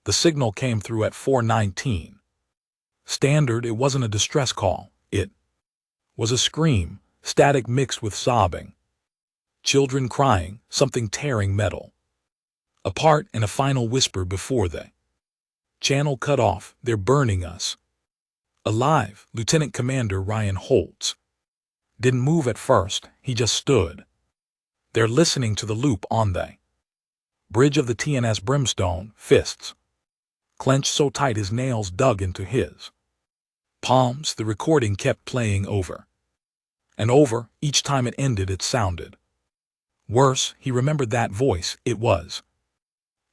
The signal came through at 4:19. Standard, it wasn't a distress call. It was a scream, static mixed with sobbing. Children crying, something tearing metal apart, and a final whisper before the channel cut off. "They're burning us alive." Lieutenant Commander Ryan Holtz didn't move at first, he just stood there listening to the loop on the bridge of the TNS Brimstone, fists clenched so tight his nails dug into his palms. The recording kept playing over and over. Each time it ended, it sounded worse. He remembered that voice. It was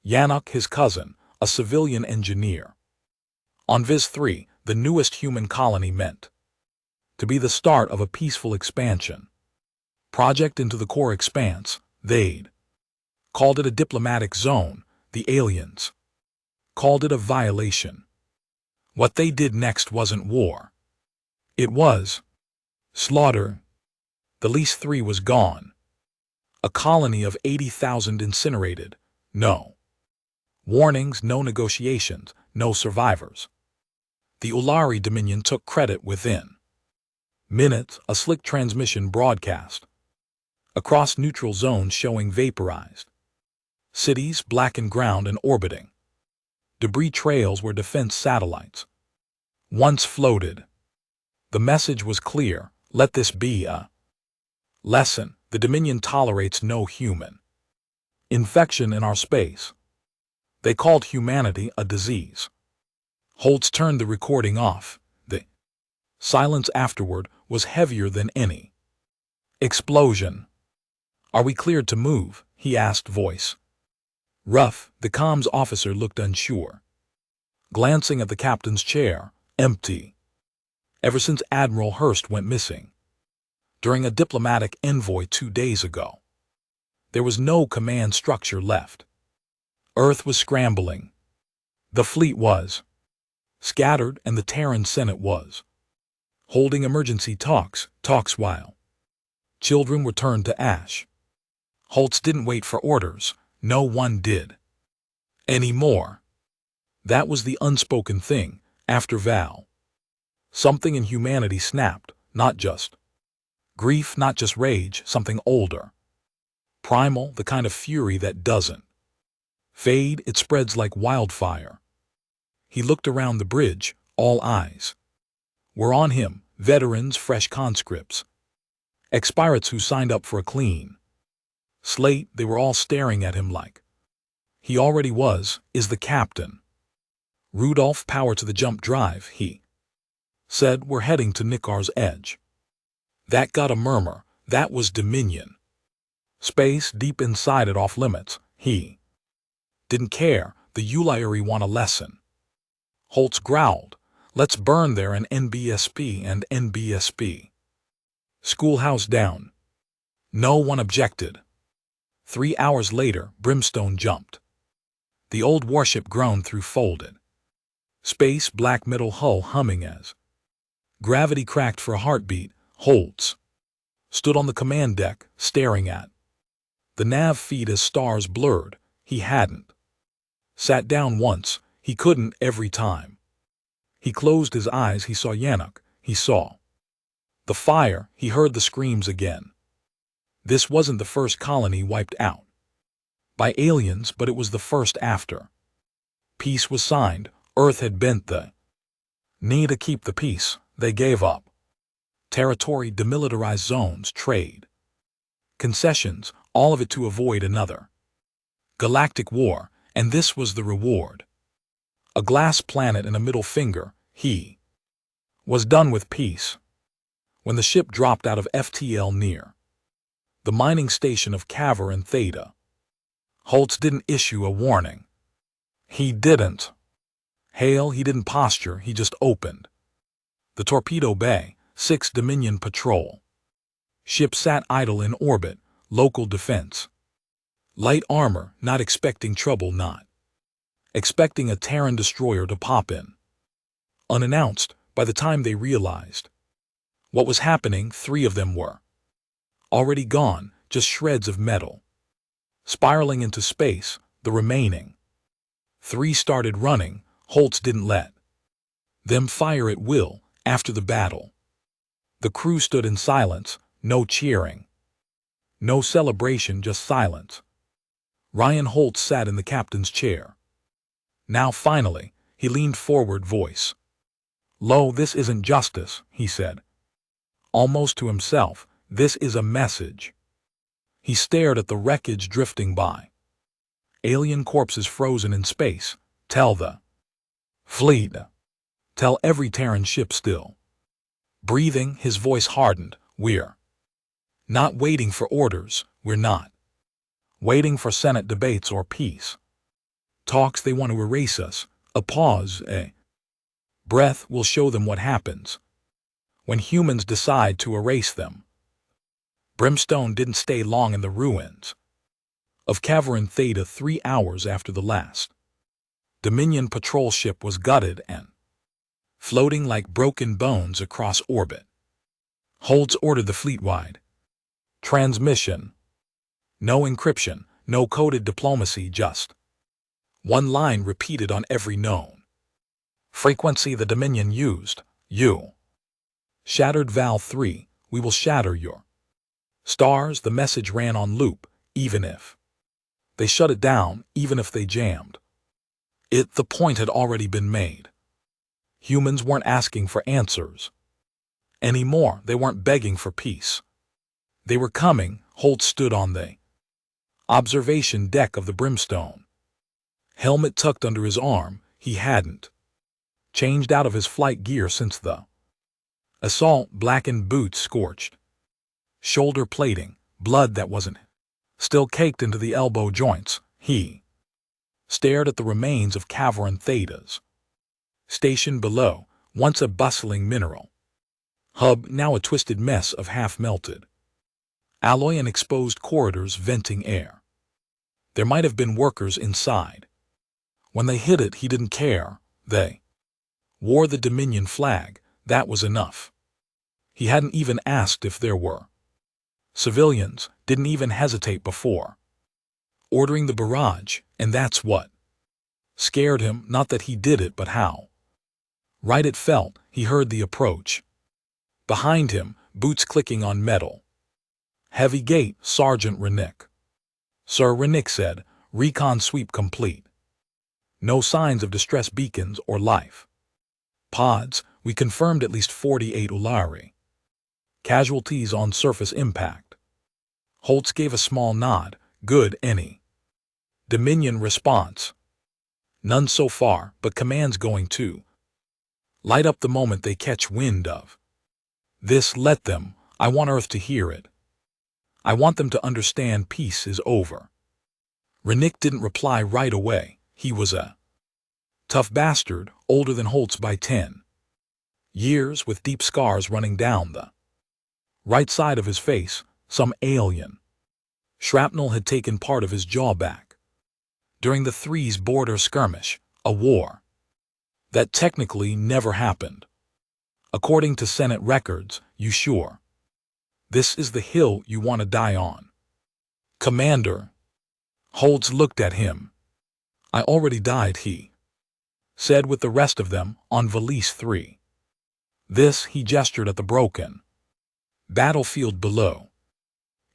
Yannick, his cousin, a civilian engineer. On Viz 3, the newest human colony meant to be the start of a peaceful expansion project into the core expanse. They'd called it a diplomatic zone. The aliens called it a violation. What they did next wasn't war. It was slaughter. The Lease 3 was gone. A colony of 80,000 incinerated. No warnings, no negotiations, no survivors. The Ulari Dominion took credit. Within minutes, a slick transmission broadcast across neutral zones showing vaporized cities, blackened ground, and orbiting debris trails where defense satellites once floated. The message was clear: let this be a lesson. The Dominion tolerates no human infection in our space. They called humanity a disease. Holtz turned the recording off. The silence afterward was heavier than any explosion. "Are we cleared to move?" he asked, voice rough. The comms officer looked unsure, glancing at the captain's chair, empty. Ever since Admiral Hurst went missing during a diplomatic envoy 2 days ago, there was no command structure left. Earth was scrambling. The fleet was scattered, and the Terran Senate was holding emergency talks while children were turned to ash. Holtz didn't wait for orders. No one did anymore. That was the unspoken thing. After Val, something in humanity snapped. Not just grief, not just rage, something older, primal, the kind of fury that doesn't fade. It spreads like wildfire. He looked around the bridge. All eyes were on him. Veterans, fresh conscripts, expirates who signed up for a clean slate. They were all staring at him like he already is the captain. "Rudolph, power to the jump drive," he said. "We're heading to Nikar's edge." That got a murmur. That was Dominion space, deep inside it, off limits. He didn't care. The Ulari want a lesson. Holtz growled, "Let's burn there and NBSP and NBSP. Schoolhouse down." No one objected. 3 hours later, Brimstone jumped. The old warship groaned through folded space, black metal hull humming as gravity cracked for a heartbeat. Holtz stood on the command deck, staring at the nav feed as stars blurred. He hadn't sat down once. He couldn't. Every time he closed his eyes, he saw Yannick. He saw the fire. He heard the screams again. This wasn't the first colony wiped out by aliens, but it was the first after peace was signed. Earth had bent the knee to keep the peace. They gave up territory, demilitarized zones, trade, concessions, all of it to avoid another galactic war. And this was the reward: a glass planet and a middle finger. He was done with peace when the ship dropped out of FTL near the mining station of Caver and Theta. Holtz didn't issue a warning. He didn't hail. He didn't posture. He just opened the torpedo bay. 6 Dominion patrol ships sat idle in orbit. Local defense, light armor, not expecting trouble, not expecting a Terran destroyer to pop in unannounced. By the time they realized what was happening, 3 of them were already gone, just shreds of metal spiraling into space. The remaining 3 started running. Holtz didn't let them fire at will after the battle. The crew stood in silence, no cheering, no celebration, just silence. Ryan Holtz sat in the captain's chair. Now finally, he leaned forward, voice low. "This isn't justice," he said. Almost to himself, "this is a message." He stared at the wreckage drifting by. Alien corpses frozen in space. "Tell the fleet. Tell every Terran ship still breathing." His voice hardened. "We're not waiting for orders. We're not waiting for Senate debates or peace talks. They want to erase us." A pause, a breath. "Will show them what happens when humans decide to erase them." Brimstone didn't stay long in the ruins of Cavaran Theta. 3 hours after the last Dominion patrol ship was gutted and floating like broken bones across orbit, Holtz ordered the fleet-wide transmission. No encryption, no coded diplomacy, just one line repeated on every known frequency the Dominion used. "You shattered Val 3, we will shatter your stars." The message ran on loop, even if they shut it down, even if they jammed it. The point had already been made. Humans weren't asking for answers anymore. They weren't begging for peace. They were coming. Holtz stood on the observation deck of the Brimstone, helmet tucked under his arm. He hadn't changed out of his flight gear since the assault. Blackened boots, scorched shoulder plating, blood that wasn't still caked into the elbow joints. He stared at the remains of Cavaran Theta's station below, once a bustling mineral hub, now a twisted mess of half-melted alloy and exposed corridors venting air. There might have been workers inside. When they hit it, he didn't care. They wore the Dominion flag. That was enough. He hadn't even asked if there were civilians, didn't even hesitate before ordering the barrage, and that's what scared him. Not that he did it, but how right it felt. He heard the approach behind him, boots clicking on metal. Heavy gate. Sergeant Rennick. "Sir," Rennick said, "recon sweep complete. No signs of distress beacons or life pods. We confirmed at least 48 Ulari casualties on surface impact." Holtz gave a small nod. "Good. Any Dominion response?" "None so far, but command's going to light up the moment they catch wind of this. Let them. I want Earth to hear it. I want them to understand peace is over." Rennick didn't reply right away. He was a tough bastard, older than Holtz by 10 years, with deep scars running down the right side of his face. Some alien shrapnel had taken part of his jaw back during the Three's border skirmish, a war that technically never happened. According to Senate records. "You sure this is the hill you want to die on, Commander?" Holtz looked at him. "I already died," he said, "with the rest of them on Valise 3. This," he gestured at the broken battlefield below,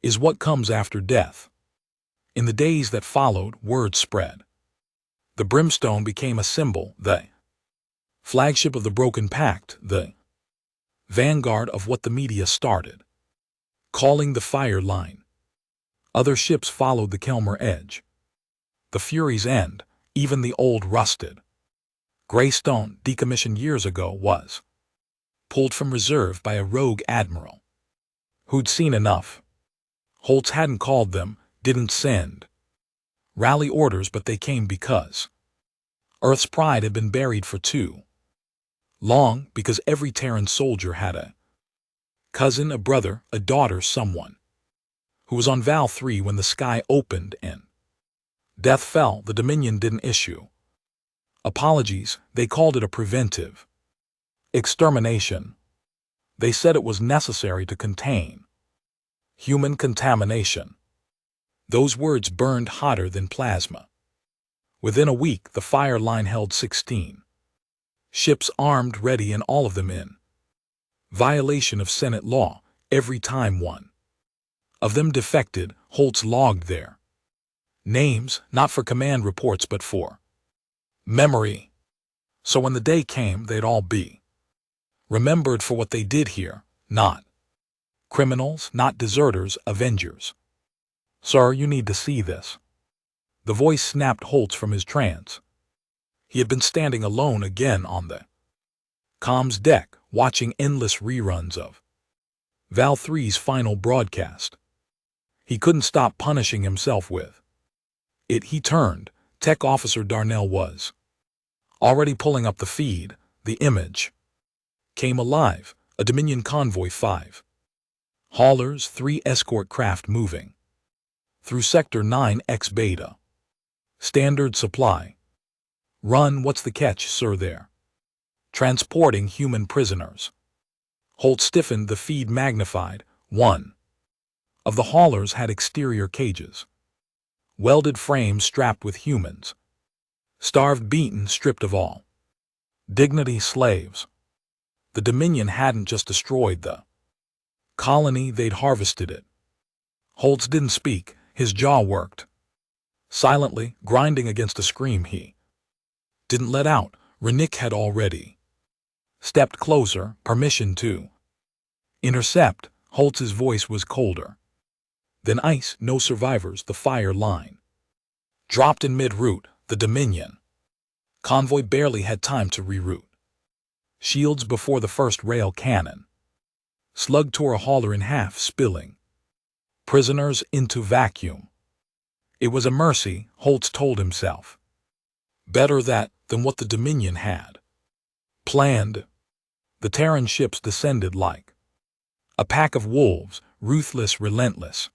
"is what comes after death." In the days that followed, word spread. The Brimstone became a symbol, the flagship of the Broken Pact, the vanguard of what the media started calling the fire line. Other ships followed the Kelmer Edge, the Fury's End. Even the old rusted Greystone, decommissioned years ago, was pulled from reserve by a rogue admiral who'd seen enough. Holtz hadn't called them, didn't send rally orders, but they came because Earth's pride had been buried for too long, because every Terran soldier had a cousin, a brother, a daughter, someone who was on Val 3 when the sky opened and death fell. The Dominion didn't issue apologies. They called it a preventive extermination. They said it was necessary to contain human contamination. Those words burned hotter than plasma. Within a week, the fire line held 16. Ships armed, ready, and all of them in. Violation of Senate law, every time one of them defected, Holtz logged their names, not for command reports but for memory. So when the day came, they'd all be remembered for what they did here, not criminals, not deserters, avengers. Sir, you need to see this. The voice snapped Holtz from his trance. He had been standing alone again on the comms deck, watching endless reruns of Val 3's final broadcast. He couldn't stop punishing himself with it. He turned. Tech Officer Darnell was already pulling up the feed. The image came alive. A Dominion convoy, 5 haulers, 3 escort craft moving through Sector 9X Beta. Standard supply. Run. What's the catch, sir? There. Transporting human prisoners. Holt stiffened, the feed magnified. One of the haulers had exterior cages. Welded frames strapped with humans. Starved, beaten, stripped of all dignity slaves. The Dominion hadn't just destroyed the colony, they'd harvested it. Holtz didn't speak. His jaw worked silently, grinding against a scream he didn't let out. Renick had already stepped closer, permission to intercept. Holtz's voice was colder than ice. No survivors. The fire line dropped in mid-route. The Dominion convoy barely had time to reroute. Shields before the first rail cannon. Slug tore a hauler in half, spilling prisoners into vacuum. It was a mercy, Holtz told himself. Better that than what the Dominion had planned. The Terran ships descended like a pack of wolves, ruthless, relentless.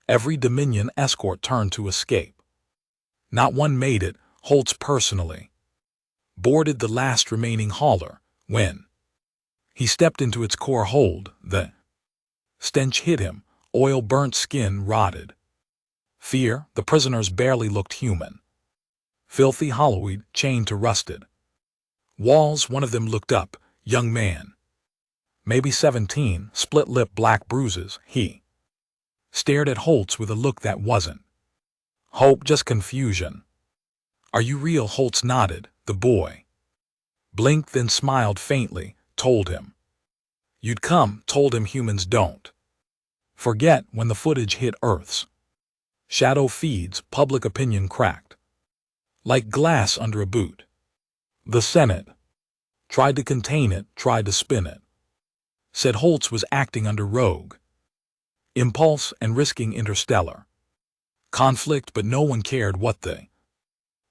Every Dominion escort turned to escape. Not one made it. Holtz personally boarded the last remaining hauler. When he stepped into its core hold, the stench hit him. Oil-burnt skin, rotted fear. The prisoners barely looked human. Filthy, hollowed, chained to rusted walls. One of them looked up. Young man, maybe 17, split lip, black bruises. He stared at Holtz with a look that wasn't hope, just confusion. Are you real? Holtz nodded. The boy blinked, then smiled faintly. Told him you'd come. Told him humans don't forget. When the footage hit Earth's shadow feeds, public opinion cracked like glass under a boot. The Senate tried to contain it, tried to spin it. Said Holtz was acting under rogue impulse and risking interstellar conflict, but no one cared what the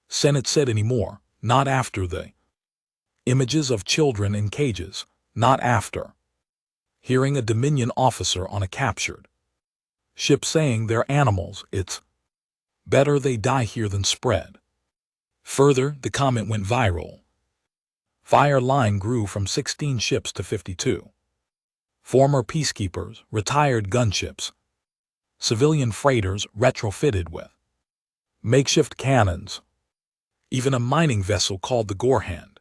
Senate said anymore. Not after the images of children in cages. Not after hearing a Dominion officer on a captured ship saying they're animals. It's better they die here than spread further. The comment went viral. Fire line grew from 16 ships to 52. Former peacekeepers, retired gunships, civilian freighters retrofitted with makeshift cannons. Even a mining vessel called the Gorehand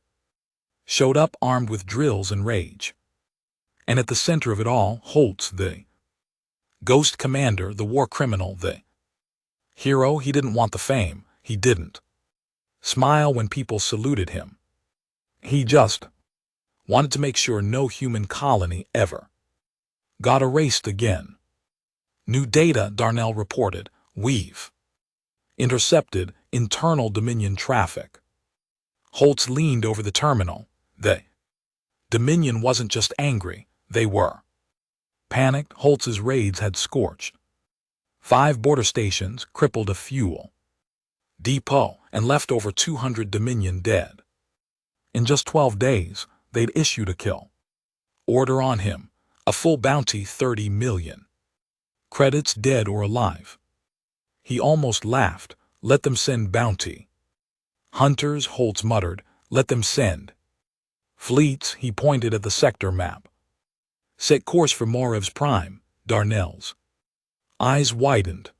showed up, armed with drills and rage. And at the center of it all, Holtz, the ghost commander, the war criminal, the hero. He didn't want the fame. He didn't smile when people saluted him. He just wanted to make sure no human colony ever got erased again. New data, Darnell reported. We've intercepted internal Dominion traffic. Holtz leaned over the terminal. The Dominion wasn't just angry, they were panicked. Holtz's raids had scorched 5 border stations, crippled a fuel depot, and left over 200 Dominion dead. In just 12 days, they'd issued a kill order on him, a full bounty, 30 million credits, dead or alive. He almost laughed. Let them send bounty hunters, Holtz muttered. Let them send fleets. He pointed at the sector map. Set course for Morev's Prime. Darnell's eyes widened.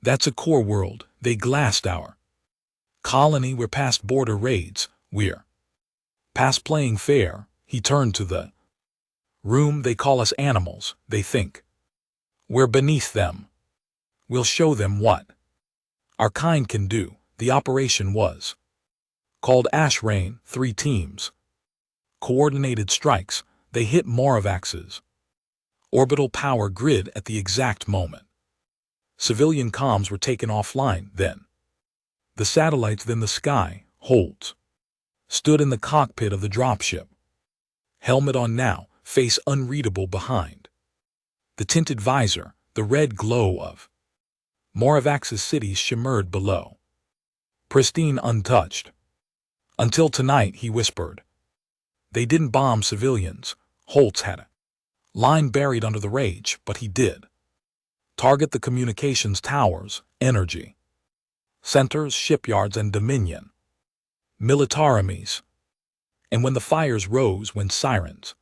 That's a core world. They glassed our Colony, we're past border raids, we're past playing fair. He turned to the room. They call us animals, they think. We're beneath them. We'll show them what our kind can do. The operation was called Ash Rain, 3 teams. Coordinated strikes, they hit Moravax's orbital power grid at the exact moment. Civilian comms were taken offline then. The satellites, then the sky. Holt stood in the cockpit of the dropship. Helmet on now, face unreadable behind the tinted visor. The red glow of Moravax's cities shimmered below. Pristine, untouched. Until tonight, he whispered. They didn't bomb civilians. Holtz had a line buried under the rage, but he did target the communications towers, energy centers, shipyards, and Dominion militarities. And when the fires rose, when sirens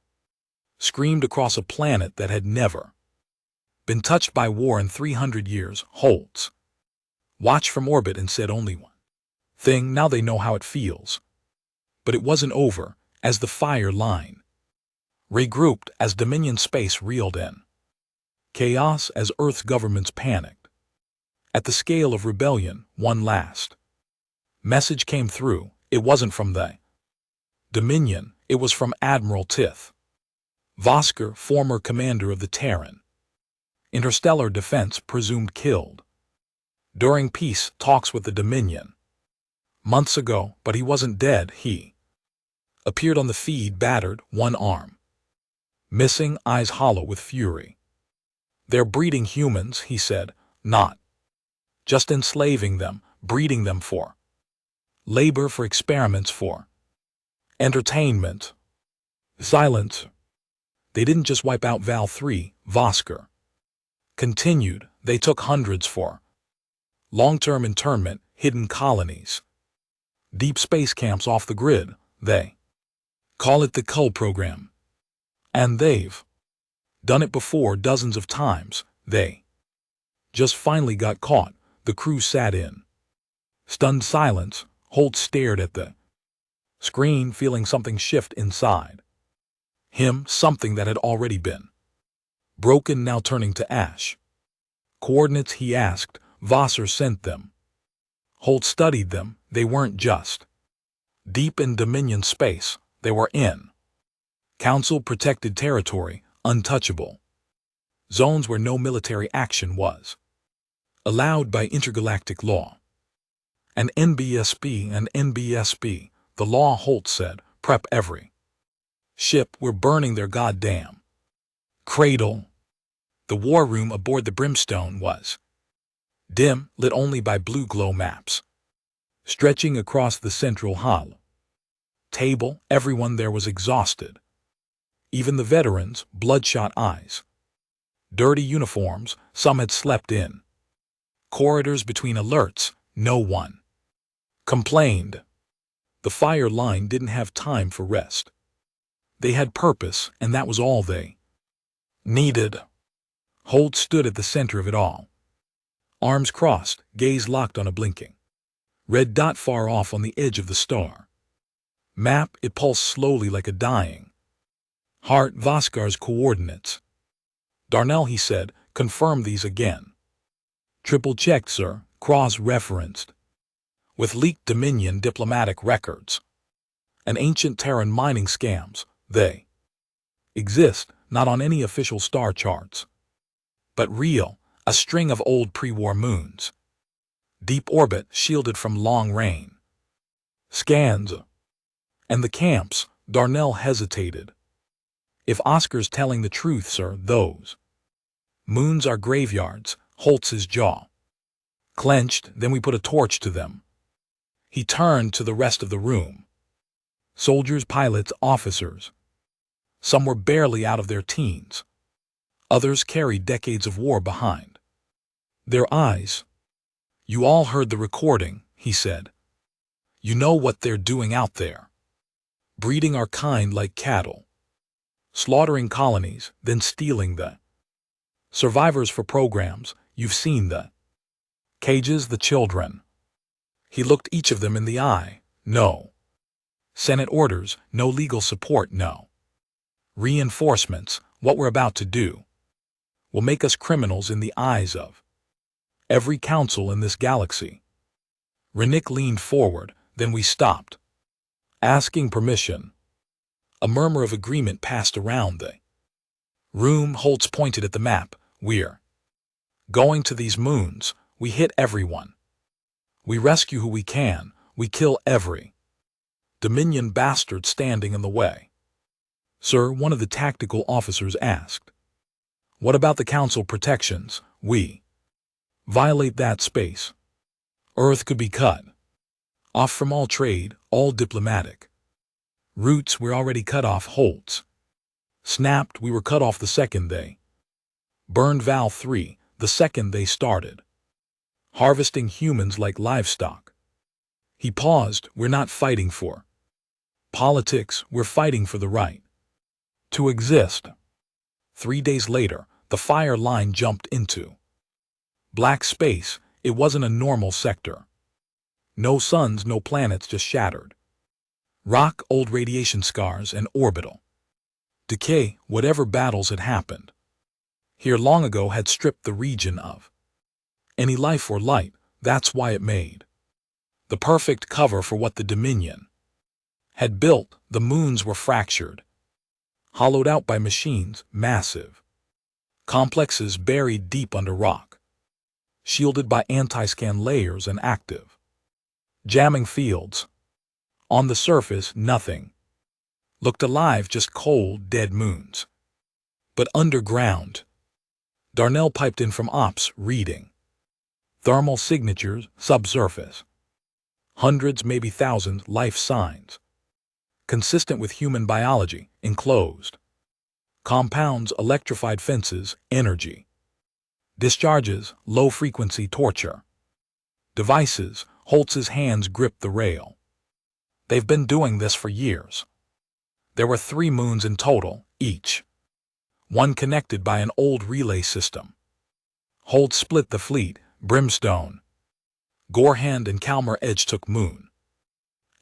screamed across a planet that had never been touched by war in 300 years, Holtz watched from orbit and said only one thing. Now they know how it feels. But it wasn't over. As the fire line regrouped, as Dominion space reeled in chaos, as Earth's governments panicked at the scale of rebellion, one last message came through. It wasn't from the Dominion, it was from Admiral Tith Vosker, former commander of the Terran Interstellar Defense, presumed killed during peace talks with the Dominion months ago. But he wasn't dead. He appeared on the feed, battered, one arm missing, eyes hollow with fury. They're breeding humans, he said, not just enslaving them, breeding them for labor, for experiments, for entertainment. Silence. They didn't just wipe out Val 3, Vosker continued. They took hundreds for long-term internment, hidden colonies, deep space camps off the grid. They call it the Cull program. And they've done it before dozens of times. They just finally got caught. The crew sat in stunned silence. Holt stared at the screen, feeling something shift inside him, something that had already been broken, now turning to ash. Coordinates, he asked. Vosker sent them. Holt studied them. They weren't just deep in Dominion space. They were in Council-protected territory, untouchable zones where no military action was allowed by intergalactic law. And NBSP, the law, Holt said, prep every ship. We're burning their goddamn cradle. The war room aboard the Brimstone was dim, lit only by blue glow maps stretching across the central hall table. Everyone there was exhausted. Even the veterans, bloodshot eyes, dirty uniforms. Some had slept in corridors between alerts. No one complained. The fire line didn't have time for rest. They had purpose, and that was all they needed. Holt stood at the center of it all. Arms crossed, gaze locked on a blinking red dot far off on the edge of the star map. It pulsed slowly like a dying heart. Voskar's coordinates. Darnell, he said, confirm these again. Triple-checked, sir. Cross-referenced with leaked Dominion diplomatic records and ancient Terran mining scams. They exist, not on any official star charts, but real, a string of old pre-war moons. Deep orbit, shielded from long rain scans. And the camps. Darnell hesitated. If Oscar's telling the truth, sir, those moons are graveyards. Holtz's jaw clenched. Then we put a torch to them. He turned to the rest of the room. Soldiers, pilots, officers. Some were barely out of their teens. Others carried decades of war behind their eyes. You all heard the recording, he said. You know what they're doing out there. Breeding our kind like cattle. Slaughtering colonies, then stealing the survivors for programs. You've seen the cages, the children He looked each of them in the eye. No. Senate orders, no legal support, no. Reinforcements, what we're about to do, will make us criminals in the eyes of every council in this galaxy. Renick leaned forward, then we stopped, asking permission. A murmur of agreement passed around the room. Holtz pointed at the map. We're going to these moons. We hit everyone. We rescue who we can. We kill every Dominion bastard standing in the way. Sir, one of the tactical officers asked. What about the Council protections? We violate that space. Earth could be cut off from all trade, all diplomatic routes. We're already cut off. Holtz snapped. We were cut off the second they burned Val 3, the second they started harvesting humans like livestock. He paused. We're not fighting for politics, we're fighting for the right to exist. 3 days later, the fire line jumped into black space. It wasn't a normal sector. No suns, no planets, just shattered rock, old radiation scars, and orbital decay. Whatever battles had happened here long ago had stripped the region of any life or light. That's why it made the perfect cover for what the Dominion had built. The moons were fractured, hollowed out by machines, massive complexes buried deep under rock, shielded by anti-scan layers and active jamming fields. On the surface, nothing looked alive, just cold, dead moons. But underground, Darnell piped in from ops, reading thermal signatures, subsurface, hundreds, maybe thousands, life signs, consistent with human biology, enclosed compounds, electrified fences, energy discharges, low-frequency torture devices. Holtz's hands gripped the rail. They've been doing this for years. There were 3 moons in total, each one connected by an old relay system. Holtz split the fleet. Brimstone, Gorehand, and Calmer Edge took Moon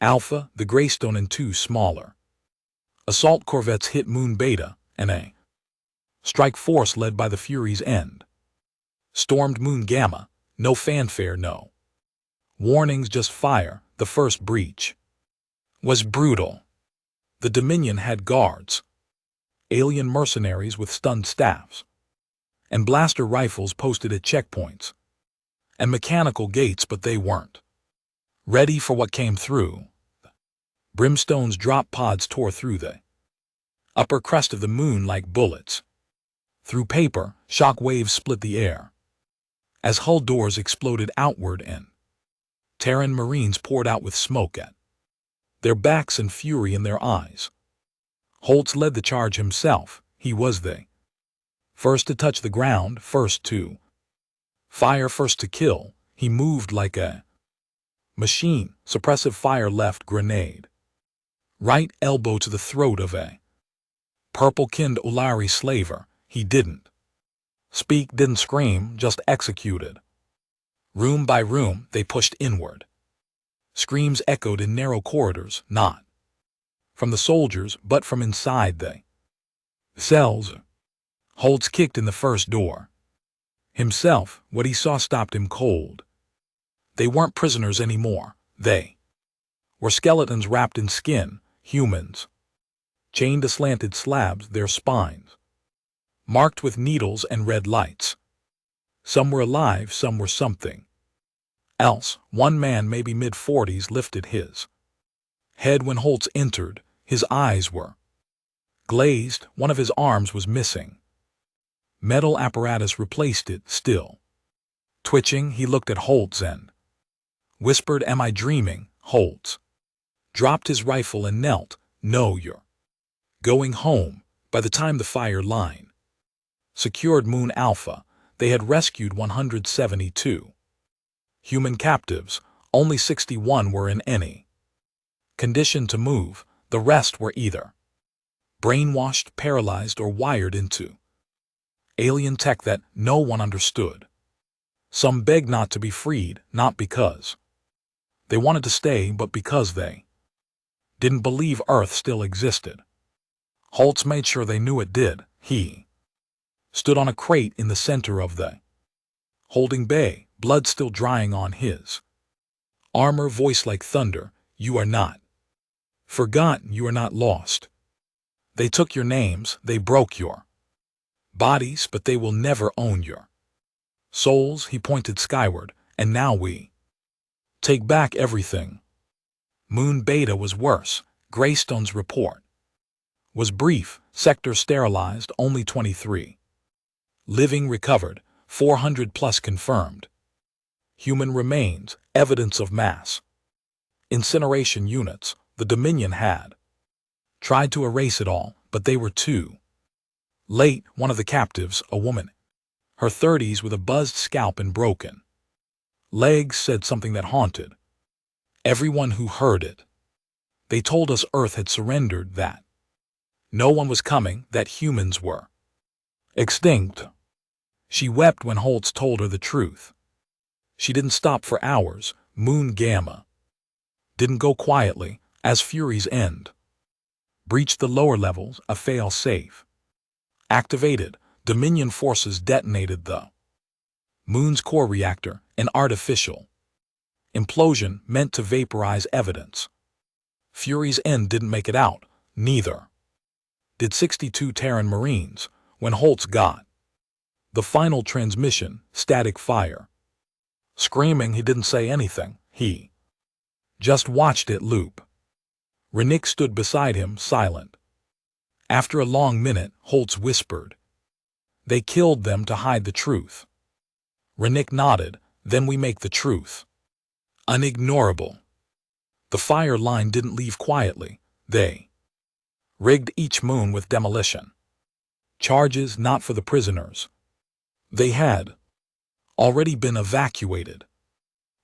Alpha, the Greystone, and 2 smaller assault corvettes hit Moon Beta, and a strike force led by the Fury's End stormed Moon Gamma. No fanfare, no warnings, just fire. The first breach was brutal. The Dominion had guards, alien mercenaries with stunned staffs, and blaster rifles posted at checkpoints and mechanical gates, but they weren't ready for what came through. Brimstone's drop pods tore through the upper crust of the moon like bullets. Through paper, shock waves split the air as hull doors exploded outward, and Terran Marines poured out with smoke at their backs and fury in their eyes. Holtz led the charge himself. He was the first to touch the ground, first to fire, first to kill. He moved like a machine. Suppressive fire left, grenade right, elbow to the throat of a purple-kinned Olari slaver. He didn't speak, didn't scream, just executed. Room by room, they pushed inward. Screams echoed in narrow corridors, not from the soldiers, but from inside the cells. Holtz kicked in the first door himself. What he saw stopped him cold. They weren't prisoners anymore. They were skeletons wrapped in skin, humans, chained to slanted slabs, their spines marked with needles and red lights. Some were alive, some were something else. One man, maybe mid-40s, lifted his head when Holtz entered. His eyes were glazed. One of his arms was missing. Metal apparatus replaced it. Still twitching, he looked at Holtz and whispered, "Am I dreaming?" Holtz dropped his rifle and knelt. "No, you're going home." By the time the fire line secured Moon Alpha, they had rescued 172 human captives. Only 61 were in any condition to move. The rest were either brainwashed, paralyzed, or wired into alien tech that no one understood. Some begged not to be freed, not because They wanted to stay, but because they didn't believe Earth still existed. Holtz made sure they knew it did. He stood on a crate in the center of the holding bay, blood still drying on his armor, voice like thunder. You are not forgotten, you are not lost. They took your names, they broke your bodies, but they will never own your souls. He pointed skyward, and now we take back everything. Moon Beta was worse. Greystone's report was brief. Sector sterilized, only 23 living recovered, 400 plus confirmed. Human remains, evidence of mass incineration units. The Dominion had tried to erase it all, but they were too late. One of the captives, a woman, her 30s, with a buzzed scalp and broken legs, said something that haunted everyone who heard it. They told us Earth had surrendered, that no one was coming, that humans were extinct. She wept when Holtz told her the truth. She didn't stop for hours. Moon Gamma didn't go quietly. As Fury's End breached the lower levels, a fail-safe activated. Dominion forces detonated the Moon's core reactor, an artificial implosion meant to vaporize evidence. Fury's End didn't make it out, neither did 62 Terran Marines. When Holtz got the final transmission, static fire. Screaming, he didn't say anything. He just watched it loop. Rennick stood beside him, silent. After a long minute, Holtz whispered, "They killed them to hide the truth." Rennick nodded. "Then we make the truth unignorable." The fire line didn't leave quietly. They rigged each moon with demolition charges, not for the prisoners. They had already been evacuated.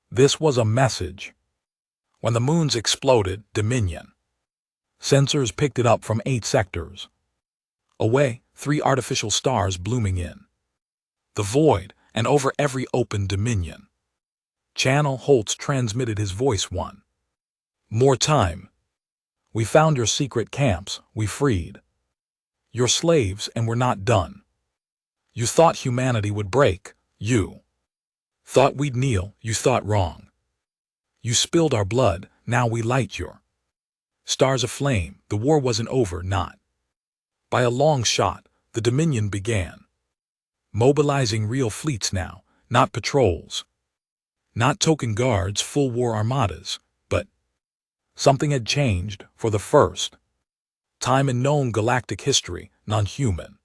This was a message. When the moons exploded, Dominion sensors picked it up from 8 sectors away, 3 artificial stars blooming in the void, and over every open Dominion channel. Holtz transmitted his voice one more time. "We found your secret camps, we freed your slaves, and we're not done. You thought humanity would break. You thought we'd kneel. You thought wrong. You spilled our blood. Now we light your stars aflame." The war wasn't over, not by a long shot. The Dominion began mobilizing real fleets now, not patrols, not token guards, full war armadas. But something had changed. For the first time in known galactic history, non-human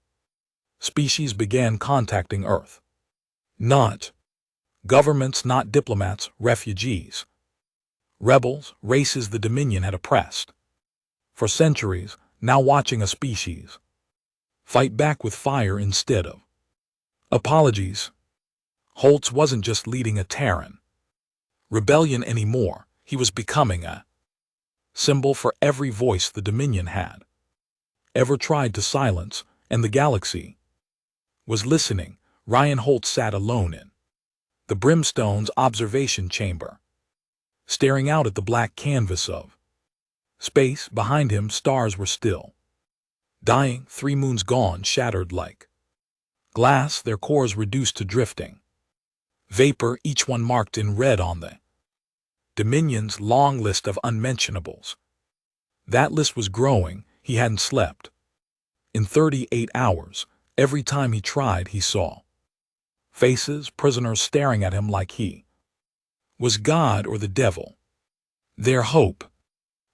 species began contacting Earth. Not governments, not diplomats, refugees, rebels, races the Dominion had oppressed for centuries, now watching a species fight back with fire instead of apologies. Holtz wasn't just leading a Terran rebellion anymore. He was becoming a symbol for every voice the Dominion had ever tried to silence, and the galaxy was listening. Ryan Holtz sat alone in the Brimstone's observation chamber, staring out at the black canvas of space. Behind him, stars were still dying, 3 moons gone, shattered like glass, their cores reduced to drifting vapor, each one marked in red on the Dominion's long list of unmentionables. That list was growing. He hadn't slept in 38 hours. Every time he tried, he saw faces, prisoners staring at him like he was God or the devil. Their hope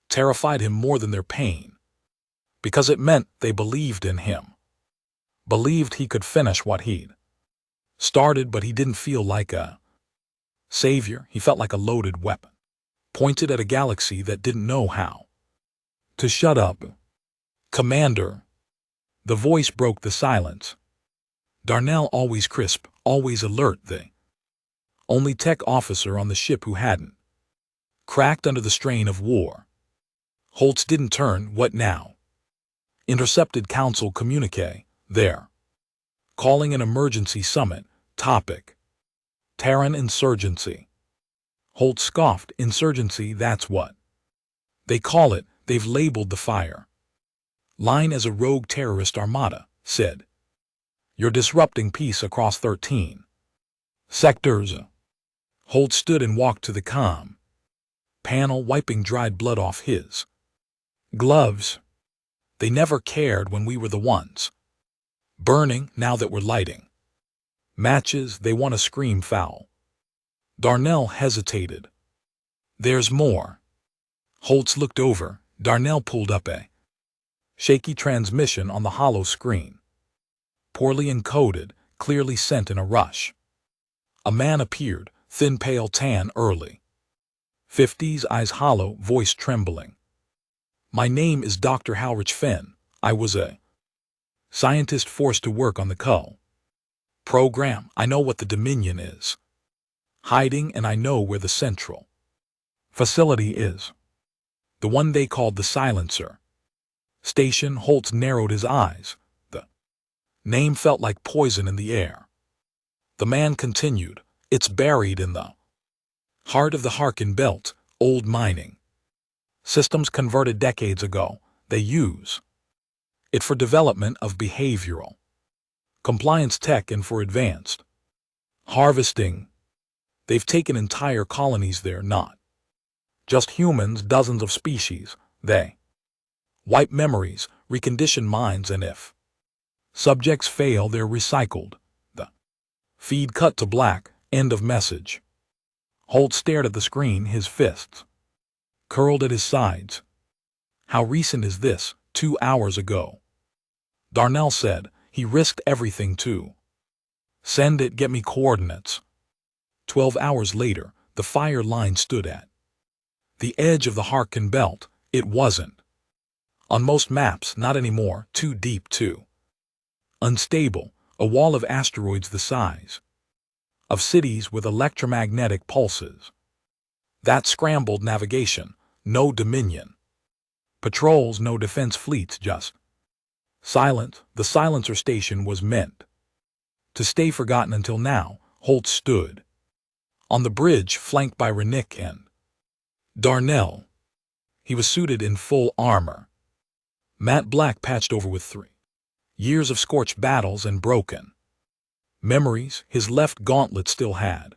terrified him more than their pain, because it meant they believed in him, believed he could finish what he'd started. But he didn't feel like a savior. He felt like a loaded weapon, pointed at a galaxy that didn't know how to shut up. "Commander." The voice broke the silence. Darnell, always crisp, always alert, the only tech officer on the ship who hadn't cracked under the strain of war. Holtz didn't turn. "What now?" "Intercepted Council communique. They're calling an emergency summit. Topic: Terran insurgency." Holt scoffed. Insurgency, that's what they call it. They've labeled the fire line as a rogue terrorist armada, said. You're disrupting peace across 13 sectors. Holt stood and walked to the comm panel, wiping dried blood off his gloves. They never cared when we were the ones burning. Now that we're lighting matches, they want to scream foul. Darnell hesitated. There's more. Holtz looked over. Darnell pulled up a shaky transmission on the hollow screen. Poorly encoded, clearly sent in a rush. A man appeared, thin, pale, tan, early 50s, eyes hollow, voice trembling. My name is Dr. Halrich Fenn. I was a scientist forced to work on the Cull program. I know what the Dominion is hiding, and I know where the central facility is. The one they called the Silencer Station. Holtz narrowed his eyes. The name felt like poison in the air. The man continued, it's buried in the heart of the Harkin Belt, old mining systems converted decades ago. They use it for development of behavioral compliance tech and for advanced harvesting. They've taken entire colonies there, not just humans, dozens of species. They wipe memories, recondition minds, and if subjects fail, they're recycled. The feed cut to black. End of message. Holt stared at the screen, his fists curled at his sides. How recent is this? 2 hours ago. Darnell said. He risked everything to send it. Get me coordinates. 12 hours later, the fire line stood at the edge of the Harkin Belt. It wasn't on most maps, not anymore. Too deep, too unstable. A wall of asteroids the size of cities with electromagnetic pulses. That scrambled navigation. No Dominion patrols, no defense fleets, just silent. The Silencer Station was meant to stay forgotten until now. Holt stood on the bridge, flanked by Renick and Darnell. He was suited in full armor, matte black, patched over with 3 years of scorched battles and broken memories. His left gauntlet still had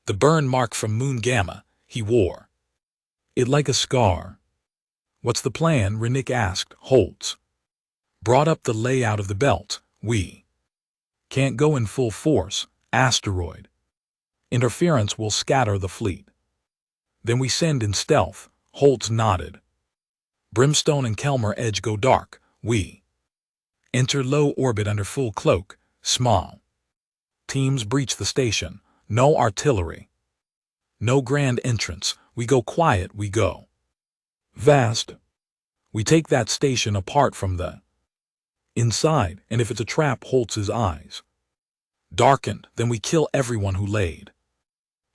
the burn mark from Moon Gamma. He wore it like a scar. What's the plan? Renick asked. Holtz brought up the layout of the belt. We can't go in full force. Asteroid interference will scatter the fleet. Then we send in stealth. Holtz nodded. Brimstone and Kelmer Edge go dark. We enter low orbit under full cloak. Small teams breach the station. No artillery. No grand entrance. We go quiet. We go vast. We take that station apart from the inside, and if it's a trap, Holtz's eyes darkened. Then we kill everyone who laid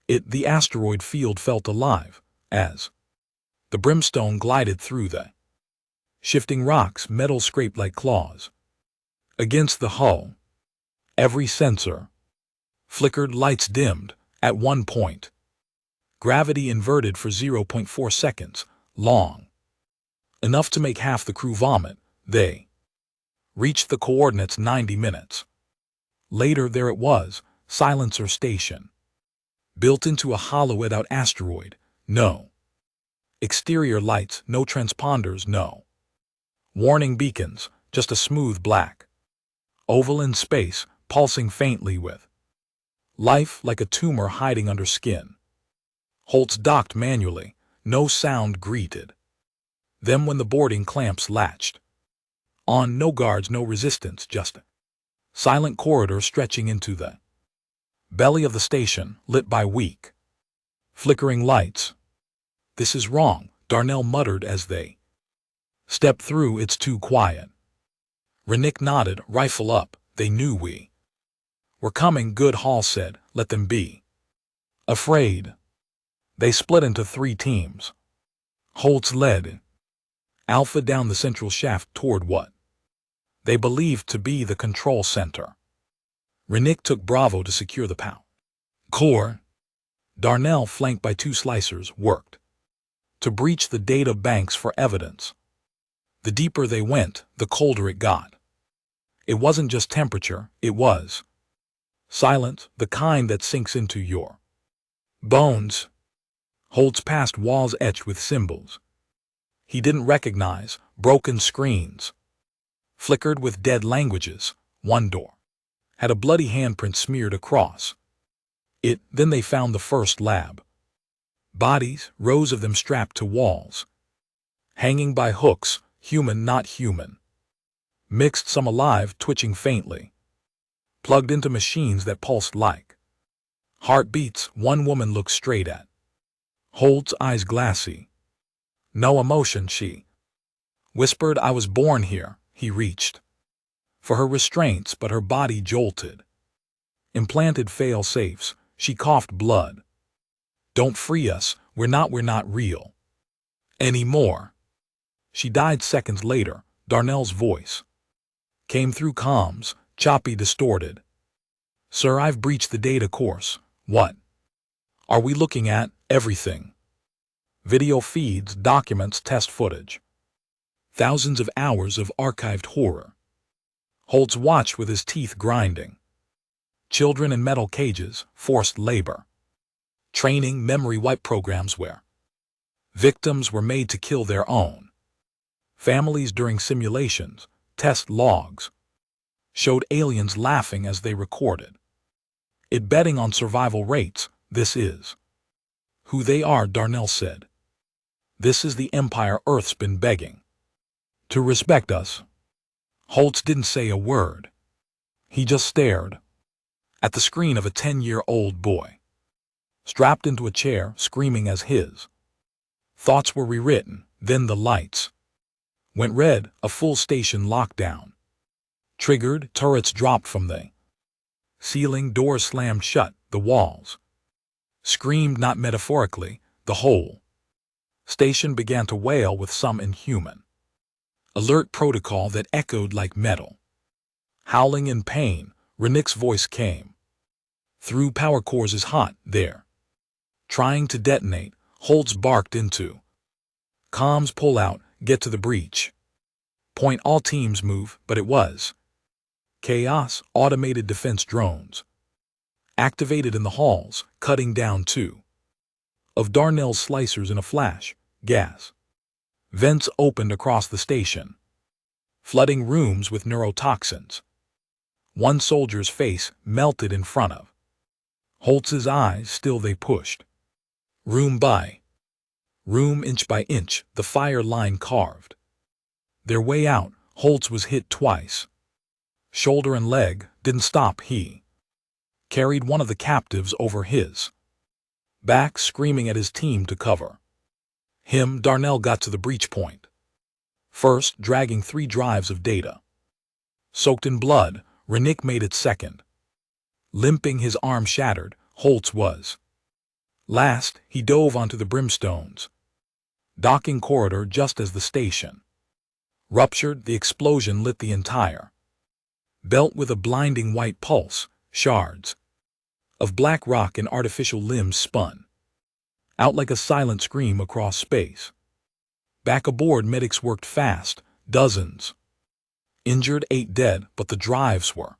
it. The asteroid field felt alive as the Brimstone glided through the shifting rocks. Metal scraped like claws against the hull. Every sensor flickered. Lights dimmed. At one point, gravity inverted for 0.4 seconds, long enough to make half the crew vomit. They reached the coordinates 90 minutes later. There it was, Silencer Station, built into a hollowed-out asteroid. No exterior lights, no transponders, no warning beacons, just a smooth black oval in space, pulsing faintly with life, like a tumor hiding under skin. Holtz docked manually. No sound greeted them when the boarding clamps latched on. No guards, no resistance, just a silent corridor stretching into the belly of the station, lit by weak, flickering lights. This is wrong, Darnell muttered as they stepped through. It's too quiet. Renick nodded, rifle up. They knew we were coming. Good, Hall said. Let them be afraid. They split into 3 teams. Holtz led Alpha down the central shaft toward what they believed to be the control center. Renick took Bravo to secure the power core. Darnell, flanked by 2 slicers, worked to breach the data banks for evidence. The deeper they went, the colder it got. It wasn't just temperature, it was silence, the kind that sinks into your bones. Holtz passed walls etched with symbols he didn't recognize, broken screens, flickered with dead languages. One door had a bloody handprint smeared across it. Then they found the first lab. Bodies, rows of them strapped to walls, hanging by hooks, human not human. Mixed, some alive, twitching faintly. Plugged into machines that pulsed like heartbeats. One woman looked straight at Holt's, eyes glassy. No emotion, she whispered. I was born here. He reached for her restraints, but her body jolted. Implanted fail-safes. She coughed blood. Don't free us. We're not real anymore. She died seconds later. Darnell's voice came through comms, choppy, distorted. Sir, I've breached the data course. What are we looking at? Everything. Video feeds, documents, test footage. Thousands of hours of archived horror. Holtz watched with his teeth grinding. Children in metal cages, forced labor. Training, memory wipe programs where victims were made to kill their own families during simulations. Test logs showed aliens laughing as they recorded it, betting on survival rates. This is who they are, Darnell said. This is the empire Earth's been begging to respect us. Holtz didn't say a word. He just stared at the screen of a 10-year-old boy, strapped into a chair, screaming as his thoughts were rewritten. Then the lights went red, a full station lockdown triggered, turrets dropped from the ceiling, doors slammed shut, the walls screamed, not metaphorically. The whole station began to wail with some inhuman alert protocol that echoed like metal. Howling in pain, Rennick's voice came through. Power cores is hot, they're trying to detonate. Holtz barked into comms, pull out, get to the breach point, all teams move. But it was chaos. Automated defense drones activated in the halls, cutting down 2 of Darnell's slicers in a flash. Gas vents opened across the station, flooding rooms with neurotoxins. One soldier's face melted in front of Holtz's eyes. Still they pushed room by room, inch by inch, the fire line carved their way out. Holtz was hit twice, shoulder and leg. Didn't stop. He carried one of the captives over his back, screaming at his team to cover him. Darnell got to the breach point first, dragging 3 drives of data soaked in blood. Rennick made it second, limping, his arm shattered. Holtz was last. He dove onto the brimstone's docking corridor just as the station ruptured. The explosion lit the entire belt with a blinding white pulse. Shards of black rock and artificial limbs spun out like a silent scream across space. Back aboard, medics worked fast. Dozens injured, 8 dead, but the drives were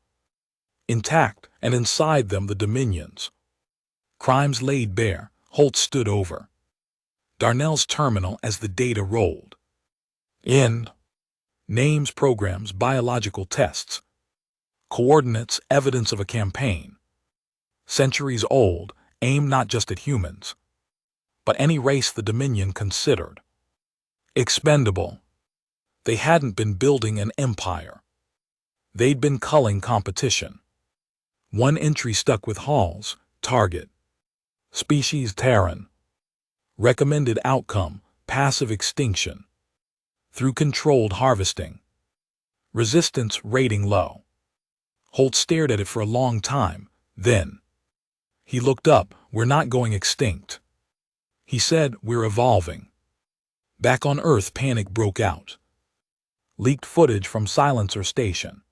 intact, and inside them the Dominion's crimes laid bare. Holtz stood over Darnell's terminal as the data rolled in. Names, programs, biological tests, coordinates, evidence of a campaign centuries old, aimed not just at humans, but any race the Dominion considered expendable. They hadn't been building an empire. They'd been culling competition. One entry stuck with Hall's target: species Terran. Recommended outcome: passive extinction through controlled harvesting. Resistance rating low. Holt stared at it for a long time. Then he looked up. We're not going extinct, he said. We're evolving. Back on Earth, panic broke out. Leaked footage from Silencer Station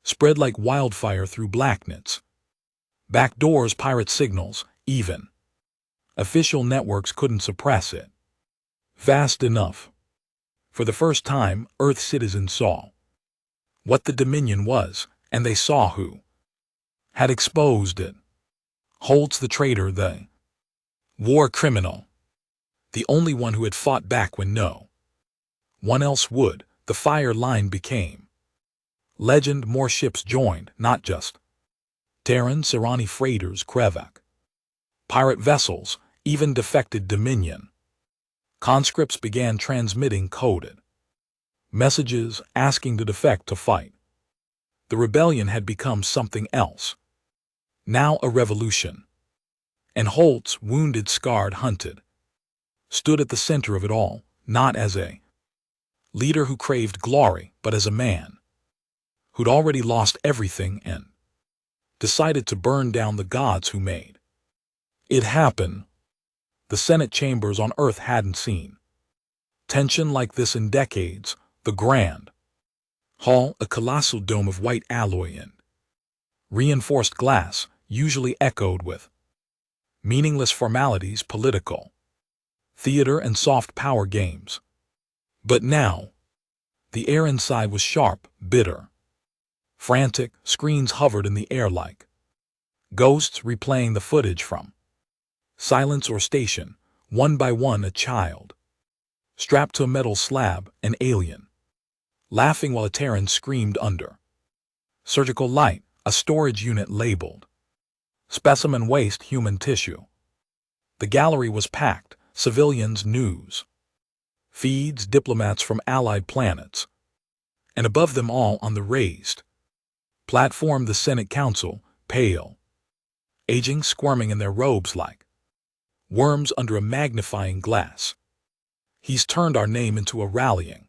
spread like wildfire through blacknets. Back doors, pirate signals, even Official networks couldn't suppress it fast enough. For the first time, Earth citizens saw what the Dominion was, and they saw who had exposed it. Holtz the traitor, the war criminal, the only one who had fought back when no one else would. The fire line became legend. More ships joined, not just Terran Serrani freighters, Krevak, pirate vessels, even defected Dominion conscripts began transmitting coded messages asking to defect to fight. The rebellion had become something else. Now a revolution. And Holtz, wounded, scarred, hunted, stood at the center of it all, not as a leader who craved glory, but as a man who'd already lost everything and decided to burn down the gods who made it happen. The Senate chambers on Earth hadn't seen tension like this in decades. The Grand Hall, a colossal dome of white alloy and reinforced glass, usually echoed with meaningless formalities, political theater, and soft power games. But now, the air inside was sharp, bitter, frantic. Screens hovered in the air like ghosts replaying the footage from silence or station. One by one, a child strapped to a metal slab, an alien laughing while a Terran screamed under surgical light, a storage unit labeled specimen waste, human tissue. The gallery was packed, civilians, news feeds, diplomats from allied planets, and above them all on the raised platform the Senate Council, pale, aging, squirming in their robes like worms under a magnifying glass. He's turned our name into a rallying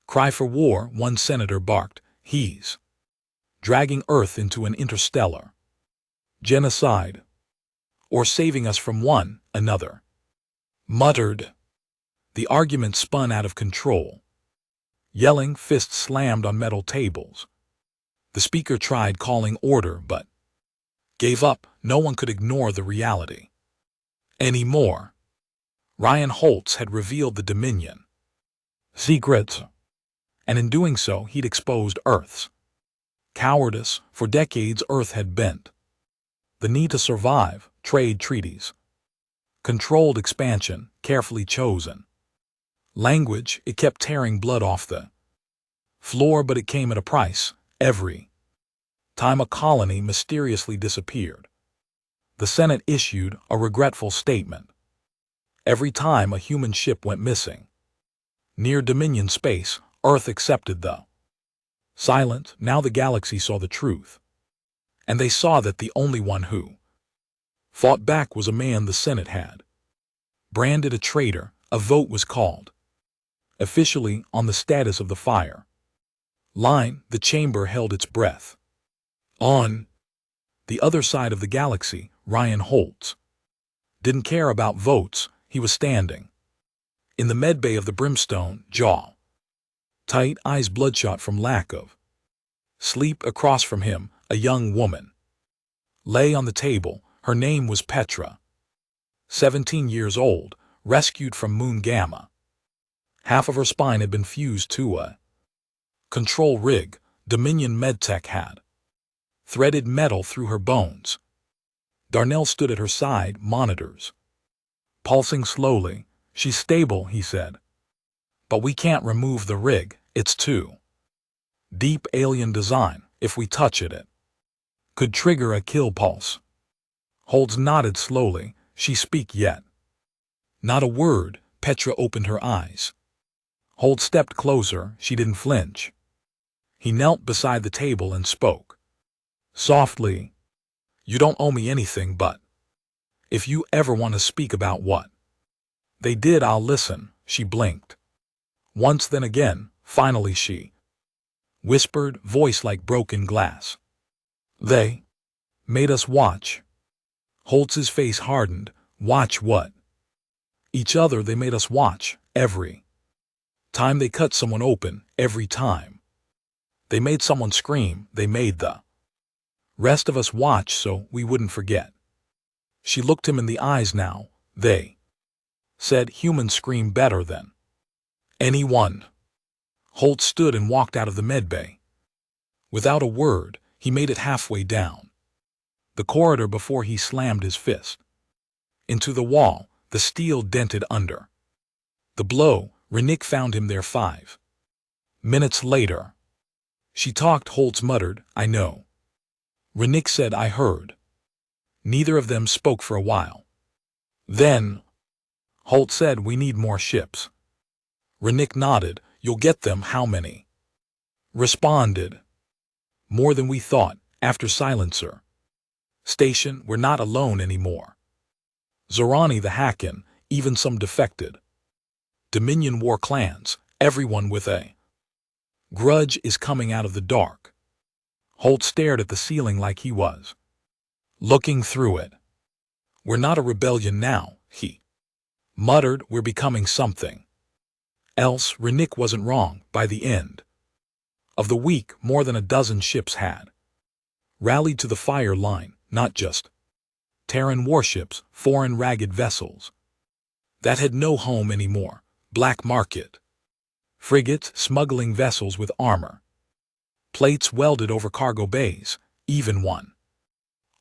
cry for war, one senator barked. He's dragging Earth into an interstellar genocide, or saving us from one another muttered. The argument spun out of control. Yelling, fists slammed on metal tables. The speaker tried calling order but gave up. No one could ignore the reality anymore. Ryan Holtz had revealed the Dominion secrets, and in doing so he'd exposed Earth's cowardice. For decades Earth had bent the need to survive, trade treaties, controlled expansion, carefully chosen language. It kept tearing blood off the floor, but it came at a price. Every time a colony mysteriously disappeared, the Senate issued a regretful statement. Every time a human ship went missing near Dominion space, Earth accepted the silence. Now the galaxy saw the truth, and they saw that the only one who fought back was a man the Senate had branded a traitor. A vote was called officially on the status of the fire line. The chamber held its breath. On the other side of the galaxy, Ryan Holtz didn't care about votes. He was standing in the medbay of the Brimstone, jaw tight, eyes bloodshot from lack of sleep. Across from him, a young woman lay on the table. Her name was Petra, 17 years old, rescued from Moon Gamma. Half of her spine had been fused to a control rig. Dominion medtech had threaded metal through her bones. Darnell stood at her side, monitors pulsing slowly. She's stable, he said. But we can't remove the rig. It's too deep. Alien design. If we touch it, it could trigger a kill pulse. Holtz nodded slowly. She speak yet? Not a word. Petra opened her eyes. Holtz stepped closer. She didn't flinch. He knelt beside the table and spoke softly. You don't owe me anything, but if you ever want to speak about what they did, I'll listen. She blinked. Once, then again. Finally she whispered, voice like broken glass. They made us watch. Holtz's face hardened. Watch what? Each other. They made us watch. Every time they cut someone open. Every time they made someone scream. They made the rest of us watch so we wouldn't forget. She looked him in the eyes now, They said humans scream better than anyone. Holt stood and walked out of the medbay. Without a word, he made it halfway down the corridor before he slammed his fist into the wall, the steel dented under the blow. Renick found him there 5 minutes later. She talked. Holtz muttered, "I know." Renick said, "I heard." Neither of them spoke for a while. Then Holt said, "We need more ships." Renick nodded. "You'll get them." "How many?" responded. "More than we thought." After Silencer Station, we're not alone anymore. Zorani the Hacken, even some defected Dominion war clans, everyone with a grudge is coming out of the dark. Holt stared at the ceiling like he was looking through it. "We're not a rebellion now," he muttered. "We're becoming something else." Renick wasn't wrong. By the end of the week, more than a dozen ships had rallied to the fire line, not just Terran warships, foreign ragged vessels that had no home anymore, black market frigates, smuggling vessels with armor plates welded over cargo bays, even one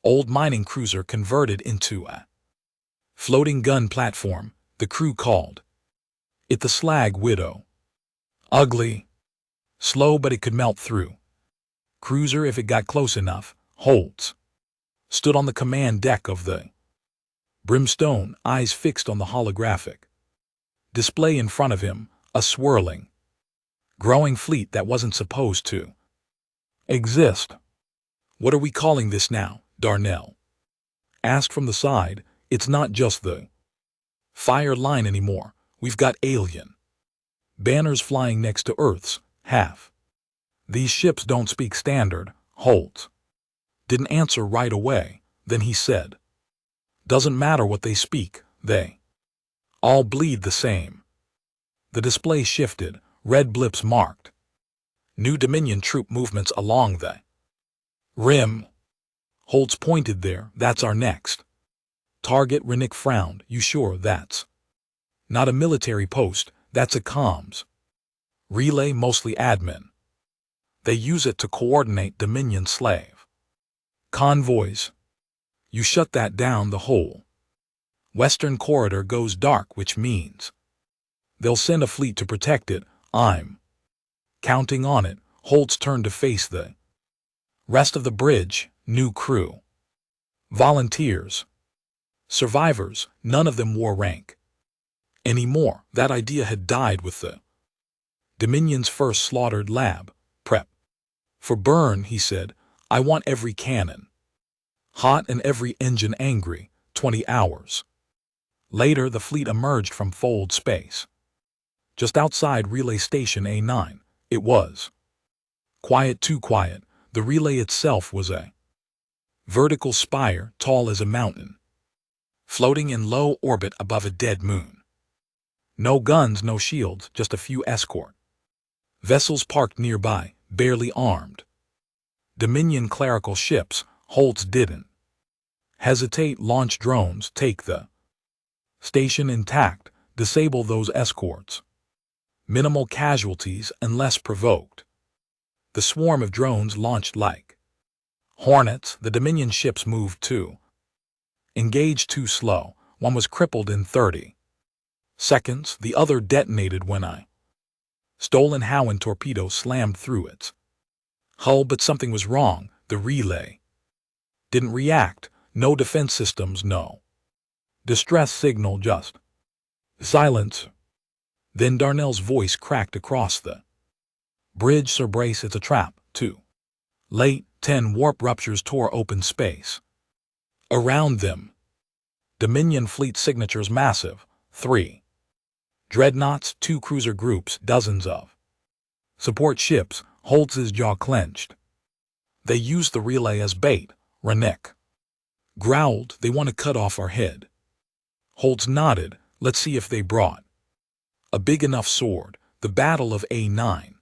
old mining cruiser converted into a floating gun platform. The crew called it the Slag Widow. Ugly, slow, but it could melt through cruiser if it got close enough. Holtz stood on the command deck of the Brimstone, eyes fixed on the holographic display in front of him, a swirling, growing fleet that wasn't supposed to exist. "What are we calling this now?" Darnell asked from the side. "It's not just the fire line anymore. We've got alien banners flying next to Earth's half. These ships don't speak standard." Holt didn't answer right away. Then he said, "Doesn't matter what they speak, they all bleed the same." The display shifted. Red blips marked new Dominion troop movements along the rim. Holtz pointed there. "That's our next target." Renick frowned. "You sure that's not a military post? That's a comms relay, mostly admin. They use it to coordinate Dominion slave convoys. You shut that down, the whole western corridor goes dark, which means they'll send a fleet to protect it. I'm counting on it." Holtz turned to face the rest of the bridge. New crew, volunteers, survivors. None of them wore rank anymore. That idea had died with the Dominion's first slaughtered lab. "Prep for burn," he said. "I want every cannon hot and every engine angry." 20 hours later, the fleet emerged from Fold Space just outside Relay Station A9. It was quiet, too quiet. The relay itself was a vertical spire, tall as a mountain, floating in low orbit above a dead moon. No guns, no shields, just a few escort vessels parked nearby, barely armed. Dominion clerical ships. Holtz didn't hesitate. "Launch drones, take the station intact, disable those escorts. Minimal casualties unless provoked." The swarm of drones launched like hornets. The Dominion ships moved too. Engaged too slow. One was crippled in 30 seconds. The other detonated when a stolen Howen torpedo slammed through its hull. But something was wrong. The relay didn't react. No defense systems, no distress signal, just silence. Then Darnell's voice cracked across the bridge. "Sir, brace, it's a trap." Too late. 10 warp ruptures tore open space around them. Dominion fleet signatures massive. 3 dreadnoughts, 2 cruiser groups, dozens of support ships. Holtz's jaw clenched. "They used the relay as bait," Renick growled. "They want to cut off our head." Holtz nodded. "Let's see if they brought a big enough sword." The Battle of A9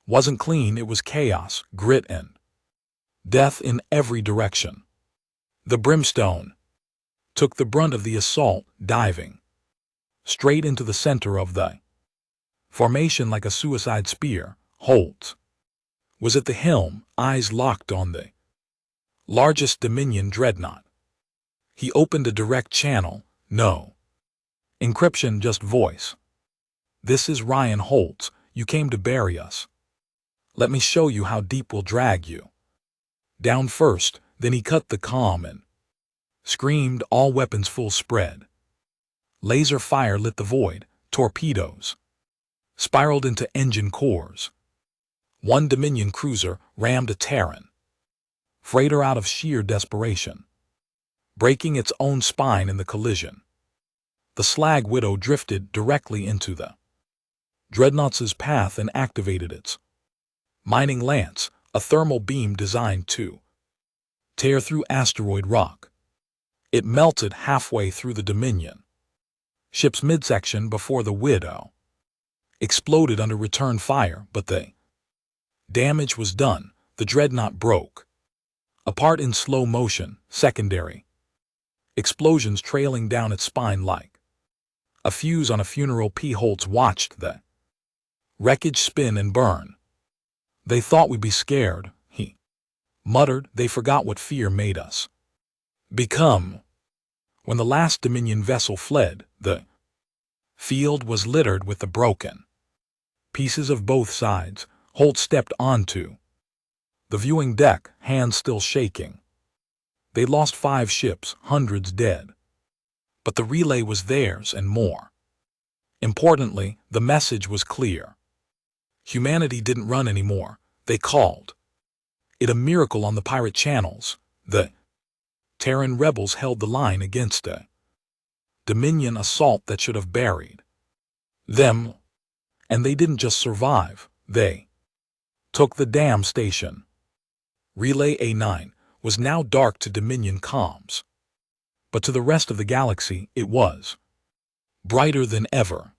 wasn't clean. It was chaos, grit, and death in every direction. The Brimstone took the brunt of the assault, diving straight into the center of the formation like a suicide spear. Holt was at the helm, eyes locked on the largest Dominion dreadnought. He opened a direct channel. No encryption, just voice. "This is Ryan Holt. You came to bury us. Let me show you how deep we'll drag you down first." Then he cut the comm and screamed, all weapons full spread. Laser fire lit the void. Torpedoes spiraled into engine cores. One Dominion cruiser rammed a Terran freighter out of sheer desperation, breaking its own spine in the collision. The Slag Widow drifted directly into the dreadnought's path and activated its mining lance, a thermal beam designed to tear through asteroid rock. It melted halfway through the Dominion ship's midsection before the Widow exploded under return fire, but the damage was done. The dreadnought broke apart in slow motion, secondary explosions trailing down its spine like a fuse on a funeral. P. Holtz watched the wreckage spin and burn. "They thought we'd be scared," he muttered. "They forgot what fear made us become." When the last Dominion vessel fled, the field was littered with the broken pieces of both sides. Holt stepped onto the viewing deck, hands still shaking. They lost 5 ships, hundreds dead. But the relay was theirs, and more importantly, the message was clear. Humanity didn't run anymore. They called it a miracle on the pirate channels. The Terran rebels held the line against a Dominion assault that should have buried them. And they didn't just survive, they took the damn station. Relay A9 was now dark to Dominion comms. But to the rest of the galaxy, it was brighter than ever.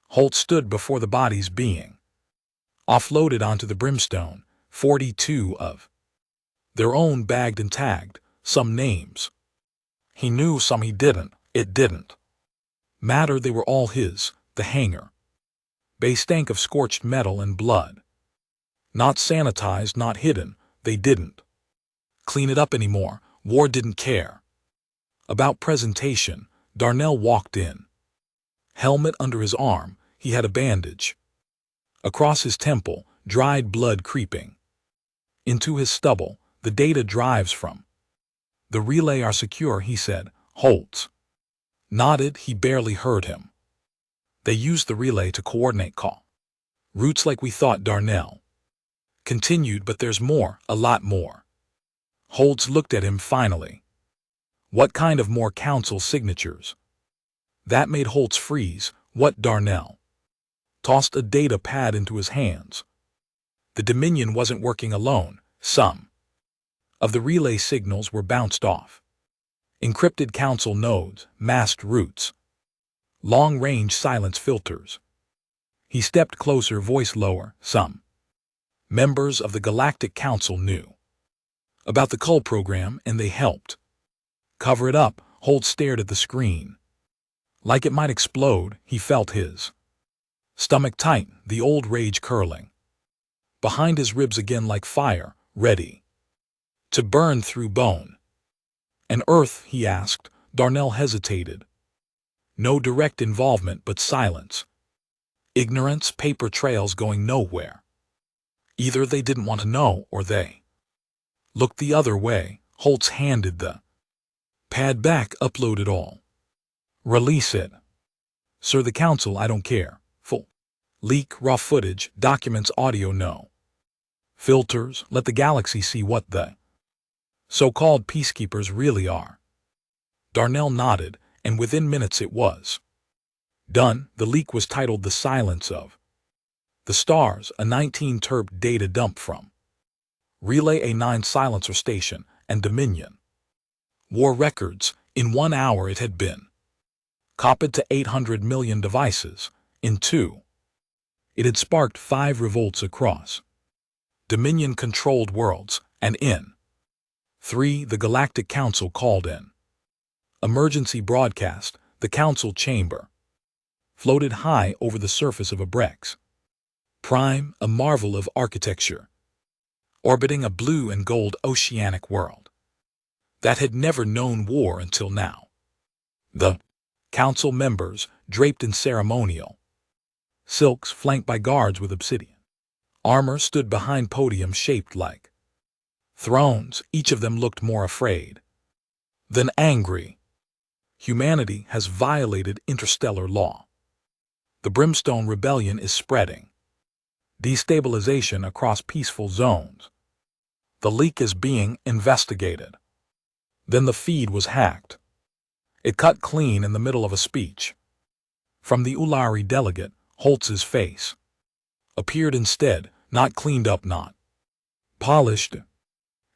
Holt stood before the bodies being offloaded onto the brimstone, 42 of their own bagged and tagged, some names he knew, some he didn't. It didn't matter, they were all his. The hangar bay stank of scorched metal and blood. Not sanitized, not hidden. They didn't clean it up anymore. War didn't care about presentation. Darnell walked in, helmet under his arm. He had a bandage across his temple, dried blood creeping into his stubble. "The data drives from the relay are secure," he said. Holt nodded. He barely heard him. "They used the relay to coordinate call routes like we thought," Darnell continued, "but there's more, a lot more." Holtz looked at him finally. "What kind of more?" "Council signatures." That made Holtz freeze. "What?" Darnell tossed a data pad into his hands. The Dominion wasn't working alone. Some of the relay signals were bounced off encrypted council nodes, masked routes, long-range silence filters. He stepped closer, voice lower. Some members of the Galactic Council knew about the Cull program, and they helped cover it up. Holt stared at the screen like it might explode. He felt his stomach tighten, the old rage curling behind his ribs again like fire, ready to burn through bone. "And Earth?" he asked. Darnell hesitated. "No direct involvement, but silence. Ignorance, paper trails going nowhere. Either they didn't want to know, or they looked the other way." Holtz handed the pad back. "Upload it all. Release it." "Sir, the Council, I don't care. Full leak, raw footage, documents, audio, no filters. Let the galaxy see what the so-called peacekeepers really are." Darnell nodded, and within minutes it was done. The leak was titled "The Silence of the Stars," a 19-terb data dump from Relay A9 silencer station and Dominion war records. In 1 hour it had been copied to 800 million devices. In 2, it had sparked 5 revolts across Dominion-controlled worlds, and in 3, the Galactic Council called in Emergency broadcast, the council chamber. Floated high over the surface of a Brex. Prime, a marvel of architecture. Orbiting a blue and gold oceanic world. That had never known war until now. The council members, draped in ceremonial silks flanked by guards with obsidian armor, stood behind podiums shaped like thrones. Each of them looked more afraid than angry. Humanity has violated interstellar law. The Brimstone Rebellion is spreading destabilization across peaceful zones. The leak is being investigated. Then the feed was hacked. It cut clean in the middle of a speech. From the Ulari delegate, Holtz's face appeared instead, not cleaned up, not polished.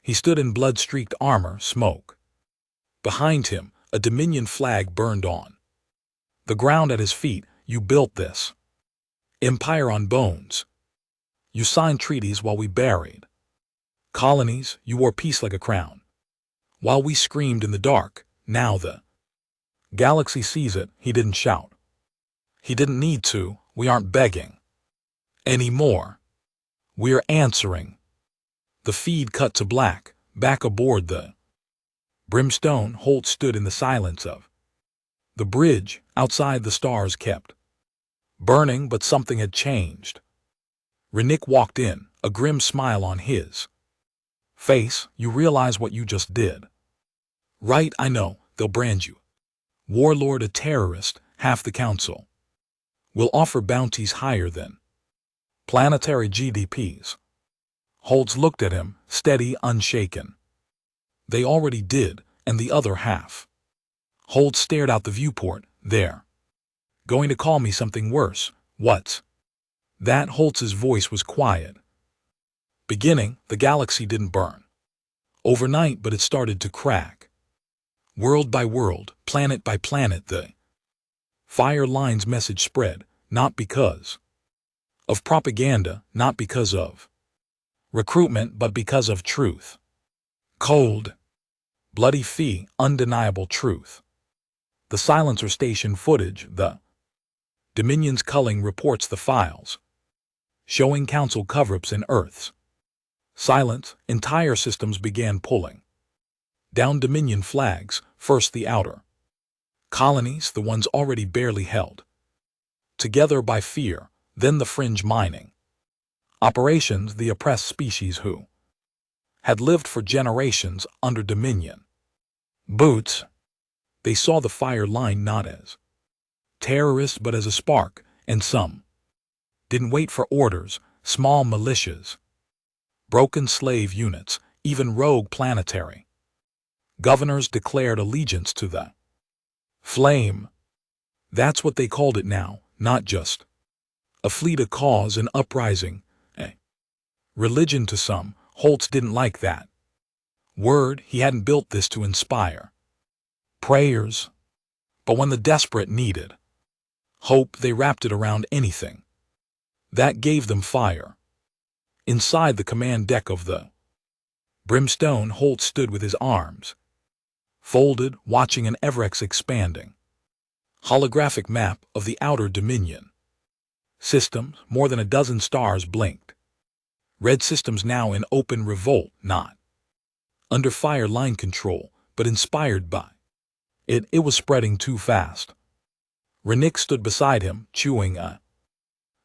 He stood in blood-streaked armor, smoke. Behind him, a Dominion flag burned on the ground at his feet. You built this empire on bones. You signed treaties while we buried colonies. You wore peace like a crown while we screamed in the dark. Now the galaxy sees it. He didn't shout. He didn't need to. We aren't begging anymore. We're answering. The feed cut to black. Back aboard the Brimstone, Holt stood in the silence of the bridge. Outside, the stars kept burning, but something had changed. Renick walked in, a grim smile on his face. You realize what you just did? Right, I know. They'll brand you warlord, a terrorist. Half the council will offer bounties higher than planetary GDPs. Holtz looked at him, steady, unshaken. They already did, and the other half. Holtz stared out the viewport. They're going to call me something worse. What's that? Holtz's voice was quiet. Beginning, the galaxy didn't burn overnight, but it started to crack. World by world, planet by planet, the fire line's message spread, not because of propaganda, not because of recruitment, but because of truth. Cold, bloody fee, undeniable truth. The silencer station footage, the Dominion's culling reports the files, showing council cover-ups in Earth's silence. Entire systems began pulling down Dominion flags, first the outer colonies, the ones already barely held together by fear, then the fringe mining operations, the oppressed species who had lived for generations under Dominion boots. They saw the fire line not as terrorists but as a spark, and some didn't wait for orders. Small militias, broken slave units, even rogue planetary governors declared allegiance to the Flame. That's what they called it now, not just a fleet, a cause, an uprising, a religion to some. Holtz didn't like that word. He hadn't built this to inspire prayers. But when the desperate needed hope, they wrapped it around anything that gave them fire. Inside the command deck of the Brimstone, Holtz stood with his arms folded, watching an Evrex expanding holographic map of the outer Dominion systems. More than a dozen stars blinked. Red systems now in open revolt, not under fire line control, but inspired by it. It was spreading too fast. Renick stood beside him, chewing a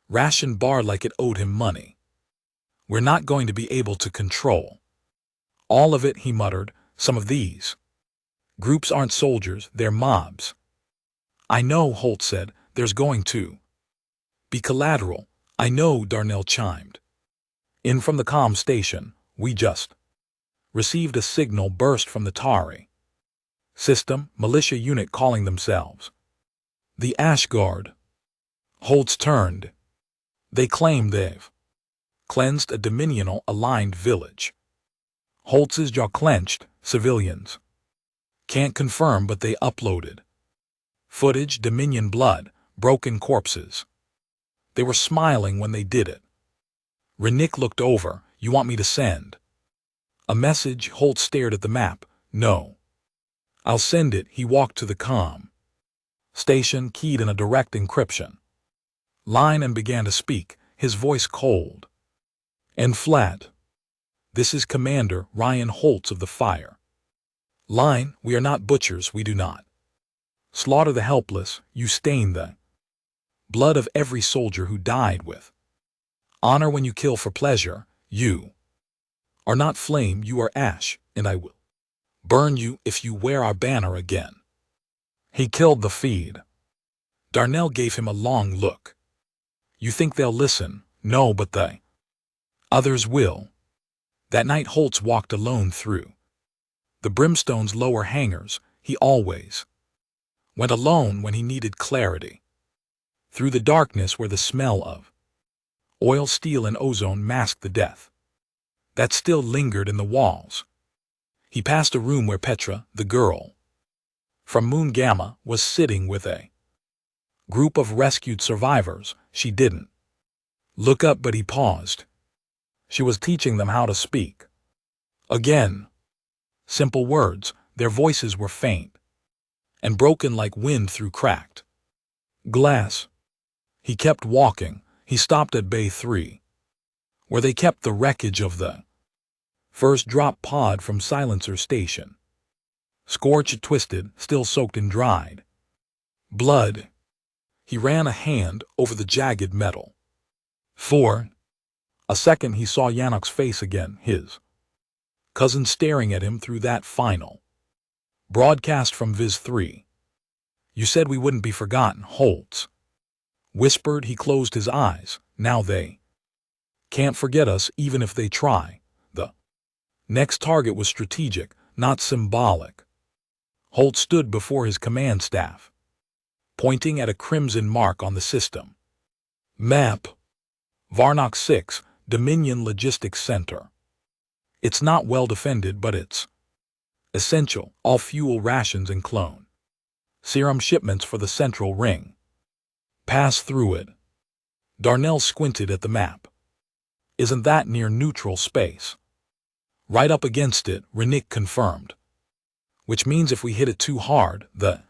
ration bar like it owed him money. We're not going to be able to control all of it, he muttered. Some of these groups aren't soldiers, they're mobs. I know, Holt said. There's going to be collateral. I know, Darnell chimed in from the comm station. We just received a signal burst from the Tari system, militia unit calling themselves the Ashguard. Holtz turned. They claim they've cleansed a Dominional-aligned village. Holtz's jaw clenched. Civilians can't confirm, but they uploaded footage, Dominion blood, broken corpses. They were smiling when they did it. Renick looked over. You want me to send a message? Holtz stared at the map. No. I'll send it. He walked to the comm station, keyed in a direct encryption line and began to speak, his voice cold and flat. This is Commander Ryan Holtz of the Fire Line. We are not butchers. We do not slaughter the helpless. You stain the blood of every soldier who died with honor when you kill for pleasure. You are not flame, you are ash, and I will burn you if you wear our banner again. He killed the feed. Darnell gave him a long look. You think they'll listen? No, but the others will. That night Holtz walked alone through the Brimstone's lower hangars. He always went alone when he needed clarity. Through the darkness where the smell of oil, steel, and ozone masked the death that still lingered in the walls. He passed a room where Petra, the girl from Moon Gamma, was sitting with a group of rescued survivors. She didn't look up, but he paused. She was teaching them how to speak. Again. Simple words. Their voices were faint and broken like wind through cracked glass. He kept walking. He stopped at Bay 3, where they kept the wreckage of the first drop pod from Silencer Station. Scorched, twisted, still soaked in dried blood. He ran a hand over the jagged metal. For a second he saw Yannick's face again, his cousin staring at him through that final broadcast from Viz 3. You said we wouldn't be forgotten, Holtz whispered. He closed his eyes. Now they can't forget us, even if they try. The next target was strategic, not symbolic. Holtz stood before his command staff, pointing at a crimson mark on the system map. Varnock 6, Dominion Logistics Center. It's not well defended, but it's essential. All fuel rations and clone serum shipments for the Central Ring pass through it. Darnell squinted at the map. Isn't that near neutral space? Right up against it, Renick confirmed. Which means if we hit it too hard, the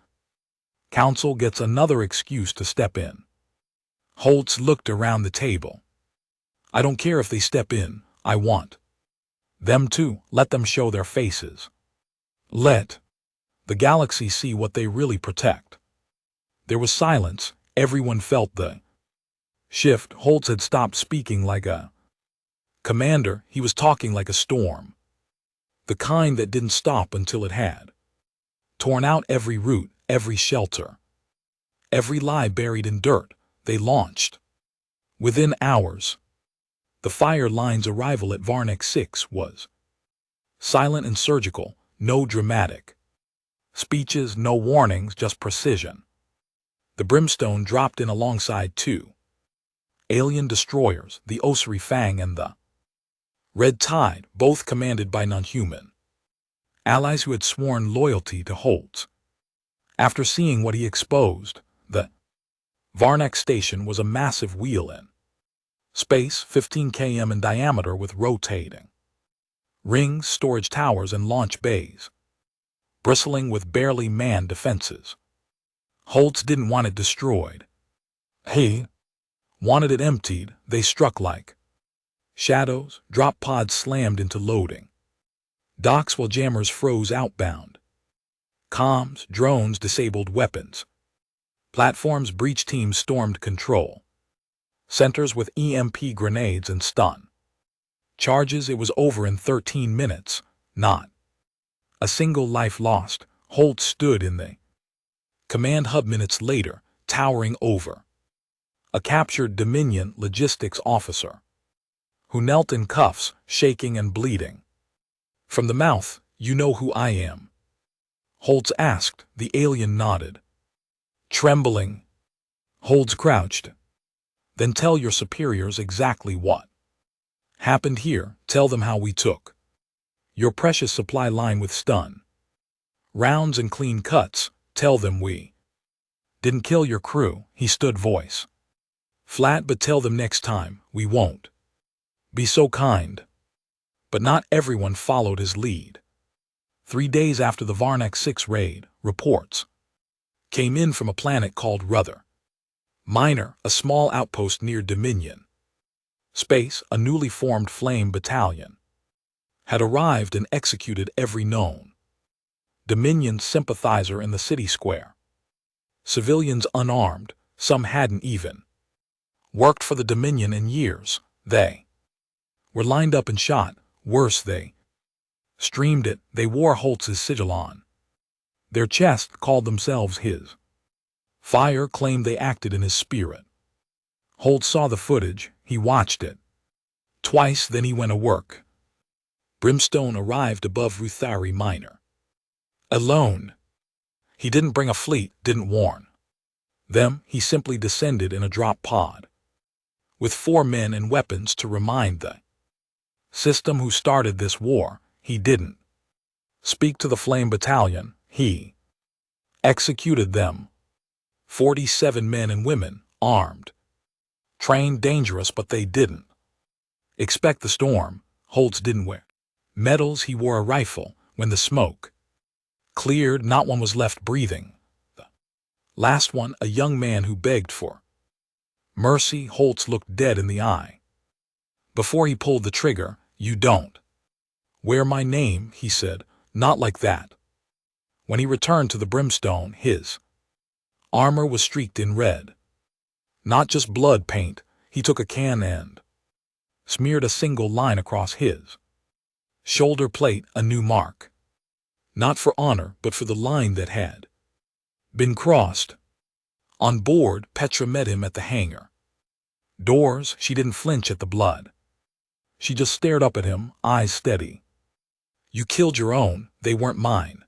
Council gets another excuse to step in. Holtz looked around the table. I don't care if they step in. I want them to. Let them show their faces. Let the galaxy see what they really protect. There was silence. Everyone felt the shift. Holtz had stopped speaking like a commander. He was talking like a storm. The kind that didn't stop until it had torn out every route, every shelter, every lie buried in dirt. They launched. Within hours, the Fire Line's arrival at Varnock 6 was silent and surgical, no dramatic speeches, no warnings, just precision. The Brimstone dropped in alongside 2 alien destroyers, the Osiri Fang and the Red Tide, both commanded by non-human allies who had sworn loyalty to Holtz. After seeing what he exposed, the Varnock station was a massive wheel in space, 15 km in diameter, with rotating rings, storage towers, and launch bays, bristling with barely manned defenses. Holtz didn't want it destroyed. He wanted it emptied. They struck like shadows. Drop pods slammed into loading docks while jammers froze outbound. Comms, drones disabled weapons. Platforms, breach teams stormed control centers with EMP grenades and stun charges. It was over in 13 minutes. Not a single life lost. Holtz stood in the command hub minutes later, towering over a captured Dominion logistics officer who knelt in cuffs, shaking and bleeding from the mouth. You know who I am? Holtz asked. The alien nodded. Trembling, Holtz crouched. Then tell your superiors exactly what happened here. Tell them how we took your precious supply line with stun rounds and clean cuts. Tell them we didn't kill your crew. He stood, voice flat. But tell them next time we won't be so kind. But not everyone followed his lead. 3 days after the Varnak 6 raid, reports came in from a planet called Ruther Minor, a small outpost near Dominion Space. A newly formed Flame battalion had arrived and executed every known Dominion sympathizer in the city square. Civilians unarmed, some hadn't even worked for the Dominion in years. They were lined up and shot. Worse, they streamed it. They wore Holtz's sigil on their chest, called themselves his. Fire claimed they acted in his spirit. Holtz saw the footage. He watched it twice, then he went to work. Brimstone arrived above Ruthari Minor alone. He didn't bring a fleet, didn't warn them. He simply descended in a drop pod with 4 men and weapons to remind the system who started this war. He didn't speak to the Flame battalion. He executed them. 47 men and women, armed, trained, dangerous, but they didn't expect the storm. Holtz didn't wear medals. He wore a rifle. When the smoke cleared, not one was left breathing. The last one, a young man who begged for mercy. Holtz looked dead in the eye before he pulled the trigger. You don't wear my name, he said. Not like that. When he returned to the Brimstone, his armor was streaked in red. Not just blood paint. He took a can and smeared a single line across his shoulder plate, a new mark. Not for honor, but for the line that had been crossed. On board, Petra met him at the hangar doors. She didn't flinch at the blood. She just stared up at him, eyes steady. You killed your own. They weren't mine.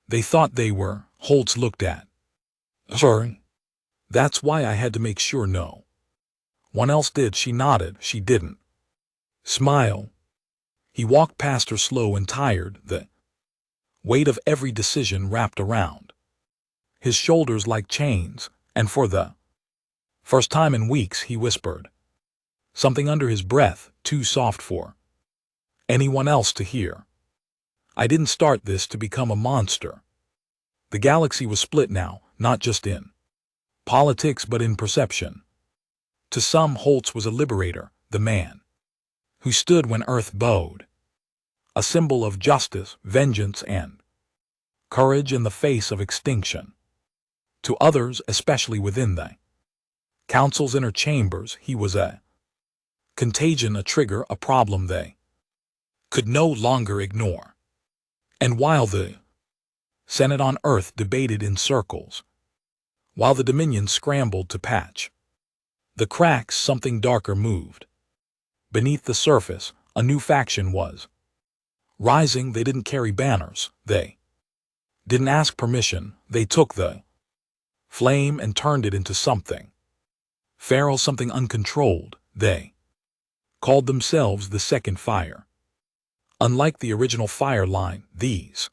They thought they were. Holtz looked at. Sorry. That's why I had to make sure no one else did. She nodded. She didn't smile. He walked past her, slow and tired, the weight of every decision wrapped around his shoulders like chains, and for the first time in weeks he whispered something under his breath, too soft for anyone else to hear. I didn't start this to become a monster. The galaxy was split now, not just in politics but in perception. To some, Holtz was a liberator, the man who stood when Earth bowed, a symbol of justice, vengeance, and courage in the face of extinction. To others, especially within the Council's inner chambers, he was a contagion, a trigger, a problem they could no longer ignore. And while the Senate on Earth debated in circles, while the Dominion scrambled to patch the cracks, something darker moved. Beneath the surface, a new faction was rising. They didn't carry banners. They didn't ask permission. They took the flame and turned it into something feral, something uncontrolled. They called themselves the Second Fire. Unlike the original fire line, these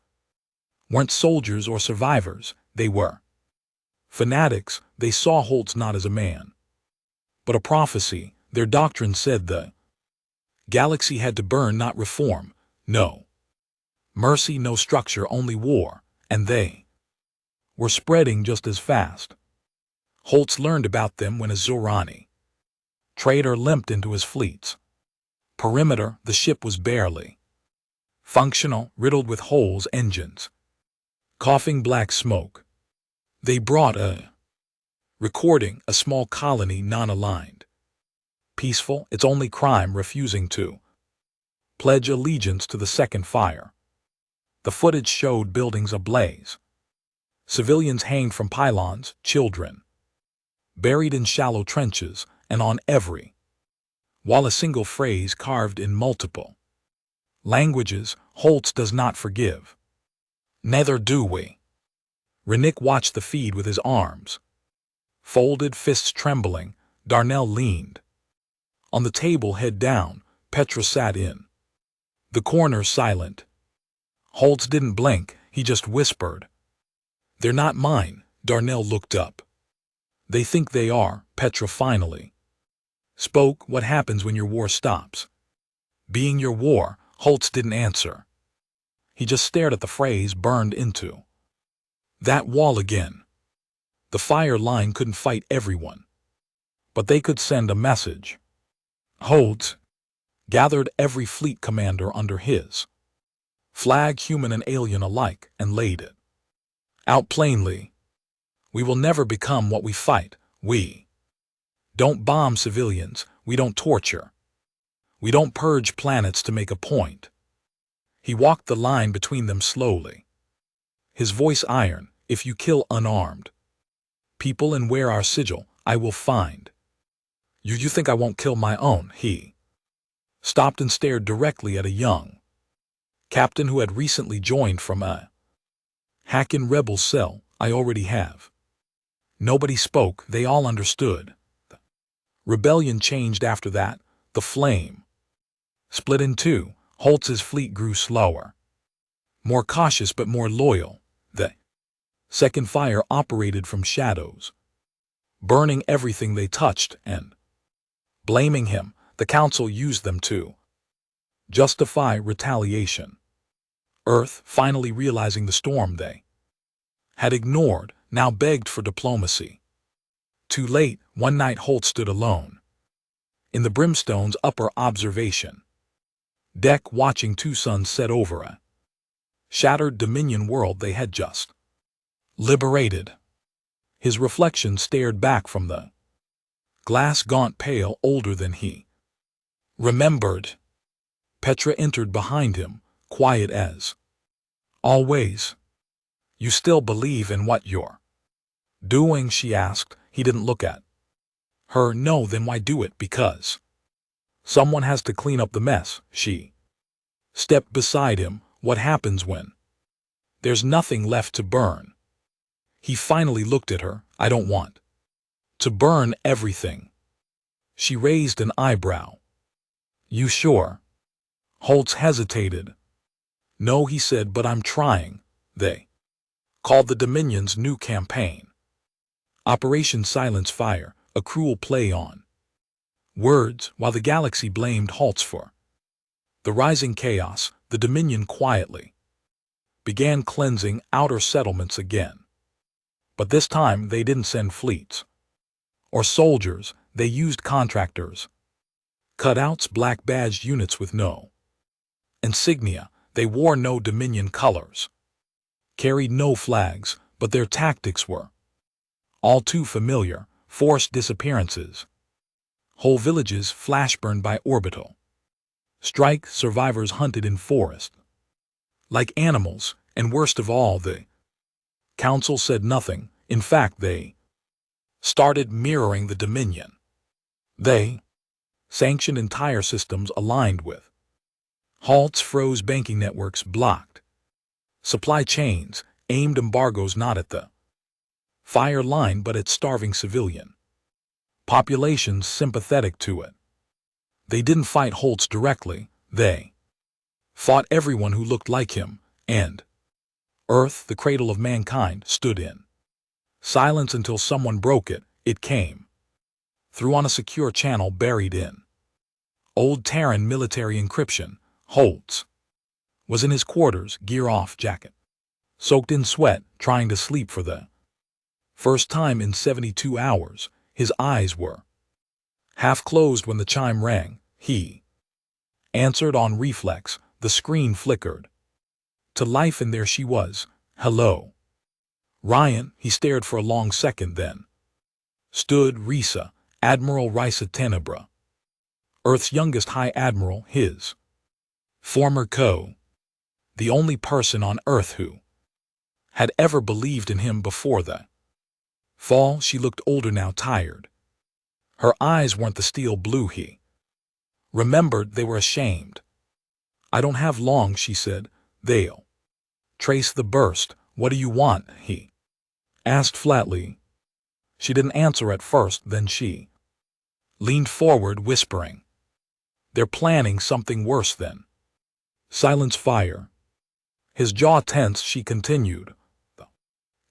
weren't soldiers or survivors. They were fanatics. They saw Holtz not as a man, but a prophecy. Their doctrine said the galaxy had to burn, not reform. No mercy, no structure, only war. And they were spreading just as fast. Holtz learned about them when a Zorani trader limped into his fleet's perimeter. The ship was barely functional, riddled with holes, engines coughing black smoke. They brought a recording, a small colony, non-aligned, peaceful, its only crime refusing to pledge allegiance to the Second Fire. The footage showed buildings ablaze, civilians hanged from pylons, children buried in shallow trenches, and on every wall a single phrase carved in multiple languages: Holtz does not forgive. Neither do we. Renick watched the feed with his arms folded, fists trembling. Darnell leaned on the table, head down. Petra sat in the corner, silent. Holtz didn't blink. He just whispered, "They're not mine." Darnell looked up. "They think they are." Petra finally spoke. "What happens when your war stops being your war?" Holtz didn't answer. He just stared at the phrase burned into. That wall again. The fire line couldn't fight everyone, but they could send a message. Holds gathered every fleet commander under his flag, human and alien alike, and laid it out plainly. We will never become what we fight. We don't bomb civilians. We don't torture. We don't purge planets to make a point. He walked the line between them slowly. His voice iron. If you kill unarmed people and wear our sigil, I will find you. You think I won't kill my own? He stopped and stared directly at a young captain who had recently joined from a hack-in rebel cell. I already have. Nobody spoke. They all understood. The rebellion changed after that. The flame split in two. Holtz's fleet grew slower, more cautious but more loyal. The second fire operated from shadows, burning everything they touched and blaming him. The council used them to justify retaliation. Earth, finally realizing the storm they had ignored, now begged for diplomacy. Too late. One night Holtz stood alone in the Brimstone's upper observation deck, watching two suns set over a shattered Dominion world they had just liberated. His reflection stared back from the glass, gaunt, pale, older than he remembered. Petra entered behind him, quiet as always. You still believe in what you're doing? She asked. He didn't look at her. No. Then why do it? Because someone has to clean up the mess. She stepped beside him. What happens when there's nothing left to burn? He finally looked at her. I don't want to burn everything. She raised an eyebrow. You sure? Holtz hesitated. No, he said, but I'm trying. They called the Dominion's new campaign Operation Silence Fire, a cruel play on words. While the galaxy blamed Holtz for the rising chaos, the Dominion quietly began cleansing outer settlements again. But this time they didn't send fleets or soldiers. They used contractors, cutouts, black-badged units with no insignia. They wore no Dominion colors, carried no flags, but their tactics were all too familiar. Forced disappearances, whole villages flash-burned by orbital strike, survivors hunted in forest like animals, and worst of all, the council said nothing. In fact, they started mirroring the Dominion. They sanctioned entire systems aligned with Holtz, froze banking networks, blocked supply chains, aimed embargoes not at the fire line but at starving civilian populations sympathetic to it. They didn't fight Holtz directly. They fought everyone who looked like him, and Earth, the cradle of mankind, stood in silence until someone broke it. It came through on a secure channel buried in old Terran military encryption. Holtz was in his quarters, gear off, jacket soaked in sweat, trying to sleep for the first time in 72 hours. His eyes were half closed when the chime rang. He answered on reflex. The screen flickered to life, and there she was. Hello, Ryan. He stared for a long second, then stood. Risa, Admiral Risa Tenebra, Earth's youngest High Admiral, his former the only person on Earth who had ever believed in him before the fall. She looked older now, tired. Her eyes weren't the steel blue he remembered. They were ashamed. I don't have long, she said. They'll trace the burst. What do you want? He asked flatly. She didn't answer at first, then she leaned forward, whispering, they're planning something worse than silence fire. His jaw tense. She continued, the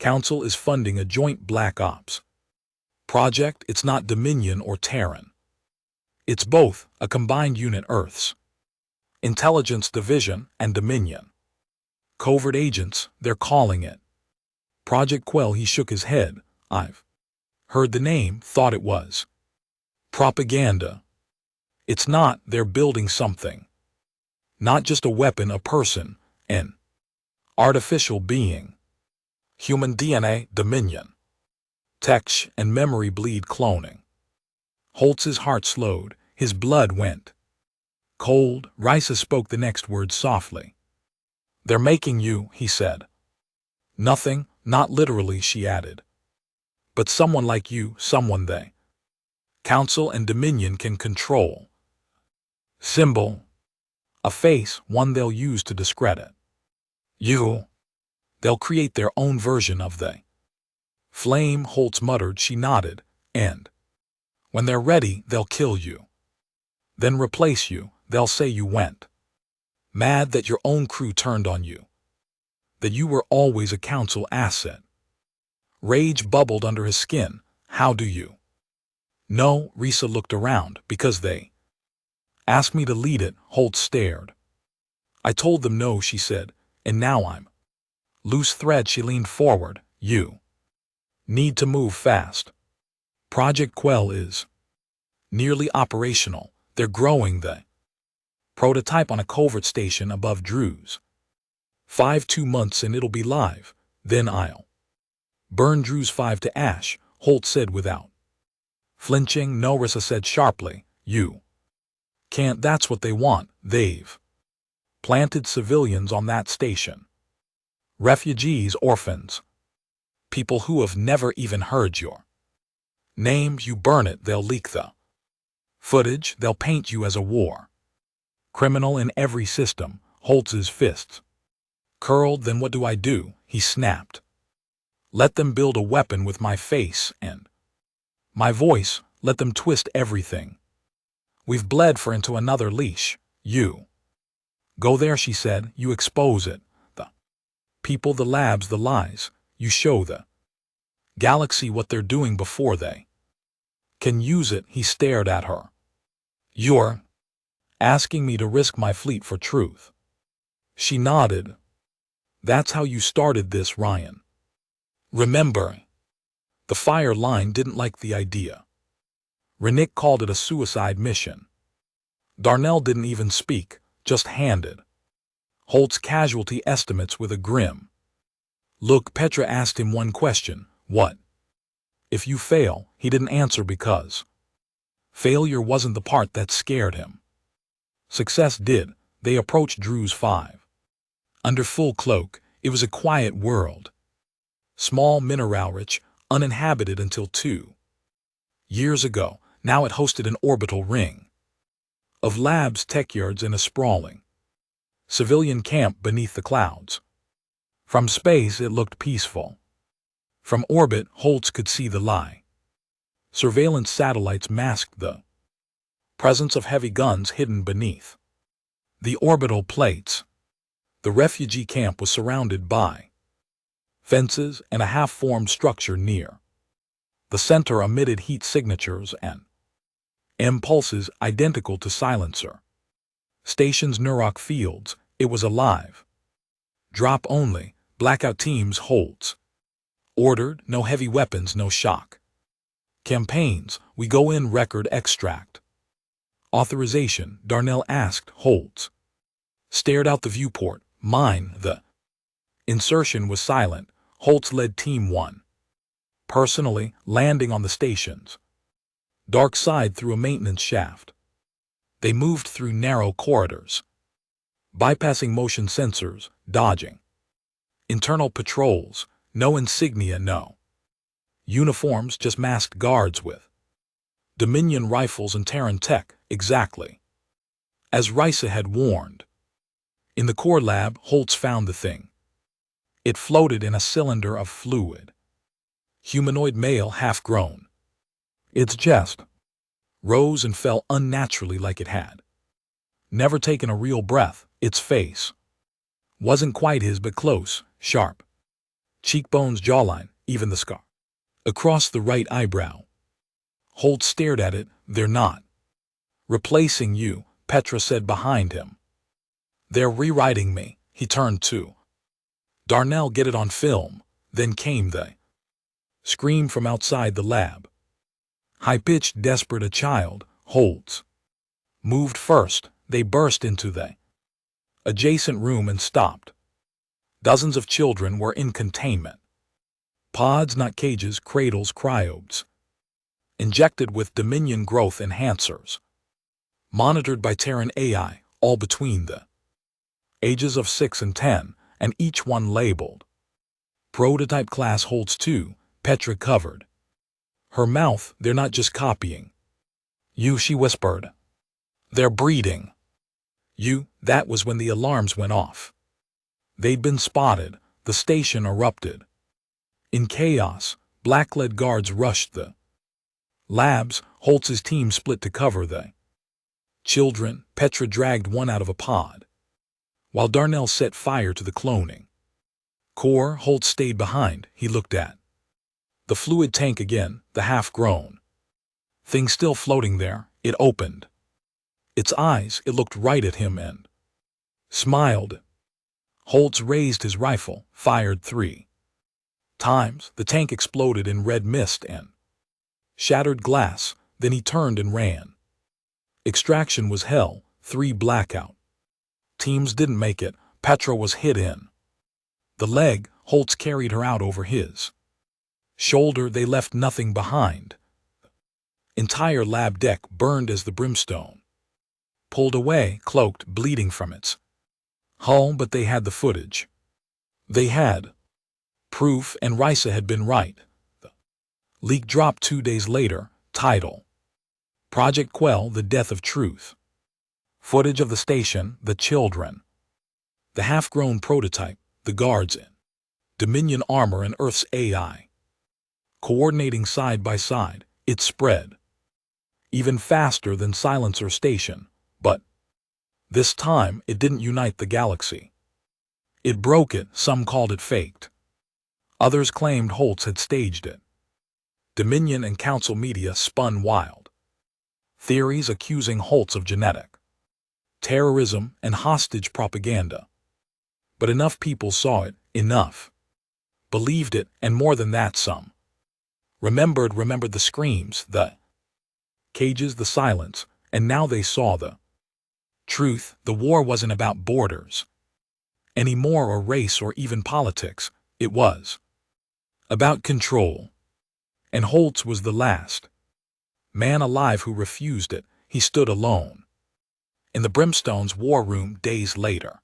Council is funding a joint Black Ops project. It's not Dominion or Terran. It's both, a combined unit, Earth's Intelligence Division and Dominion. Covert agents, they're calling it. Project Quell, he shook his head. I've heard the name, thought it was propaganda. It's not, they're building something. Not just a weapon, a person, an artificial being. Human DNA, Dominion. Tech and memory bleed cloning. Holtz's heart slowed, his blood went cold. Risa spoke the next word softly. They're making you, he said. Nothing, not literally, she added. But someone like you, someone they. Council and Dominion can control. Symbol. A face, one they'll use to discredit. You. They'll create their own version of they. Flame, Holtz muttered. She nodded. And when they're ready, they'll kill you. Then replace you. They'll say you went mad, that your own crew turned on you, that you were always a council asset. Rage bubbled under his skin. How do you know? Risa looked around. Because they asked me to lead it. Holtz stared. I told them no, she said, and now I'm loose thread. She leaned forward. You need to move fast. Project Quell is nearly operational. They're growing the prototype on a covert station above Drew's. 2 months and it'll be live. Then I'll burn Drew's 5 to ash, Holtz said without flinching. No, Risa said sharply. You can't. That's what they want. They've planted civilians on that station. Refugees, orphans. People who have never even heard your name. You burn it, they'll leak the footage. They'll paint you as a war criminal in every system. Holtz's fists curled. Then what do I do? He snapped. Let them build a weapon with my face and my voice. Let them twist everything. We've bled for into another leash. You go there, she said. You expose it. The people, the labs, the lies. You show the galaxy what they're doing before they can use it. He stared at her. You're asking me to risk my fleet for truth. She nodded. That's how you started this, Ryan. Remember? The fire line didn't like the idea. Renick called it a suicide mission. Darnell didn't even speak, just handed Holtz casualty estimates with a grim look. Petra asked him one question. What if you fail? He didn't answer because failure wasn't the part that scared him. Success did. They approached Drew's 5. Under full cloak, it was a quiet world. Small, mineral-rich, uninhabited until 2 years ago. Now it hosted an orbital ring of labs, tech yards, and a sprawling civilian camp beneath the clouds. From space, it looked peaceful. From orbit, Holtz could see the lie. Surveillance satellites masked the presence of heavy guns hidden beneath the orbital plates. The refugee camp was surrounded by fences and a half-formed structure near the center emitted heat signatures and impulses identical to silencer stations' neurok fields. It was alive. Drop only. Blackout teams. Holtz ordered. No heavy weapons, no shock campaigns. We go in. Record extract. Authorization. Darnell asked. Holtz stared out the viewport. Mine. The insertion was silent. Holtz led Team 1 personally, landing on the station's dark side through a maintenance shaft. They moved through narrow corridors, bypassing motion sensors, dodging internal patrols. No insignia, no uniforms, just masked guards with Dominion rifles and Terran tech, exactly as Risa had warned. In the core lab, Holtz found the thing. It floated in a cylinder of fluid. Humanoid male, half-grown. Its chest rose and fell unnaturally, like it had never taken a real breath. Its face wasn't quite his, but close, sharp cheekbones, jawline, even the scar across the right eyebrow. Holtz stared at it. They're not replacing you, Petra said behind him. They're rewriting me. He turned to Darnell, get it on film. Then came the scream from outside the lab. High-pitched, desperate, a child, Holtz, moved first. They burst into the adjacent room and stopped. Dozens of children were in containment. Pods, not cages, cradles, cryobes. Injected with Dominion growth enhancers. Monitored by Terran AI, all between the ages of 6 and 10, and each one labeled. Prototype class Holtz 2, Petra covered. Her mouth, they're not just copying you, she whispered. They're breeding you. That was when the alarms went off. They'd been spotted. The station erupted. In chaos, black-clad guards rushed the labs. Holtz's team split to cover the children. Petra dragged one out of a pod, while Darnell set fire to the cloning core. Holtz stayed behind. He looked at the fluid tank again, the half-grown thing still floating there. It opened its eyes. It looked right at him and smiled. Holtz raised his rifle, fired 3 times. The tank exploded in red mist and shattered glass. Then he turned and ran. Extraction was hell. 3 blackout teams didn't make it. Petra was hit in the leg. Holtz carried her out over his shoulder. They left nothing behind. Entire lab deck burned as the brimstone pulled away, cloaked, bleeding from its hull. But they had the footage. They had proof, and Risa had been right. The leak dropped 2 days later. Title: Project Quell, The Death of Truth. Footage of the station, the children, the half-grown prototype, the guards in Dominion armor and Earth's AI coordinating side by side. It spread even faster than Silencer Station, but this time it didn't unite the galaxy. It broke it. Some called it faked. Others claimed Holtz had staged it. Dominion and Council media spun wild theories accusing Holtz of genetic terrorism and hostage propaganda. But enough people saw it, enough believed it, and more than that, some remembered the screams, the cages, the silence, and now they saw the truth. The war wasn't about borders anymore, or race, or even politics. It was about control. And Holtz was the last man alive who refused it. He stood alone in the Brimstone's war room days later,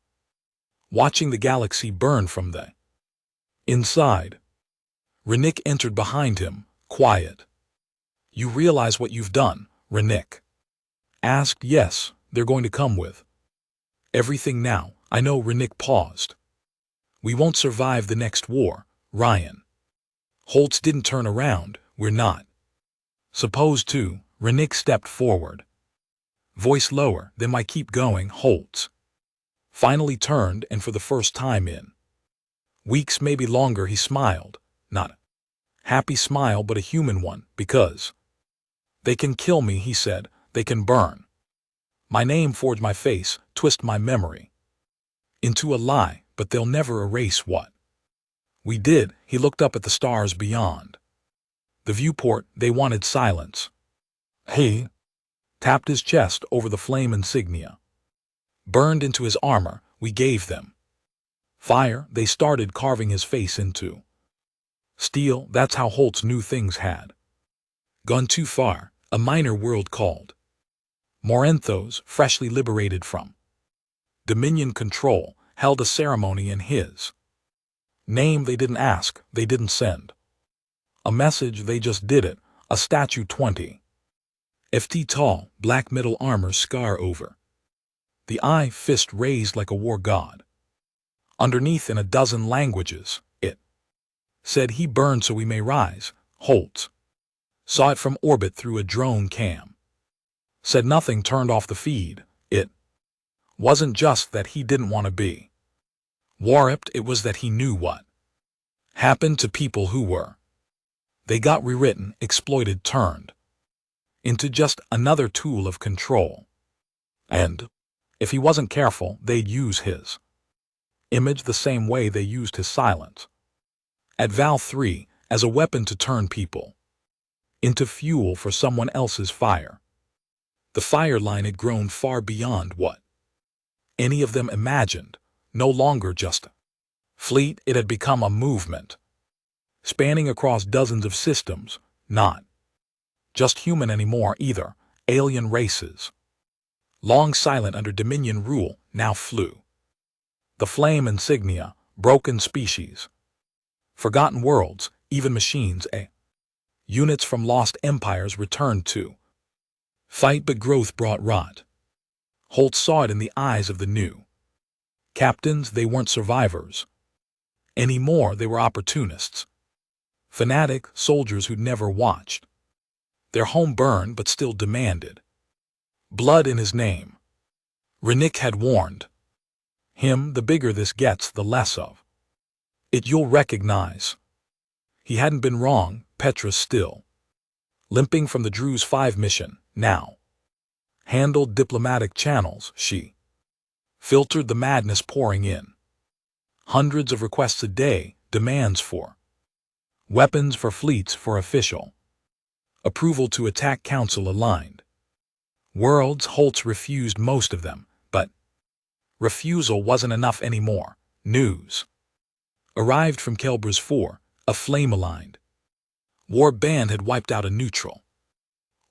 watching the galaxy burn from the inside. Renick entered behind him, quiet. You realize what you've done? Renick asked. Yes, they're going to come with everything now. I know. Renick paused. We won't survive the next war, Ryan. Holtz didn't turn around. We're not supposed to. Renick stepped forward, voice lower. Then why keep going? Holtz finally turned, and for the first time in weeks, maybe longer, he smiled. Not a happy smile, but a human one. Because they can kill me, he said. They can burn my name, forge my face, twist my memory into a lie, but they'll never erase what we did. He looked up at the stars beyond the viewport. They wanted silence. He tapped his chest over the flame insignia burned into his armor. We gave them fire. They started carving his face into steel. That's how Holtz knew things had gone too far. A minor world called Morenthos, freshly liberated from Dominion control, held a ceremony in his name. They didn't ask. They didn't send a message. They just did it. A statue 20 ft tall, black metal armor, scar over the eye, fist raised like a war god. Underneath, in a dozen languages, it said, "He burned so we may rise." Holtz saw it from orbit through a drone cam. Said nothing, turned off the feed. It wasn't just that he didn't want to be warped, it was that he knew what happened to people who were. They got rewritten, exploited, turned into just another tool of control. And if he wasn't careful, they'd use his image the same way they used his silence. At Val 3, as a weapon to turn people into fuel for someone else's fire. The fire line had grown far beyond what any of them imagined, no longer just a fleet, it had become a movement, spanning across dozens of systems, not just human anymore either, alien races. Long silent under Dominion rule, now flew the flame insignia, broken species, forgotten worlds, even machines, units from lost empires returned to fight, but growth brought rot. Holt saw it in the eyes of the new captains. They weren't survivors anymore, they were opportunists, fanatic soldiers who'd never watched their home burn but still demanded blood in his name. Renick had warned him, the bigger this gets, the less of it you'll recognize. He hadn't been wrong. Petra, still limping from the Druze 5 mission, now handled diplomatic channels. She filtered the madness pouring in. Hundreds of requests a day, demands for weapons, for fleets, for official approval to attack council aligned worlds. Holtz refused most of them, but refusal wasn't enough anymore. News arrived from Kelbr's 4, Aflame aligned war band had wiped out a neutral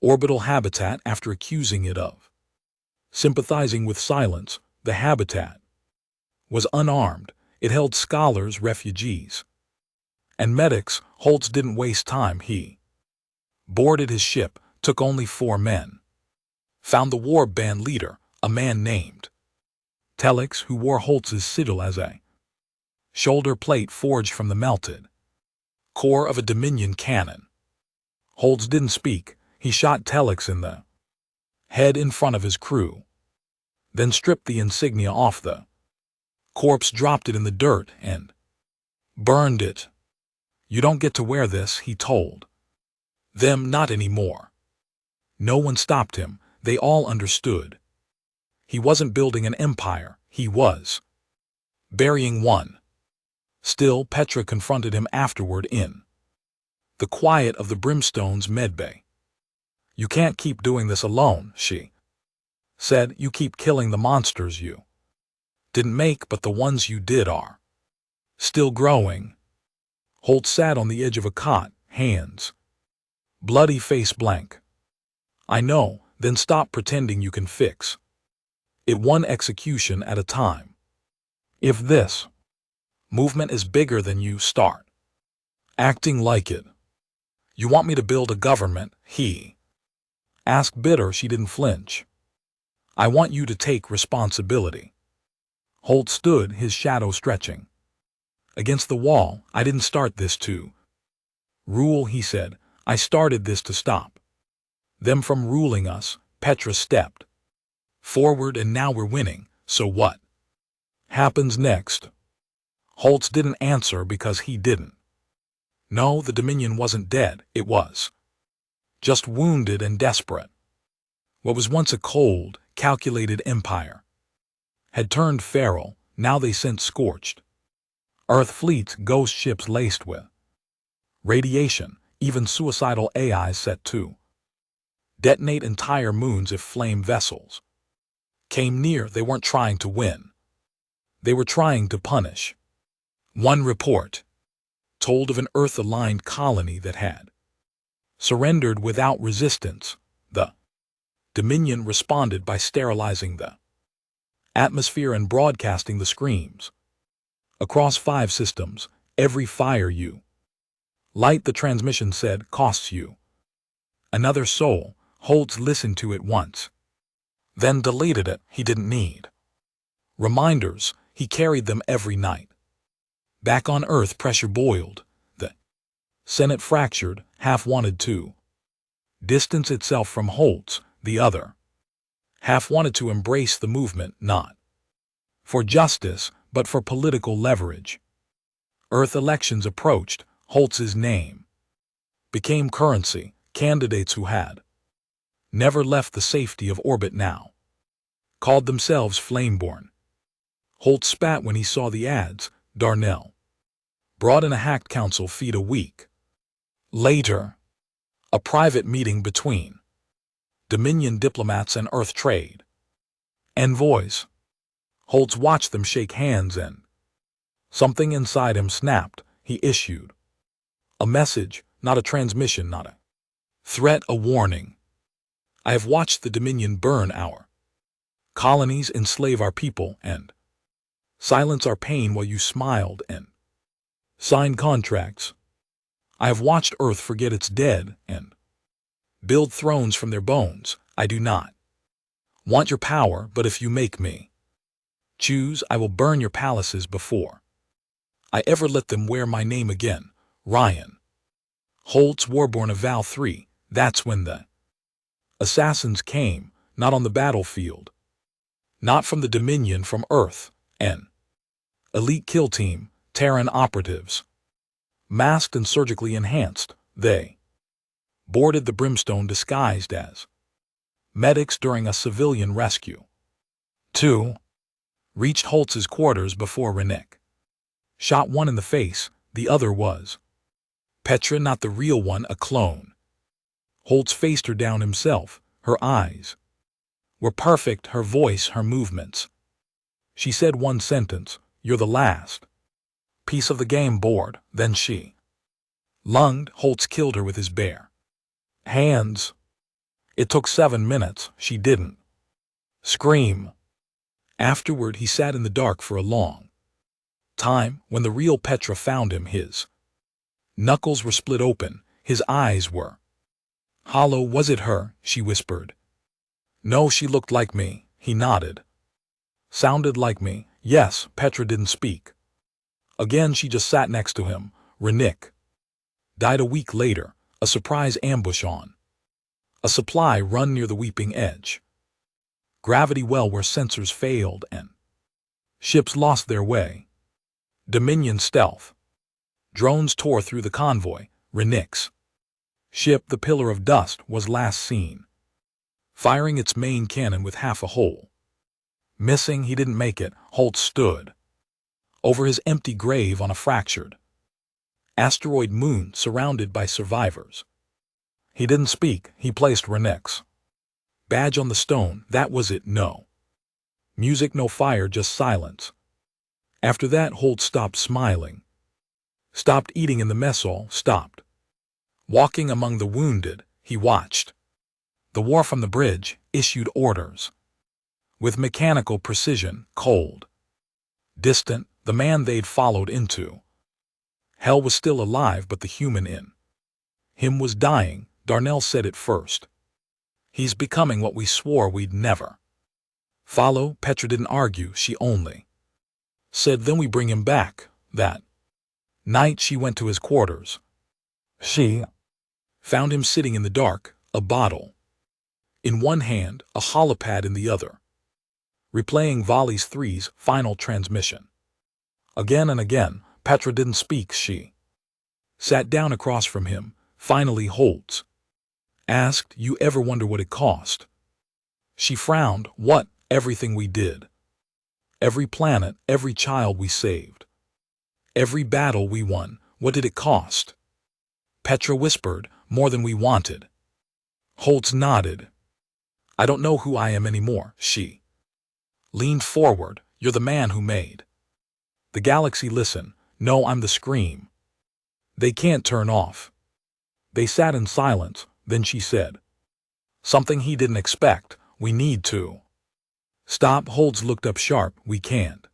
orbital habitat after accusing it of sympathizing with silence. The habitat was unarmed. It held scholars, refugees, and medics. Holtz didn't waste time. He boarded his ship, took only 4 men, found the war band leader, a man named Telix, who wore Holtz's sigil as a shoulder plate forged from the melted core of a Dominion cannon. Holtz didn't speak. He shot Telix in the head in front of his crew, then stripped the insignia off the corpse, dropped it in the dirt, and burned it. You don't get to wear this, he told them. Not anymore. No one stopped him. They all understood. He wasn't building an empire, he was burying one. Still, Petra confronted him afterward in the quiet of the Brimstone's medbay. You can't keep doing this alone, she said. You keep killing the monsters you didn't make, but the ones you did are still growing. Holt sat on the edge of a cot, hands bloody, face blank. I know, then stop pretending you can fix it one execution at a time. If this movement is bigger than you, start acting like it. You want me to build a government? He asked, bitter. She didn't flinch. I want you to take responsibility. Holt stood, his shadow stretching against the wall. I didn't start this to rule, he said. I started this to stop them from ruling us. Petra stepped forward, and now we're winning. So what happens next? Holtz didn't answer because he didn't know. The Dominion wasn't dead. It was just wounded and desperate. What was once a cold, calculated empire had turned feral. Now they sent scorched Earth fleets, ghost ships laced with radiation, even suicidal AIs set to detonate entire moons if flame vessels came near. They weren't trying to win. They were trying to punish. One report told of an Earth-aligned colony that had surrendered without resistance. The Dominion responded by sterilizing the atmosphere and broadcasting the screams across 5 systems. Every fire you light, the transmission said, costs you another soul. Holtz listened to it once, then deleted it. He didn't need reminders. He carried them every night. Back on Earth, pressure boiled. The Senate fractured, half wanted to distance itself from Holtz. The other half wanted to embrace the movement, not for justice, but for political leverage. Earth elections approached. Holtz's name became currency. Candidates who had never left the safety of orbit now called themselves Flameborn. Holt spat when he saw the ads. Darnell brought in a hacked council feed a week later. A private meeting between Dominion diplomats and Earth trade envoys. Holtz watched them shake hands and something inside him snapped. He issued a message, not a transmission, not a threat, a warning. I have watched the Dominion burn our colonies, enslave our people, and silence our pain while you smiled and signed contracts. I have watched Earth forget its dead and build thrones from their bones. I do not want your power, but if you make me choose, I will burn your palaces before I ever let them wear my name again. Ryan Holtz, Warborn of Val 3. That's when the assassins came, not on the battlefield, not from the Dominion, from Earth, an elite kill team, Terran operatives, masked and surgically enhanced. They boarded the Brimstone disguised as medics during a civilian rescue. 2. Reached Holtz's quarters before Rennick shot one in the face. The other was Petra, not the real one, a clone. Holtz faced her down himself. Her eyes were perfect, her voice, her movements. She said one sentence, "You're the last piece of the game board." Then she lunged. Holtz killed her with his bare hands. It took 7 minutes. She didn't scream. Afterward, he sat in the dark for a long time. When the real Petra found him, his knuckles were split open. His eyes were hollow. Was it her? She whispered. No, she looked like me. He nodded. Sounded like me. Yes. Petra didn't speak. Again, she just sat next to him. Rennick died a week later. A surprise ambush on a supply run near the Weeping Edge. Gravity well where sensors failed and ships lost their way. Dominion stealth drones tore through the convoy. Rennick's ship, the Pillar of Dust, was last seen firing its main cannon with half a hole missing. He didn't make it. Holtz stood over his empty grave on a fractured asteroid moon surrounded by survivors. He didn't speak. He placed Rennick's badge on the stone. That was it. No music, no fire, just silence. After that, Holtz stopped smiling, stopped eating in the mess hall, stopped walking among the wounded. He watched the war from the bridge, issued orders with mechanical precision, cold, distant. The man they'd followed into hell was still alive, but the human in him was dying. Darnell said it first. He's becoming what we swore we'd never follow. Petra didn't argue. She only said, then we bring him back. That night she went to his quarters. She found him sitting in the dark, a bottle in one hand, a holopad in the other, replaying Volley's 3's final transmission. Again and again. Petra didn't speak. She sat down across from him. Finally, Holtz asked, you ever wonder what it cost? She frowned. What? Everything we did. Every planet, every child we saved. Every battle we won. What did it cost? Petra whispered, more than we wanted. Holtz nodded. I don't know who I am anymore. She leaned forward. You're the man who made the galaxy listen. No, I'm the scream they can't turn off. They sat in silence. Then she said something he didn't expect. We need to stop. Holtz looked up sharp. We can't.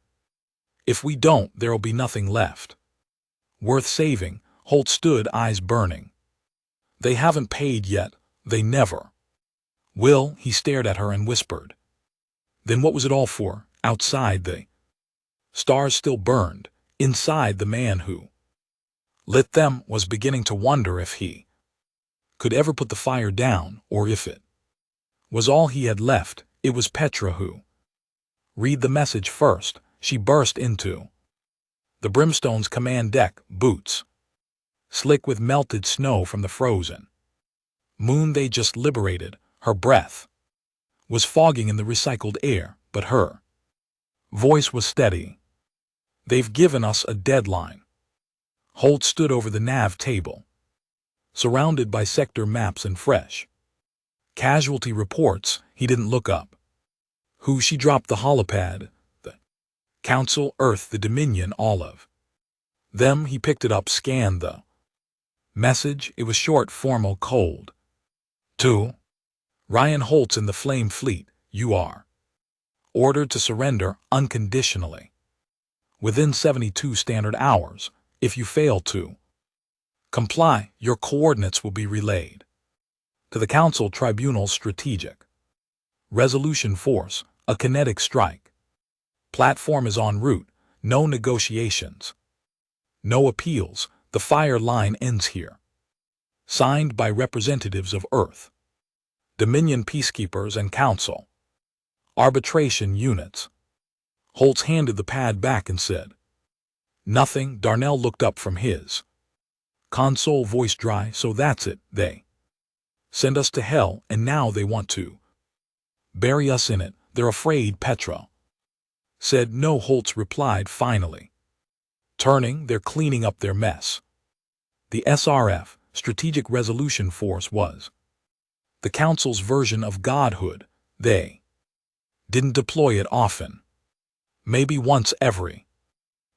If we don't, there'll be nothing left worth saving. Holtz stood, eyes burning. They haven't paid yet. They never will. He stared at her and whispered. Then what was it all for? Outside, the stars still burned. Inside, the man who lit them was beginning to wonder if he could ever put the fire down, or if it was all he had left. It was Petra who read the message first. She burst into the Brimstone's command deck, boots slick with melted snow from the frozen moon they just liberated. Her breath was fogging in the recycled air, but her Voice was steady. They've given us a deadline. Holt stood over the nav table, surrounded by sector maps and fresh casualty reports. He didn't look up. Who? She dropped the holopad. The Council, Earth, the Dominion, all of them. He picked it up, scanned the message. It was short, formal, cold. To Ryan Holtz in the Flame Fleet, you are ordered to surrender unconditionally within 72 standard hours. If you fail to comply, your coordinates will be relayed to the Council Tribunal's Strategic Resolution Force, a kinetic strike. Platform is en route. No negotiations. No appeals. The fire line ends here. Signed by representatives of Earth, Dominion peacekeepers and Council arbitration units. Holtz handed the pad back and said nothing. Darnell looked up from his console, voice dry. So that's it. They send us to hell, and now they want to bury us in it. They're afraid. Petra said no. Holtz replied finally, turning. They're cleaning up their mess. The SRF, Strategic Resolution Force, was the Council's version of godhood. They didn't deploy it often. Maybe once every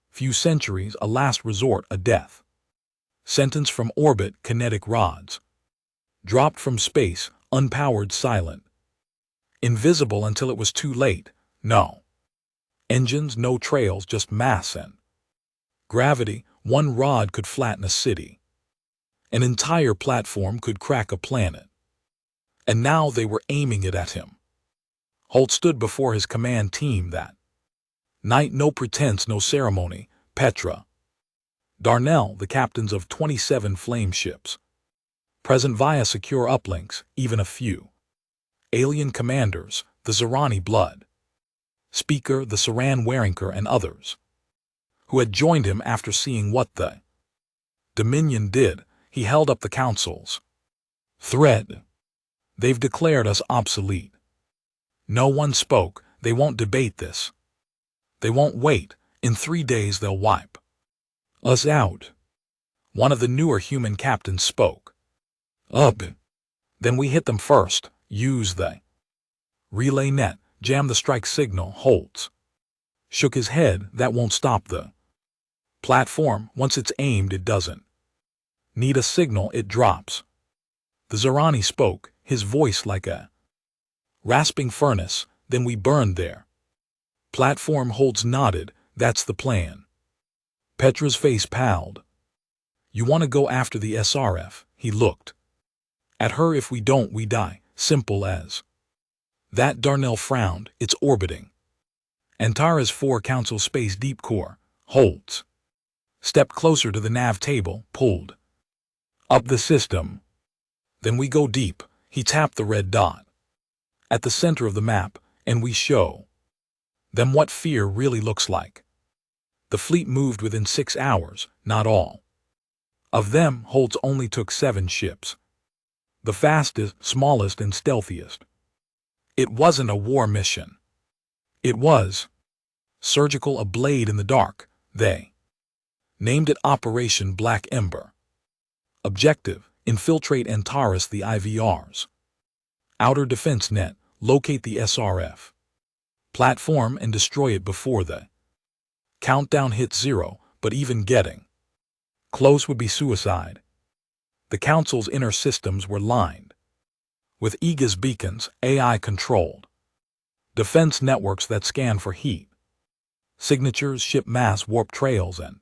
few centuries, a last resort, a death sentence from orbit. Kinetic rods dropped from space, unpowered, silent, invisible until it was too late. No engines, no trails, just mass and gravity. One rod could flatten a city. An entire platform could crack a planet. And now they were aiming it at him. Holt stood before his command team that night. No pretense, no ceremony. Petra, Darnell, the captains of 27 flame ships, present via secure uplinks, even a few alien commanders, the Zerani blood speaker, the Saran Waringker, and others who had joined him after seeing what the Dominion did. He held up the Council's thread. They've declared us obsolete. No one spoke. They won't debate this. They won't wait. In 3 days they'll wipe us out. One of the newer human captains spoke up. Then we hit them first. Use the relay net. Jam the strike signal. Holtz shook his head. That won't stop the platform. Once it's aimed, it doesn't need a signal. It drops. The Zerani spoke, his voice like a rasping furnace. Then we burn their platform. Holtz nodded. That's the plan. Petra's face palled. You want to go after the SRF? He looked at her. If we don't, we die. Simple as that. Darnell frowned. It's orbiting Antara's 4 Council Space Deep Core. Holtz stepped closer to the nav table, pulled up the system. Then we go deep. He tapped the red dot at the center of the map, and we show them what fear really looks like. The fleet moved within 6 hours, not all of them. Holtz only took 7 ships. The fastest, smallest, and stealthiest. It wasn't a war mission. It was surgical, a blade in the dark. They named it Operation Black Ember. Objective: infiltrate Antares, the IVR's outer defense net, locate the SRF platform, and destroy it before the countdown hits 0. But even getting close would be suicide. The Council's inner systems were lined with Aegis beacons, AI-controlled defense networks that scan for heat signatures, ship mass, warp trails, and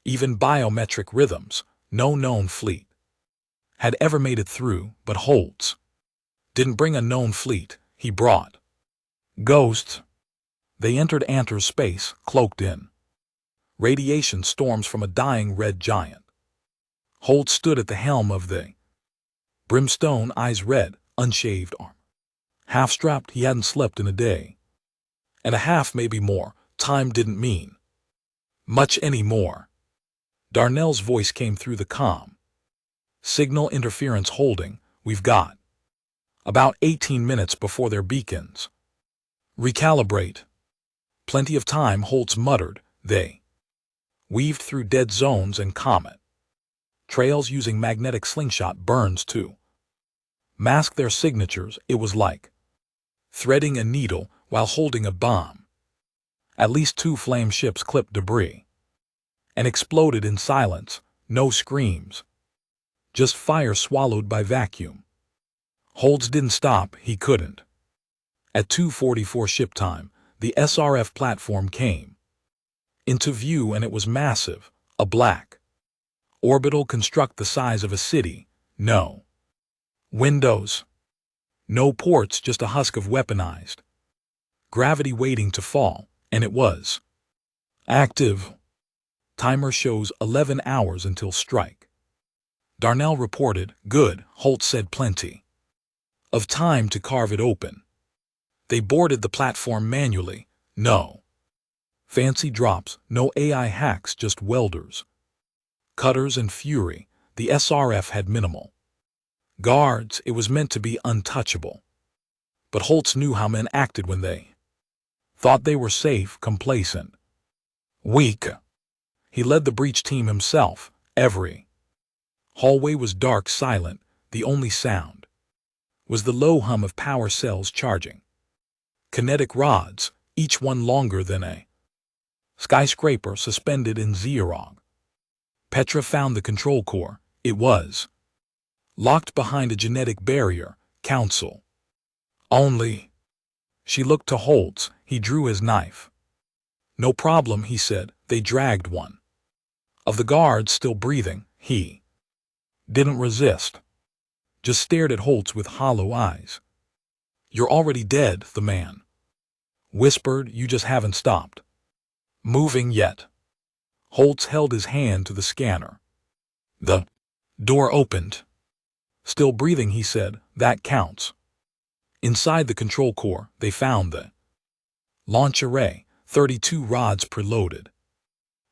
even biometric rhythms. No known fleet had ever made it through, but Holtz didn't bring a known fleet. He brought ghosts. They entered Antar's space, cloaked in radiation storms from a dying red giant. Holtz stood at the helm of the Brimstone, eyes red, unshaved, arm half-strapped. He hadn't slept in a day and a half, maybe more. Time didn't mean much anymore. Darnell's voice came through the comm. Signal interference holding. We've got about 18 minutes before their beacons recalibrate. Plenty of time, Holtz muttered. They weaved through dead zones and comet trails using magnetic slingshot burns to mask their signatures. It was like threading a needle while holding a bomb. At least 2 flame ships clipped debris and exploded in silence. No screams, just fire swallowed by vacuum. Holtz didn't stop, he couldn't. At 2:44 ship time, the SRF platform came into view, and it was massive, a black orbital construct the size of a city. No windows, no ports, just a husk of weaponized gravity waiting to fall, and it was active. Timer shows 11 hours until strike. Darnell reported. Good, Holtz said. Plenty of time to carve it open. They boarded the platform manually. No fancy drops, no AI hacks, just welders, cutters, and fury. The SRF had minimal guards. It was meant to be untouchable. But Holtz knew how men acted when they thought they were safe, complacent, weak. He led the breach team himself. Every hallway was dark, silent. The only sound was the low hum of power cells charging kinetic rods, each one longer than a skyscraper suspended in Zerog. Petra found the control core. It was locked behind a genetic barrier. Council only. She looked to Holtz. He drew his knife. No problem, he said. They dragged one of the guards, still breathing. He didn't resist, just stared at Holtz with hollow eyes. You're already dead, the man whispered. You just haven't stopped moving yet. Holtz held his hand to the scanner. The door opened. Still breathing, he said. That counts. Inside the control core, they found the launch array, 32 rods preloaded.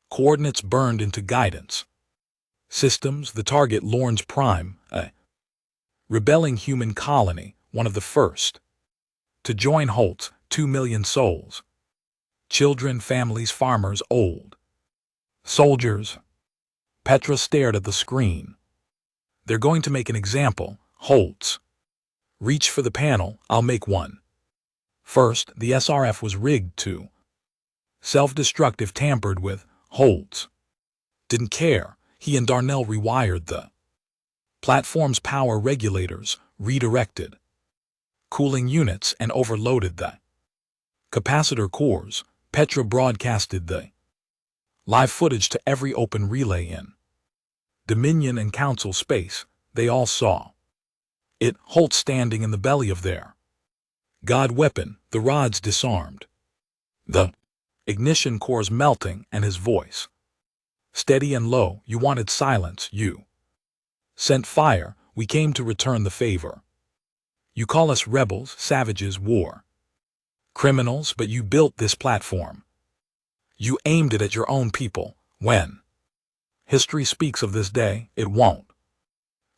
Coordinates burned into guidance systems. The target, Lorne's Prime, a rebelling human colony, one of the first to join Holtz. 2 million souls. Children, families, farmers, old soldiers. Petra stared at the screen. They're going to make an example. Holtz reached for the panel. I'll make one. First, the SRF was rigged to self-destruct if tampered with. Holtz didn't care. He and Darnell rewired the platform's power regulators, redirected cooling units, and overloaded the capacitor cores. Petra broadcasted the live footage to every open relay in Dominion and Council space. They all saw it. Holtz standing in the belly of their god weapon, the rods disarmed, the ignition cores melting, and his voice steady and low. You wanted silence. You sent fire. We came to return the favor. You call us rebels, savages, war criminals, but you built this platform. You aimed it at your own people. When history speaks of this day, it won't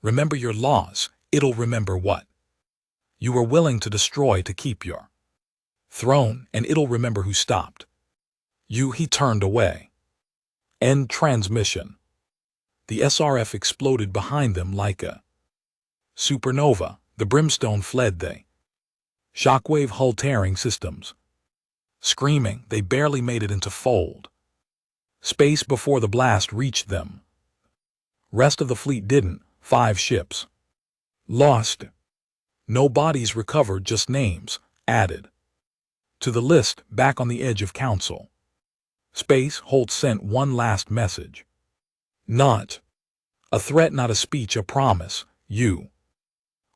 remember your laws. It'll remember what you were willing to destroy to keep your throne, and it'll remember who stopped you. He turned away. End transmission. The SRF exploded behind them like a supernova. The brimstone fled. They shockwave hull tearing systems screaming. They barely made it into fold space before the blast reached them. Rest of the fleet didn't. 5 ships lost. No bodies recovered, just names added to the list. Back on the edge of Council space, Holtz sent one last message. Not a threat, not a speech, a promise. You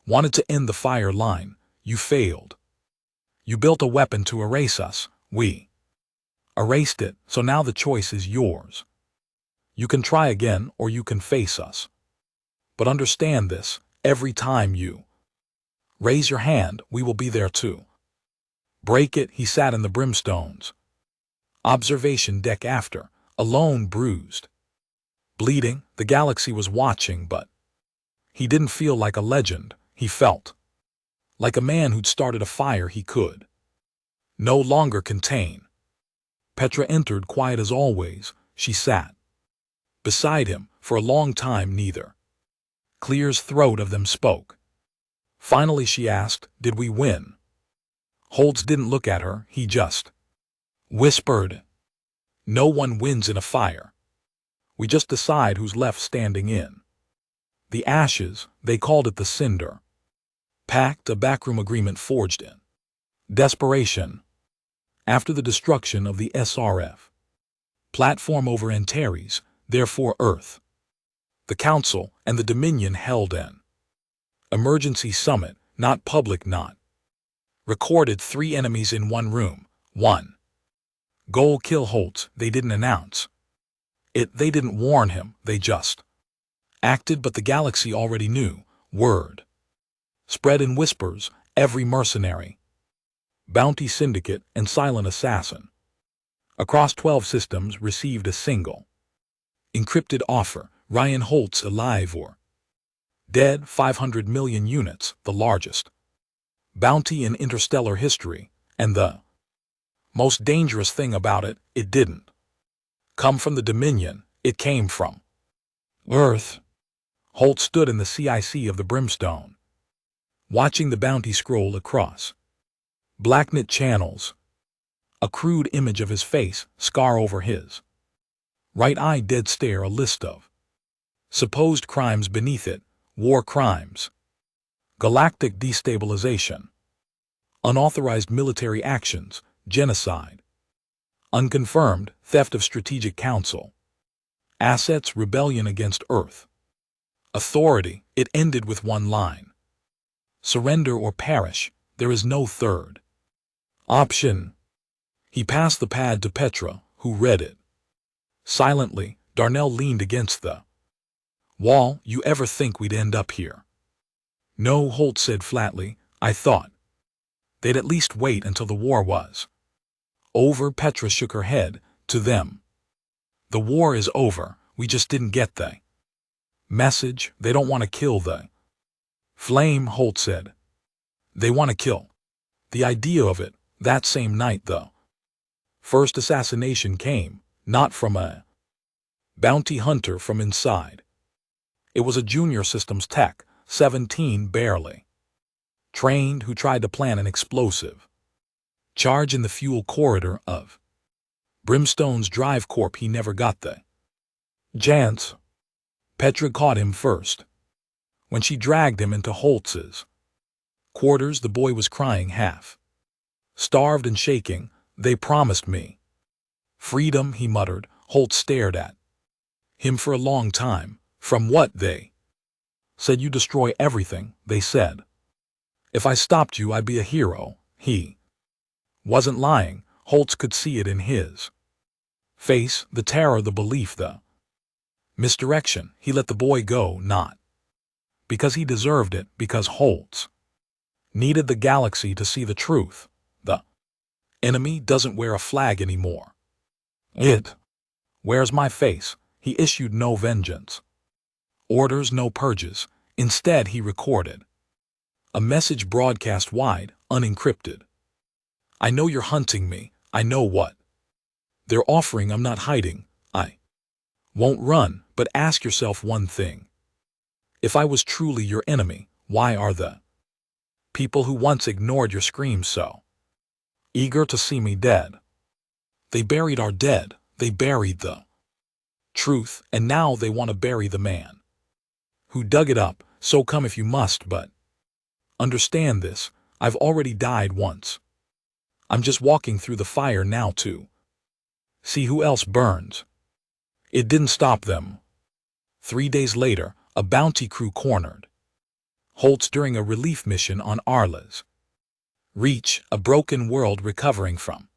wanted to end the fire line. You failed. You built a weapon to erase us. We erased it, so now the choice is yours. You can try again, or you can face us. But understand this, every time you raise your hand, we will be there too. Break it. He sat in the brimstone's observation deck after, alone, bruised, bleeding. The galaxy was watching, but he didn't feel like a legend. He felt like a man who'd started a fire he could no longer contain. Petra entered quiet as always. She sat beside him for a long time. Neither clear's throat of them spoke. Finally she asked, "Did we win?" Holtz didn't look at her, he just whispered, "No one wins in a fire. We just decide who's left standing in the ashes." They called it the cinder pact, a backroom agreement forged in desperation after the destruction of the SRF platform over Antares, therefore Earth. The Council and the Dominion held an emergency summit, not public, not recorded. 3 enemies in one room. 1 goal: kill Holtz. They didn't announce it, they didn't warn him, they just acted. But the galaxy already knew. Word spread in whispers. Every mercenary, bounty syndicate, and silent assassin across 12 systems received a single encrypted offer: Ryan Holtz alive or dead. 500 million units, the largest bounty in interstellar history. And the most dangerous thing about it, it didn't come from the Dominion, it came from Earth. Holtz stood in the CIC of the Brimstone, watching the bounty scroll across blacklit channels. A crude image of his face, scar over his right eye, dead stare, a list of supposed crimes beneath it: war crimes, galactic destabilization, unauthorized military actions, genocide, unconfirmed theft of strategic council assets, rebellion against Earth authority. It ended with one line: surrender or perish. There is no third option. He passed the pad to Petra, who read it silently. Darnell leaned against the wall. "You ever think we'd end up here?" "No," Holtz said flatly. "I thought they'd at least wait until the war was over." Petra shook her head. "To them, the war is over. We just didn't get the message. They don't want to kill the Flame," Holtz said. "They want to kill the idea of it." That same night, the first assassination came, not from a bounty hunter from inside. It was a junior systems tech, 17 barely trained, who tried to plan an explosive charge in the fuel corridor of Brimstone's Drive Corp. He never got the chance. Petra caught him first when she dragged him into Holtz's quarters. The boy was crying, half starved and shaking. "They promised me freedom," he muttered. Holtz stared at him for a long time. "From what?" "They said you destroy everything. They said if I stopped you I'd be a hero." He wasn't lying. Holtz could see it in his face, the terror, the belief, the misdirection. He let the boy go, not because he deserved it, because Holtz needed the galaxy to see the truth. The enemy doesn't wear a flag anymore. It wears my face. He issued no vengeance orders, no purges. Instead, he recorded a message broadcast wide, unencrypted. "I know you're hunting me. I know what they're offering. I'm not hiding. I won't run, but ask yourself one thing. If I was truly your enemy, why are the people who once ignored your screams so eager to see me dead? They buried our dead. They buried the truth, and now they want to bury the man who dug it up. So come if you must, but understand this. I've already died once. I'm just walking through the fire now to see who else burns." It didn't stop them. 3 days later, a bounty crew cornered Holtz during a relief mission on Arla's Reach, a broken world recovering from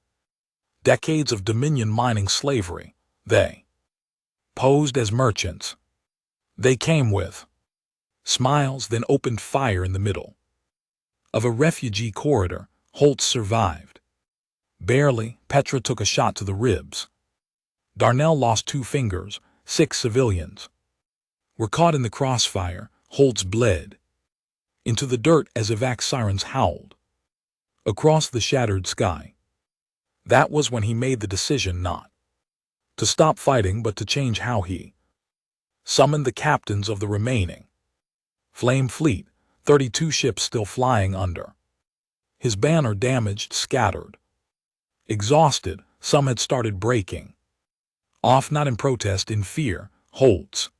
decades of Dominion mining slavery. They posed as merchants. They came with smiles, then opened fire in the middle of a refugee corridor. Holtz survived barely. Petra took a shot to the ribs. Darnell lost 2 fingers. 6 civilians were caught in the crossfire. Holtz bled into the dirt as evac sirens howled across the shattered sky. That was when he made the decision not to stop fighting but to change how he summoned the captains of the remaining Flame fleet, 32 ships still flying under his banner, damaged, scattered, exhausted. Some had started breaking off, not in protest, in fear. Holtz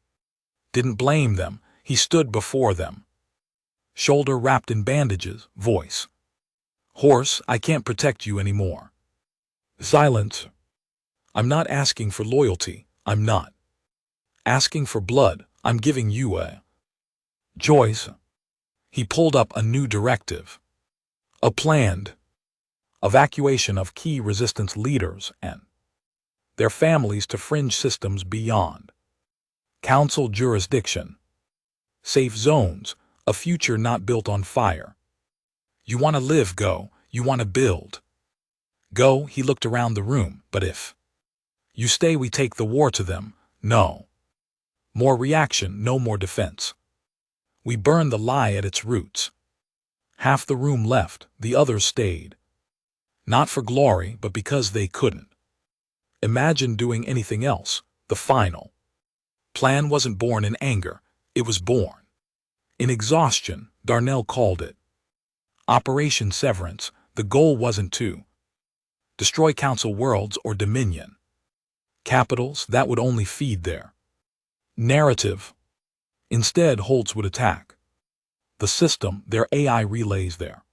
didn't blame them. He stood before them, shoulder wrapped in bandages, voice hoarse. I can't protect you anymore. Silence. I'm not asking for loyalty. I'm not asking for blood. I'm giving you a choice. He pulled up a new directive. A planned evacuation of key resistance leaders and their families to fringe systems beyond Council jurisdiction. Safe zones, a future not built on fire. You want to live, go. You want to build, go. He looked around the room. But if you stay, we take the war to them. No more reaction, no more defense. We burn the lie at its roots. Half the room left, the others stayed. Not for glory, but because they couldn't imagine doing anything else. The final plan wasn't born in anger. It was born in exhaustion. Darnell called it Operation Severance. The goal wasn't to destroy Council worlds or Dominion capitals. That would only feed their narrative. Instead, Holtz would attack the system, their AI relays, their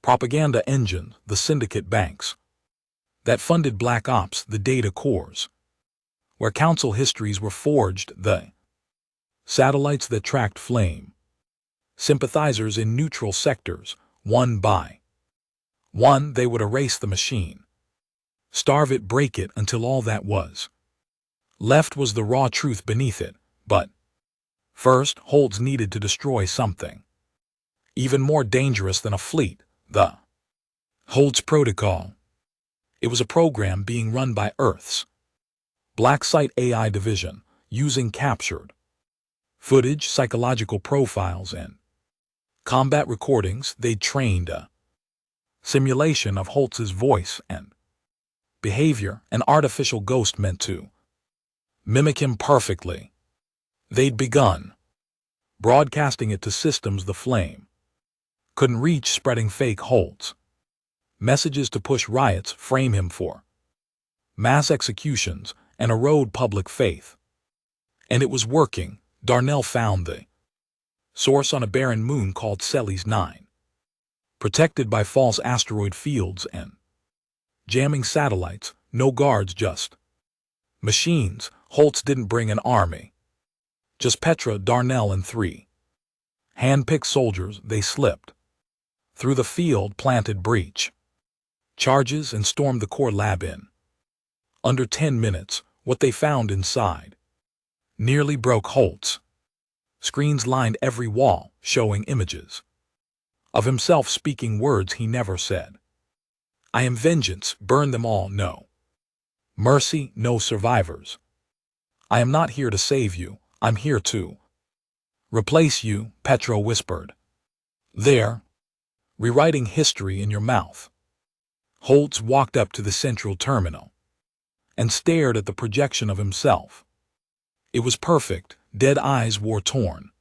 propaganda engine, the syndicate banks that funded Black Ops, the data cores where Council histories were forged, the satellites that tracked Flame sympathizers in neutral sectors. One by one, they would erase the machine, starve it, break it, until all that was left was the raw truth beneath it. But first, Holtz needed to destroy something even more dangerous than a fleet, the Holtz Protocol. It was a program being run by Earth's Black Site AI division, using captured footage, psychological profiles, and combat recordings. They'd trained a simulation of Holtz's voice and behavior, an artificial ghost meant to mimic him perfectly. They'd begun broadcasting it to systems the Flame couldn't reach, spreading fake Holtz messages to push riots, frame him for mass executions, and erode public faith. And it was working. Darnell found the source on a barren moon called Ceres 9, protected by false asteroid fields and jamming satellites. No guards, just machines. Holtz didn't bring an army, just Petra, Darnell, and 3 hand-picked soldiers. They slipped through the field, planted breach charges, and stormed the core lab in under 10 minutes. What they found inside nearly broke Holtz. Screens lined every wall, showing images of himself speaking words he never said. I am vengeance, burn them all. No mercy, no survivors. I am not here to save you, I'm here to replace you, Petro whispered. There, rewriting history in your mouth. Holtz walked up to the central terminal and stared at the projection of himself. It was perfect, dead eyes, war-torn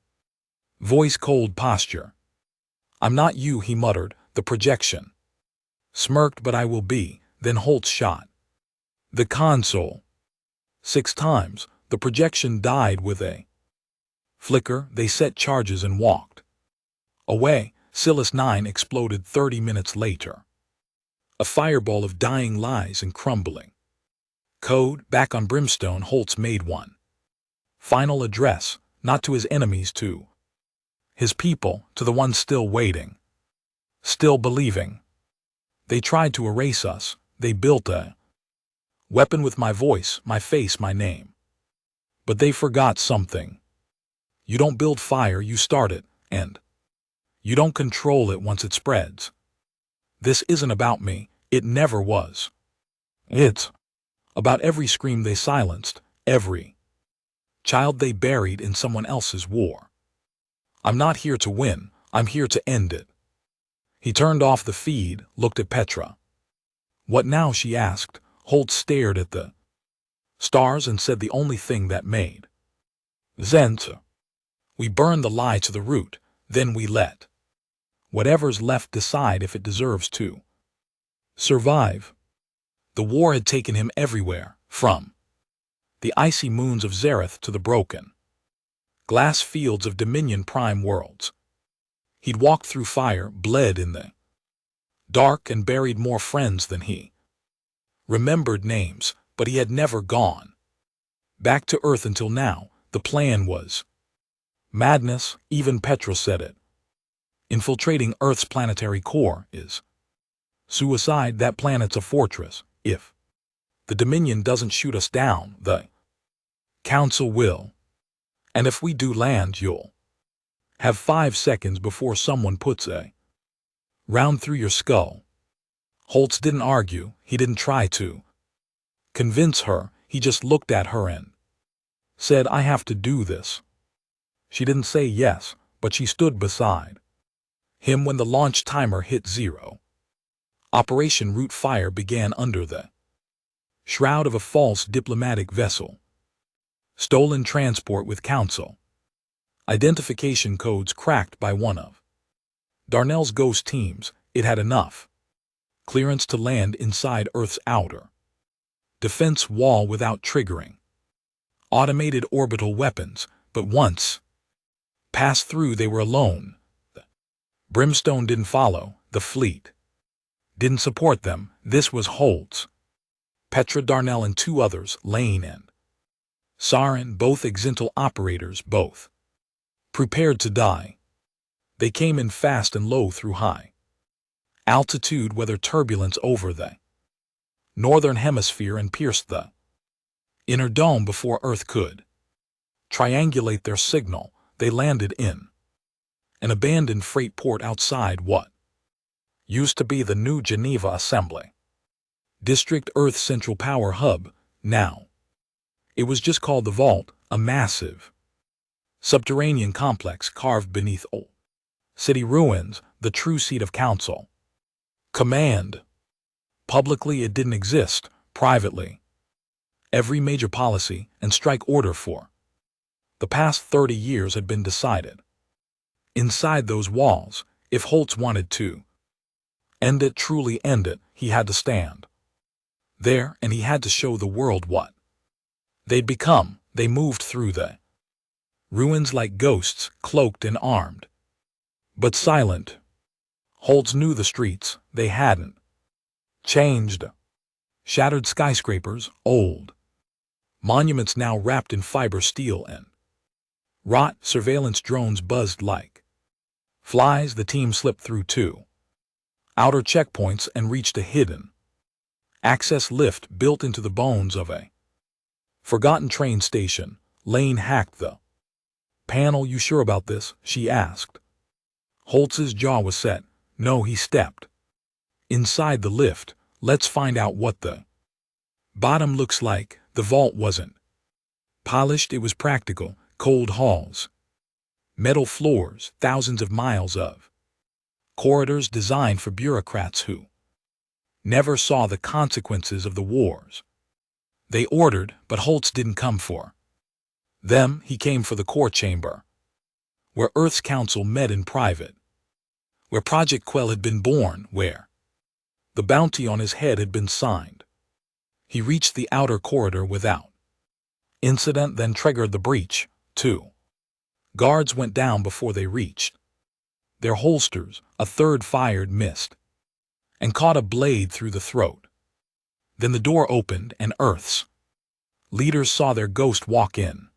voice, cold posture. I'm not you, he muttered. The projection smirked. But I will be. Then Holtz shot the console 6 times. The projection died with a flicker. They set charges and walked away. Ceres 9 exploded 30 minutes later. A fireball of dying lies and crumbling code. Back on Brimstone, Holtz made one final address, not to his enemies, to his people, to the ones still waiting, still believing. They tried to erase us. They built a weapon with my voice, my face, my name. But they forgot something. You don't build fire, you start it, and you don't control it once it spreads. This isn't about me. It never was. It's about every scream they silenced, every child they buried in someone else's war. I'm not here to win, I'm here to end it. He turned off the feed, looked at Petra. What now? She asked. Holt stared at the stars and said the only thing that made sense. We burn the lie to the root, then we let whatever's left decide if it deserves to survive. The war had taken him everywhere, from the icy moons of Zareth to the broken glass fields of Dominion Prime worlds. He'd walked through fire, bled in the dark, and buried more friends than he remembered names, but he had never gone back to Earth until now. The plan was madness, even Petra said it. Infiltrating Earth's planetary core is suicide. That planet's a fortress. If the Dominion doesn't shoot us down, the Council will. And if we do land, you'll have 5 seconds before someone puts a round through your skull. Holtz didn't argue. He didn't try to convince her. He just looked at her and said, I have to do this. She didn't say yes, but she stood beside him when the launch timer hit 0. Operation Root Fire began under the shroud of a false diplomatic vessel. Stolen transport with Council identification codes cracked by one of Darnell's ghost teams. It had enough clearance to land inside Earth's outer defense wall without triggering automated orbital weapons, but once passed through they were alone. The Brimstone didn't follow. The fleet didn't support them. This was Holtz, Petra, Darnell, and 2 others, Lane and Sarin, both Exental operators, both prepared to die. They came in fast and low through high altitude weather turbulence over the northern hemisphere and pierced the inner dome before Earth could triangulate their signal. They landed in an abandoned freight port outside what used to be the New Geneva Assembly District, Earth's central power hub. Now it was just called the Vault, a massive subterranean complex carved beneath old city ruins, the true seat of Council command. Publicly it didn't exist. Privately, every major policy and strike order for the past 30 years had been decided inside those walls. If Holtz wanted to end it, truly end it, he had to stand there, and he had to show the world what they'd become. They moved through the ruins like ghosts, cloaked and armed, but silent. Holtz knew the streets. They hadn't changed. Shattered skyscrapers, old monuments now wrapped in fiber steel and rot. Surveillance drones buzzed like flies. The team slipped through 2 outer checkpoints and reached a hidden access lift built into the bones of a forgotten train station. Lane hacked the panel. You sure about this? She asked. Holtz's jaw was set. No, he stepped inside the lift. Let's find out what the bottom looks like. The vault wasn't polished. It was practical. Cold halls, metal floors, thousands of miles of corridors designed for bureaucrats who never saw the consequences of the wars they ordered. But Holtz didn't come for them. He came for the core chamber, where Earth's council met in private, where Project Quell had been born, where the bounty on his head had been signed. He reached the outer corridor without incident, then triggered the breach. 2 guards went down before they reached their holsters. A third fired, missed, and caught a blade through the throat. Then the door opened and Earth's leaders saw their ghost walk in.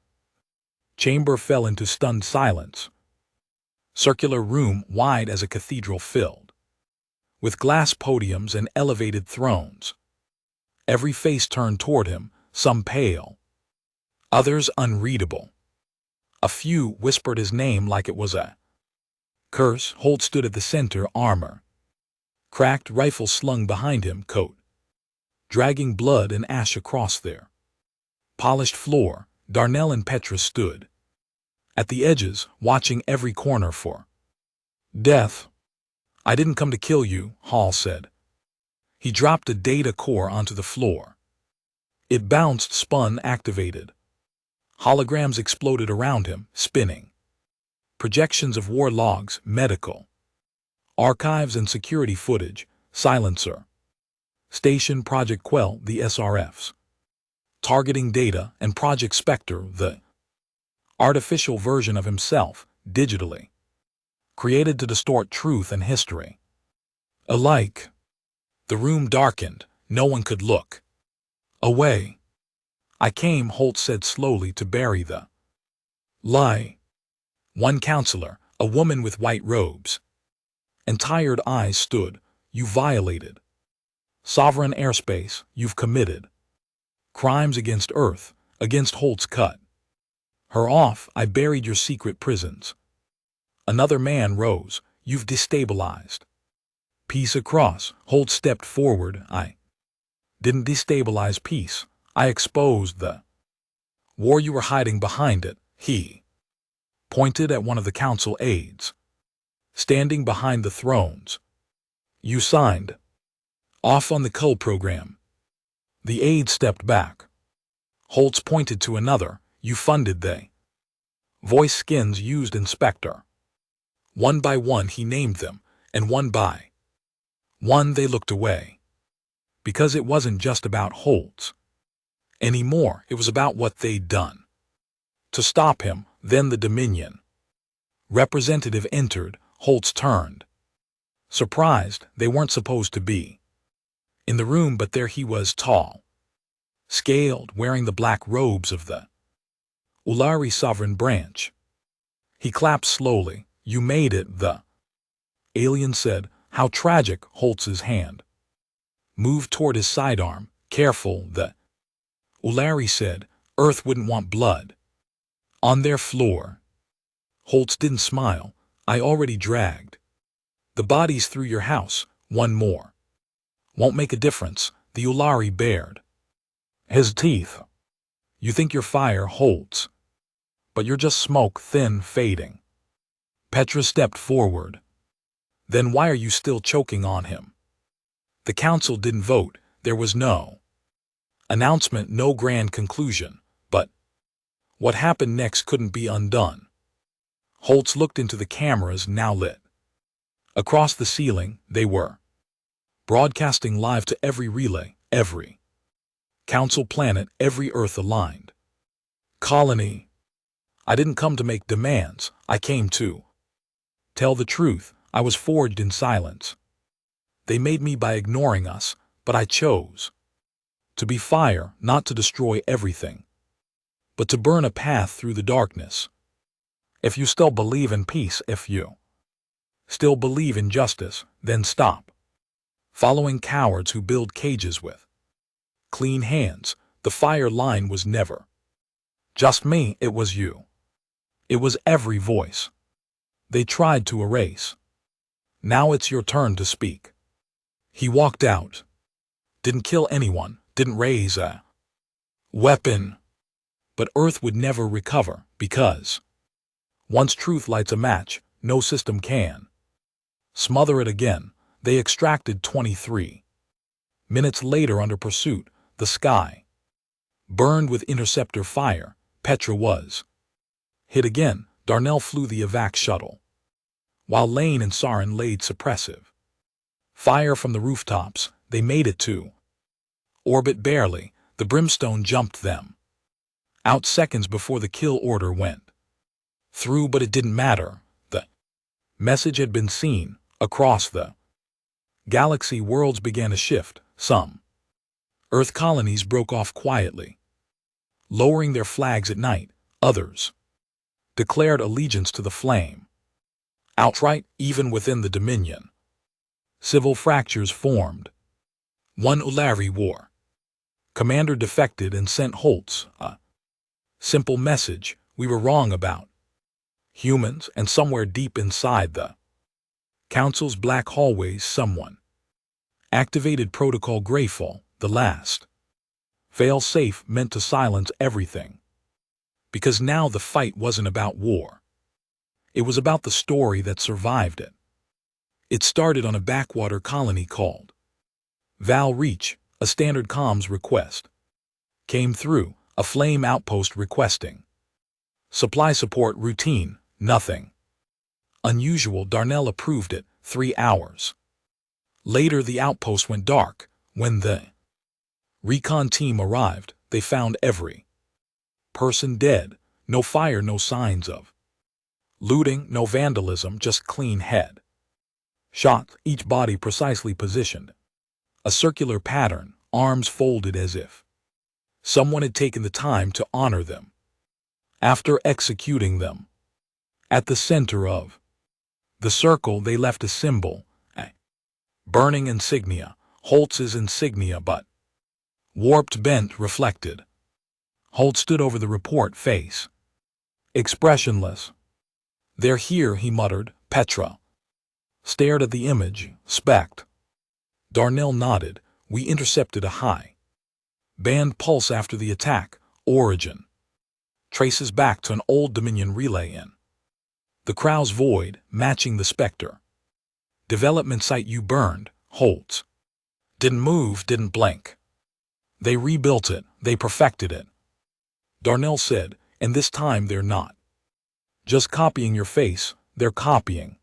Chamber fell into stunned silence. Circular room wide as a cathedral, filled with glass podiums and elevated thrones. Every face turned toward him, some pale, others unreadable. A few whispered his name like it was a curse. Holt stood at the center, armor cracked, rifle slung behind him, coat dragging blood and ash across their polished floor. Darnell and Petra stood at the edges, watching every corner for death. I didn't come to kill you, Hall said. He dropped a data core onto the floor. It bounced, spun, activated. Holograms exploded around him, spinning. Projections of war logs, medical. Archives and security footage, silencer. Station Project Quell, the SRFs. Targeting data and Project Spectre, the artificial version of himself, digitally. Created to distort truth and history. Alike. The room darkened. No one could look away. I came, Holt said slowly, to bury the lie. One counselor, a woman with white robes and tired eyes, stood. You violated sovereign airspace. You've committed crimes against Earth, against Holt's cut her off. I buried your secret prisons. Another man rose. You've destabilized peace across. Holt stepped forward. I didn't destabilize peace. I exposed the war. You were hiding behind it. He pointed at one of the council aides, standing behind the thrones. You signed off on the cull program. The aide stepped back. Holtz pointed to another. You funded they voice skins used Inspector. One by one he named them, and one by one they looked away. Because it wasn't just about Holtz anymore, it was about what they'd done to stop him. Then the Dominion representative entered. Holtz turned. Surprised. They weren't supposed to be in the room, but there he was, tall, scaled, wearing the black robes of the Ulari sovereign branch. He clapped slowly. You made it, the alien said. How tragic. Holtz's hand moved toward his sidearm. Careful, the Ulari said. Earth wouldn't want blood on their floor. Holtz didn't smile. I already dragged the bodies through your house. One more won't make a difference. The Ulari bared his teeth. You think you're fire, Holtz, but you're just smoke, thin, fading. Petra stepped forward. Then why are you still choking on him? The council didn't vote. There was no announcement, no grand conclusion. But what happened next couldn't be undone. Holtz looked into the cameras, now lit across the ceiling. They were broadcasting live to every relay, every council planet, every Earth-aligned colony. I didn't come to make demands. I came to tell the truth. I was forged in silence. They made me by ignoring us, but I chose to be fire, not to destroy everything, but to burn a path through the darkness. If you still believe in peace, if you still believe in justice, then stop following cowards who build cages with clean hands. The fire line was never just me, it was you. It was every voice they tried to erase. Now it's your turn to speak. He walked out. Didn't kill anyone, didn't raise a weapon. But Earth would never recover, because once truth lights a match, no system can smother it again. They extracted 23 minutes later under pursuit. The sky burned with interceptor fire. Petra was hit again. Darnell flew the evac shuttle, while Lane and Sarin laid suppressive fire from the rooftops. They made it to orbit barely. The brimstone jumped them out seconds before the kill order went through, but it didn't matter. The message had been seen. Across the galaxy, worlds began to shift. Some Earth colonies broke off quietly, lowering their flags at night. Others declared allegiance to the flame outright, even within the Dominion. Civil fractures formed. One Ulari war commander defected and sent Holtz a simple message: we were wrong about humans, and somewhere deep inside the council's black hallways someone activated Protocol Greyfall, the last fail-safe meant to silence everything. Because now the fight wasn't about war. It was about the story that survived it. It started on a backwater colony called Val reach, a standard comms request. Came through, a Flame outpost requesting. Supply support routine, nothing. Unusual, Darnell approved it, 3 hours. Later the outpost went dark. When the recon team arrived, they found every person dead, no fire, no signs of looting, no vandalism, just clean head shots, each body precisely positioned. A circular pattern, arms folded as if someone had taken the time to honor them. After executing them, at the center of the circle they left a symbol, a burning insignia, Holtz's insignia, but warped, bent, reflected. Holtz stood over the report, face expressionless. "They're here," he muttered. Petra stared at the image. "Spect." Darnell nodded. "We intercepted a high band pulse after the attack. Origin traces back to an old Dominion relay in the Krauss void, matching the Spectre. Development site you burned." Holtz didn't move, didn't blink. "They rebuilt it, they perfected it," Darnell said, "and this time they're not just copying your face, they're copying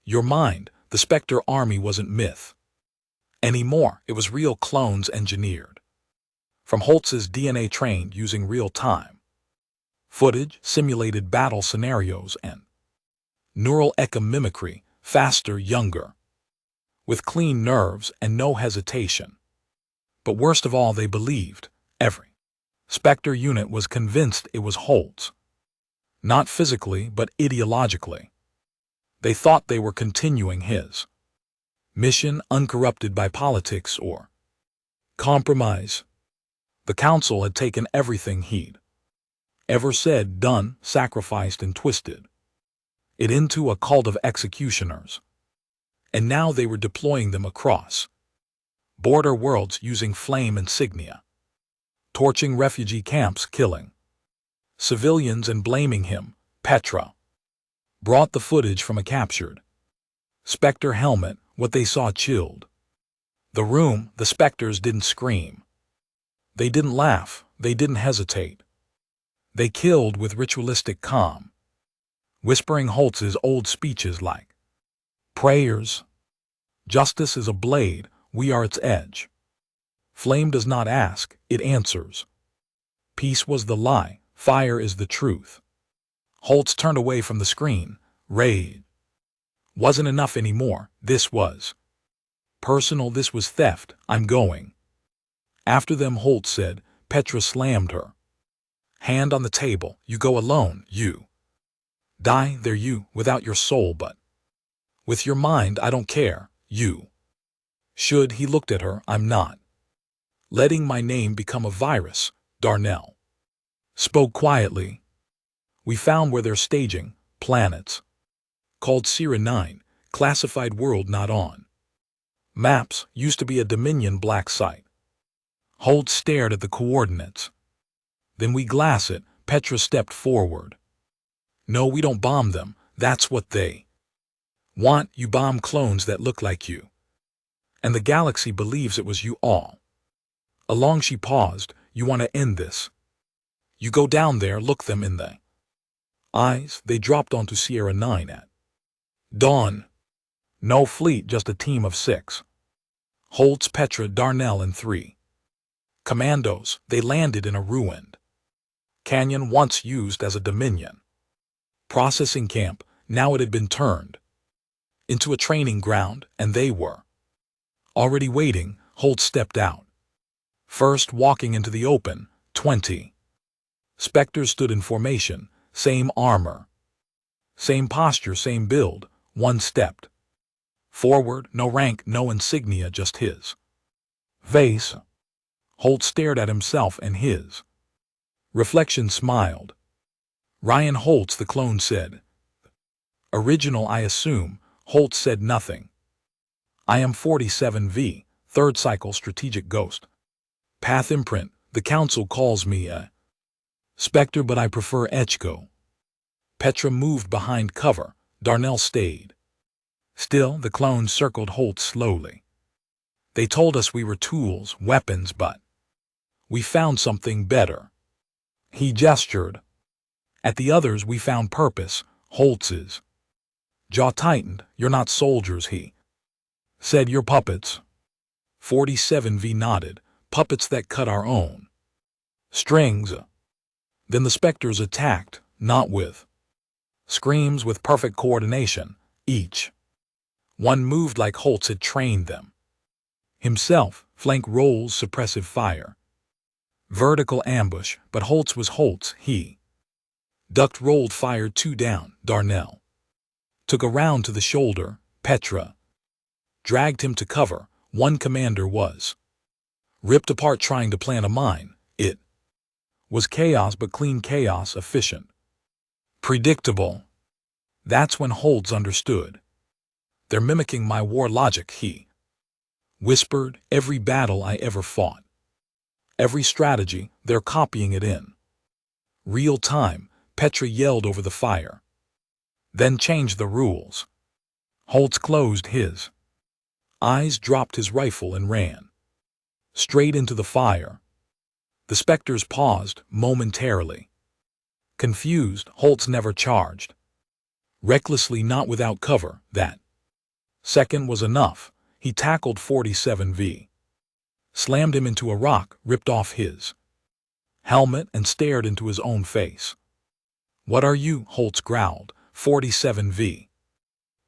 your mind." The Spectre army wasn't myth anymore, it was real, clones engineered from Holtz's DNA, trained using real-time footage, simulated battle scenarios, and neural echo mimicry, faster, younger, with clean nerves and no hesitation. But worst of all, they believed. Every Spectre unit was convinced it was Holtz. Not physically, but ideologically. They thought they were continuing his mission, uncorrupted by politics or compromise. The Council had taken everything he'd ever said, done, sacrificed, and twisted it into a cult of executioners. And now they were deploying them across border worlds using Flame insignia, torching refugee camps, killing civilians, and blaming him. Petra brought the footage from a captured Spectre helmet. What they saw chilled the room. The Spectres didn't scream. They didn't laugh. They didn't hesitate. They killed with ritualistic calm, whispering Holtz's old speeches like prayers. "Justice is a blade, we are its edge. Flame does not ask, it answers. Peace was the lie, fire is the truth." Holtz turned away from the screen. Rage wasn't enough anymore. This was personal, this was theft. "I'm going after them," Holtz said. Petra slammed her hand on the table. "You go alone, you die there, you, without your soul, but with your mind. I don't care, you should." He looked at her. "I'm not letting my name become a virus," Darnell spoke quietly. "We found where they're staging planets called Sierra 9, classified world not on maps, used to be a Dominion black site." Holtz stared at the coordinates. "Then we glass it." Petra stepped forward. "No, we don't bomb them. That's what they want. You bomb clones that look like you. And the galaxy believes it was you all along." She paused. "You want to end this? You go down there, look them in the eyes." They dropped onto Sierra 9 at dawn. No fleet, just a team of 6. Holtz, Petra, Darnell, and 3 commandos. They landed in a ruined canyon once used as a Dominion processing camp. Now it had been turned into a training ground, and they were already waiting. Holtz stepped out first, walking into the open. 20 Spectres stood in formation, same armor, same posture, same build. One stepped forward, no rank, no insignia, just his face. Holtz stared at himself and his reflection smiled. "Ryan Holtz," the clone said. "Original, I assume." Holtz said nothing. "I am 47V, third cycle strategic ghost. Path imprint. The Council calls me a Spectre, but I prefer Echko." Petra moved behind cover. Darnell stayed still. The clone circled Holtz slowly. They told us we were tools, weapons, but we found something better. He gestured. At the others we found purpose, Holtz's jaw tightened. You're not soldiers, he said. You're puppets. 47V nodded. Puppets that cut our own strings. Then the specters attacked, not with screams, with perfect coordination. Each one moved like Holtz had trained them himself. Flank rolls, suppressive fire, vertical ambush, but Holtz was Holtz. He ducked, rolled, fired 2 down. Darnell took a round to the shoulder. Petra dragged him to cover. One commander was ripped apart trying to plant a mine. It was chaos, but clean chaos, efficient, predictable. That's when Holtz understood. They're mimicking my war logic, he whispered. Every battle I ever fought, every strategy, they're copying it in real time. Petra yelled over the fire. Then changed the rules. Holtz closed his eyes, dropped his rifle, and ran straight into the fire. The specters paused momentarily, confused. Holtz never charged recklessly, not without cover. That second was enough. He tackled 47V, slammed him into a rock, ripped off his helmet, and stared into his own face. What are you? Holtz growled. 47V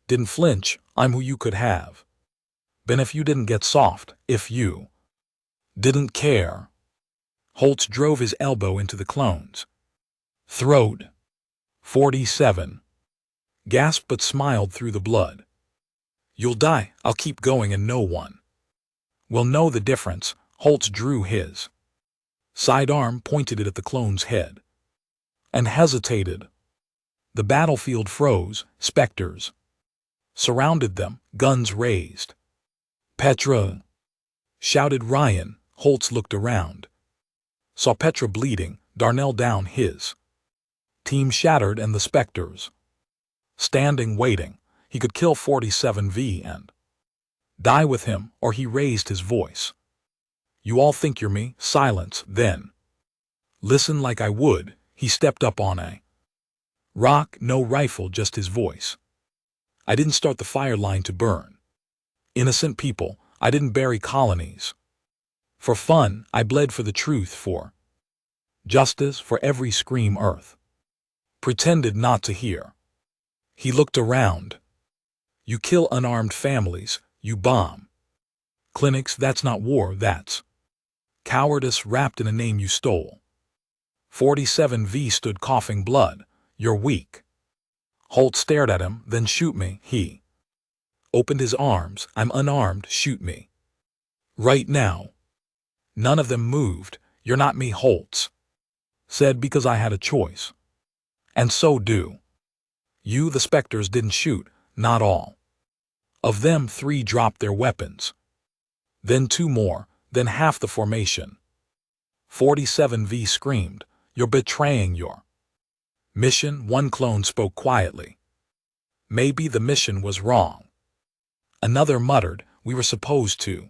didn't flinch. I'm who you could have been if you didn't get soft, if you didn't care. Holtz drove his elbow into the clone's throat. 47 gasped but smiled through the blood. You'll die. I'll keep going and no one will know the difference. Holtz drew his sidearm, pointed it at the clone's head, and hesitated. The battlefield froze. Specters surrounded them, guns raised. Petra shouted. Ryan. Holtz looked around, saw Petra bleeding, Darnell down, his team shattered, and the specters standing waiting. He could kill 47V and die with him, or he raised his voice. You all think you're me? Silence, then listen like I would. He stepped up on a rock, no rifle, just his voice. I didn't start the fire line to burn innocent people. I didn't bury colonies for fun. I bled for the truth, for justice, for every scream Earth pretended not to hear. He looked around. You kill unarmed families. You bomb clinics. That's not war. That's cowardice wrapped in a name you stole. 47V stood coughing blood. You're weak. Holtz stared at him. Then shoot me. He opened his arms. I'm unarmed. Shoot me right now. None of them moved. You're not me, Holtz said, because I had a choice. And so do you. The specters didn't shoot. Not all of them. 3 dropped their weapons. Then 2 more. Then half the formation. 47V screamed. You're betraying your mission. One clone spoke quietly. Maybe the mission was wrong. Another muttered, we were supposed to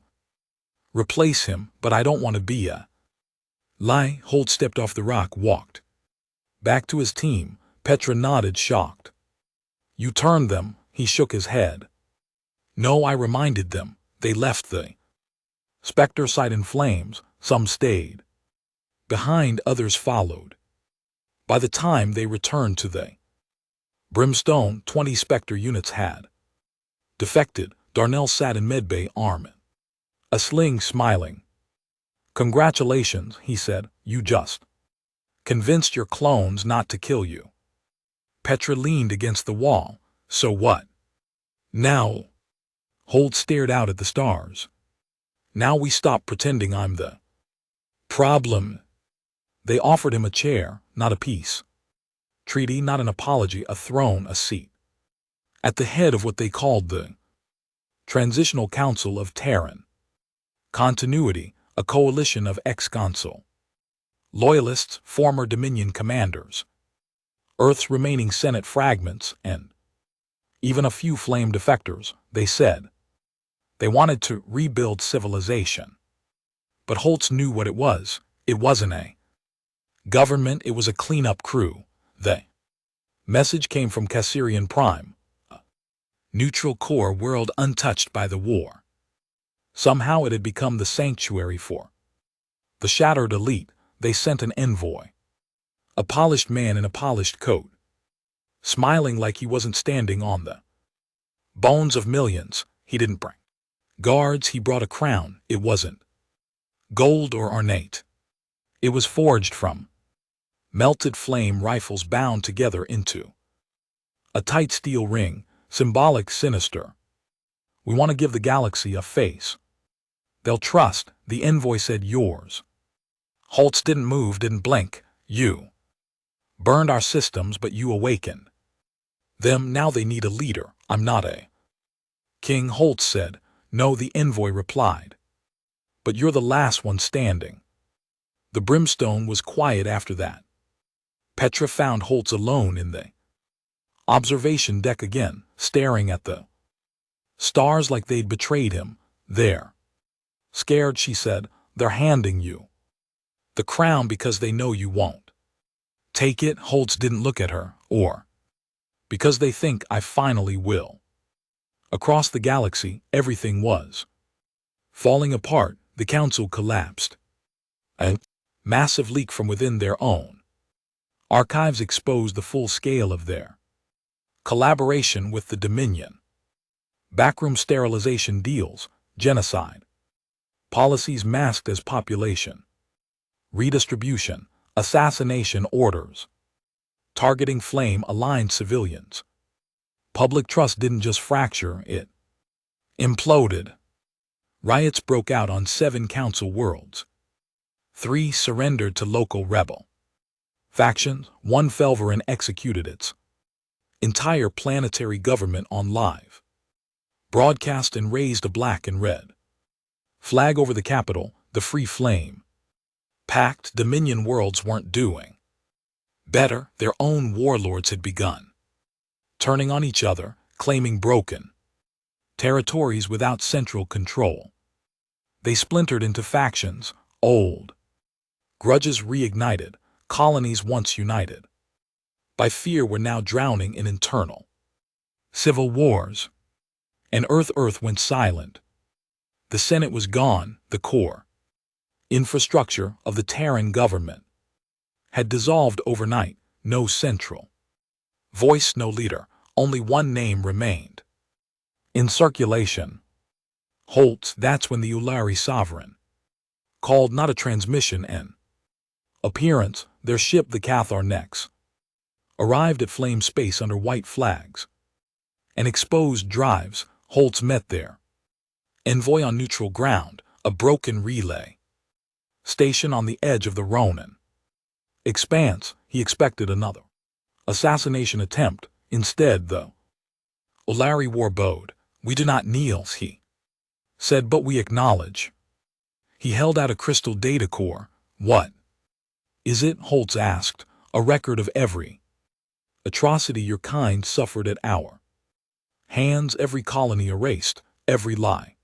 replace him, but I don't want to be a lie. Holtz stepped off the rock, walked back to his team. Petra nodded, shocked. You turned them. He shook his head. No, I reminded them. They left the specter site in flames. Some stayed behind, others followed. By the time they returned to the brimstone, 20 specter units had defected. Darnell sat in medbay, arm in a sling, smiling. Congratulations, he said. You just convinced your clones not to kill you. Petra leaned against the wall. So what now? Holtz stared out at the stars. Now we stop pretending I'm the problem. They offered him a chair, not a peace treaty, not an apology, a throne, a seat at the head of what they called the Transitional Council of Terran Continuity, a coalition of ex-consul loyalists, former Dominion commanders, Earth's remaining Senate fragments, and even a few flame defectors. They said They wanted to rebuild civilization. But Holtz knew what it was. It wasn't a government, it was a cleanup crew. The message came from Cassarian Prime, a neutral core world untouched by the war. Somehow it had become the sanctuary for the shattered elite. They sent an envoy, a polished man in a polished coat, smiling like he wasn't standing on the bones of millions. He didn't bring guards, he brought a crown. It wasn't gold or ornate. It was forged from melted flame rifles bound together into a tight steel ring, symbolic, sinister. We want to give the galaxy a face they'll trust, the envoy said. Yours. Holtz didn't move, didn't blink. You burned our systems, but you awakened them. Now they need a leader. I'm not a king, Holtz said. No, the envoy replied. But you're the last one standing. The brimstone was quiet after that. Petra found Holtz alone in the observation deck again, staring at the stars like they'd betrayed him. They're scared, she said. They're handing you the crown because they know you won't take it. Holtz didn't look at her. Or because they think I finally will. Across the galaxy, everything was falling apart. The council collapsed. A massive leak from within their own archives exposed the full scale of their collaboration with the Dominion. Backroom sterilization deals, genocide policies masked as population redistribution, assassination orders, targeting flame-aligned civilians. Public trust didn't just fracture, it imploded. Riots broke out on 7 council worlds. 3 surrendered to local rebel factions. 1 fell over and executed its entire planetary government on live broadcast and raised a black and red flag over the capital. The free flame packed Dominion worlds weren't doing better. Their own warlords had begun turning on each other, claiming broken territories without central control. They splintered into factions, old grudges reignited, colonies once united by fear were now drowning in internal civil wars. And Earth went silent. The Senate was gone. The core infrastructure of the Terran government had dissolved overnight. No central voice, no leader. Only one name remained in circulation. Holtz. That's when the Ulari sovereign called. Not a transmission, an appearance. Their ship, the Cathar Nex, arrived at flame space under white flags and exposed drives. Holtz met their envoy on neutral ground, a broken relay station on the edge of the Ronin expanse. He expected another assassination attempt. Instead, the Ulari warbode. We do not kneel, he said, but we acknowledge. He held out a crystal data core. What is it? Holtz asked. A record of every atrocity your kind suffered at our hands, every colony erased, every lie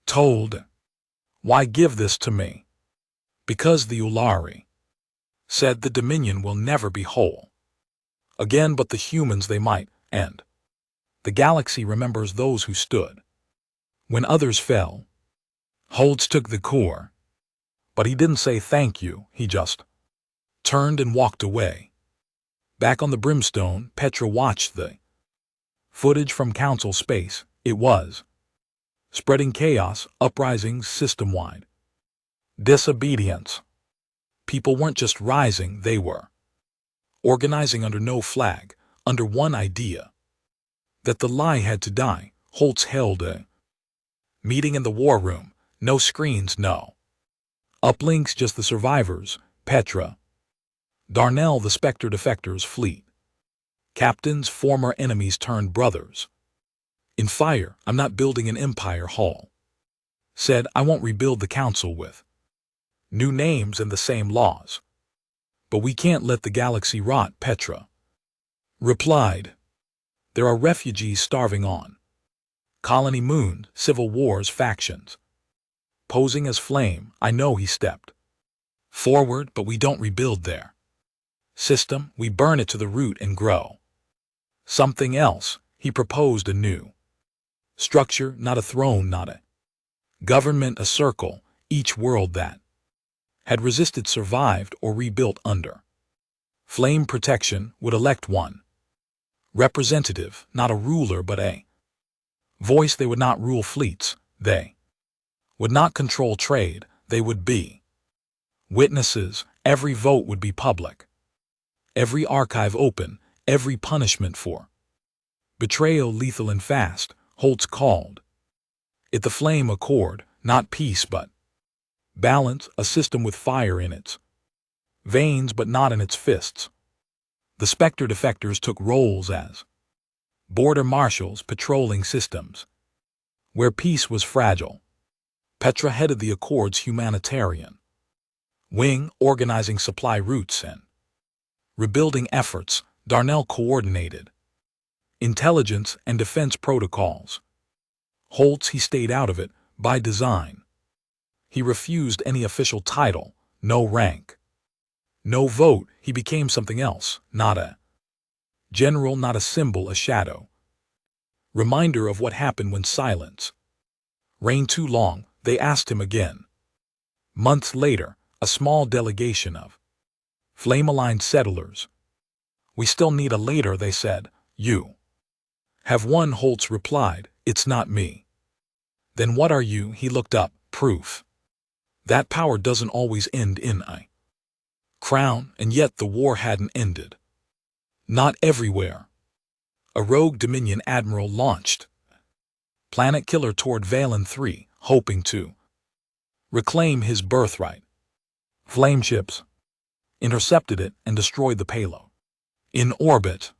told. Why give this to me? Because the Ulari said the Dominion will never be whole again, but the humans they might, and the galaxy remembers those who stood when others fell. Holtz took the core, but he didn't say thank you. He just turned and walked away. Back on the brimstone, Petra watched the footage from council space. It was spreading chaos, uprisings system-wide, disobedience. People weren't just rising, they were organizing under no flag, under one idea: that the lie had to die. Holtz held a meeting in the war room. No screens, no uplinks, just the survivors, Petra, Darnell, the Spectre defectors' fleet, captains, former enemies turned brothers in fire. I'm not building an empire, Hall said. I won't rebuild the council with new names and the same laws. But we can't let the galaxy rot, Petra replied. There are refugees starving on Colony moon, civil wars, factions. Posing as Flame, I know he stepped forward, but we don't rebuild there. System, we burn it to the root and grow something else. He proposed a new structure, not a throne, not a government, a circle. Each world that had resisted survived or rebuilt under Flame protection would elect one representative, not a ruler but a voice. They would not rule fleets, they would not control trade, they would be witnesses. Every vote would be public, every archive open, every punishment for betrayal lethal and fast. Holtz called it the Flame Accord, not peace but balance, a system with fire in its veins but not in its fists. The Spectre defectors took roles as border marshals patrolling systems where peace was fragile. Petra headed the Accord's humanitarian wing, organizing supply routes and rebuilding efforts. Darnell coordinated intelligence and defense protocols. Holtz, he stayed out of it by design. He refused any official title, no rank, no vote. He became something else, not a general, not a symbol, a shadow. Reminder of what happened when silence reigned too long. They asked him again. Months later, a small delegation of flame-aligned settlers. We still need a leader, they said. You have one, Holtz replied. It's not me. Then what are you? He looked up. Proof that power doesn't always end in a crown, and yet the war hadn't ended. Not everywhere. A rogue Dominion admiral launched planet killer toward Valen 3, hoping to reclaim his birthright. Flame ships intercepted it and destroyed the payload. In orbit.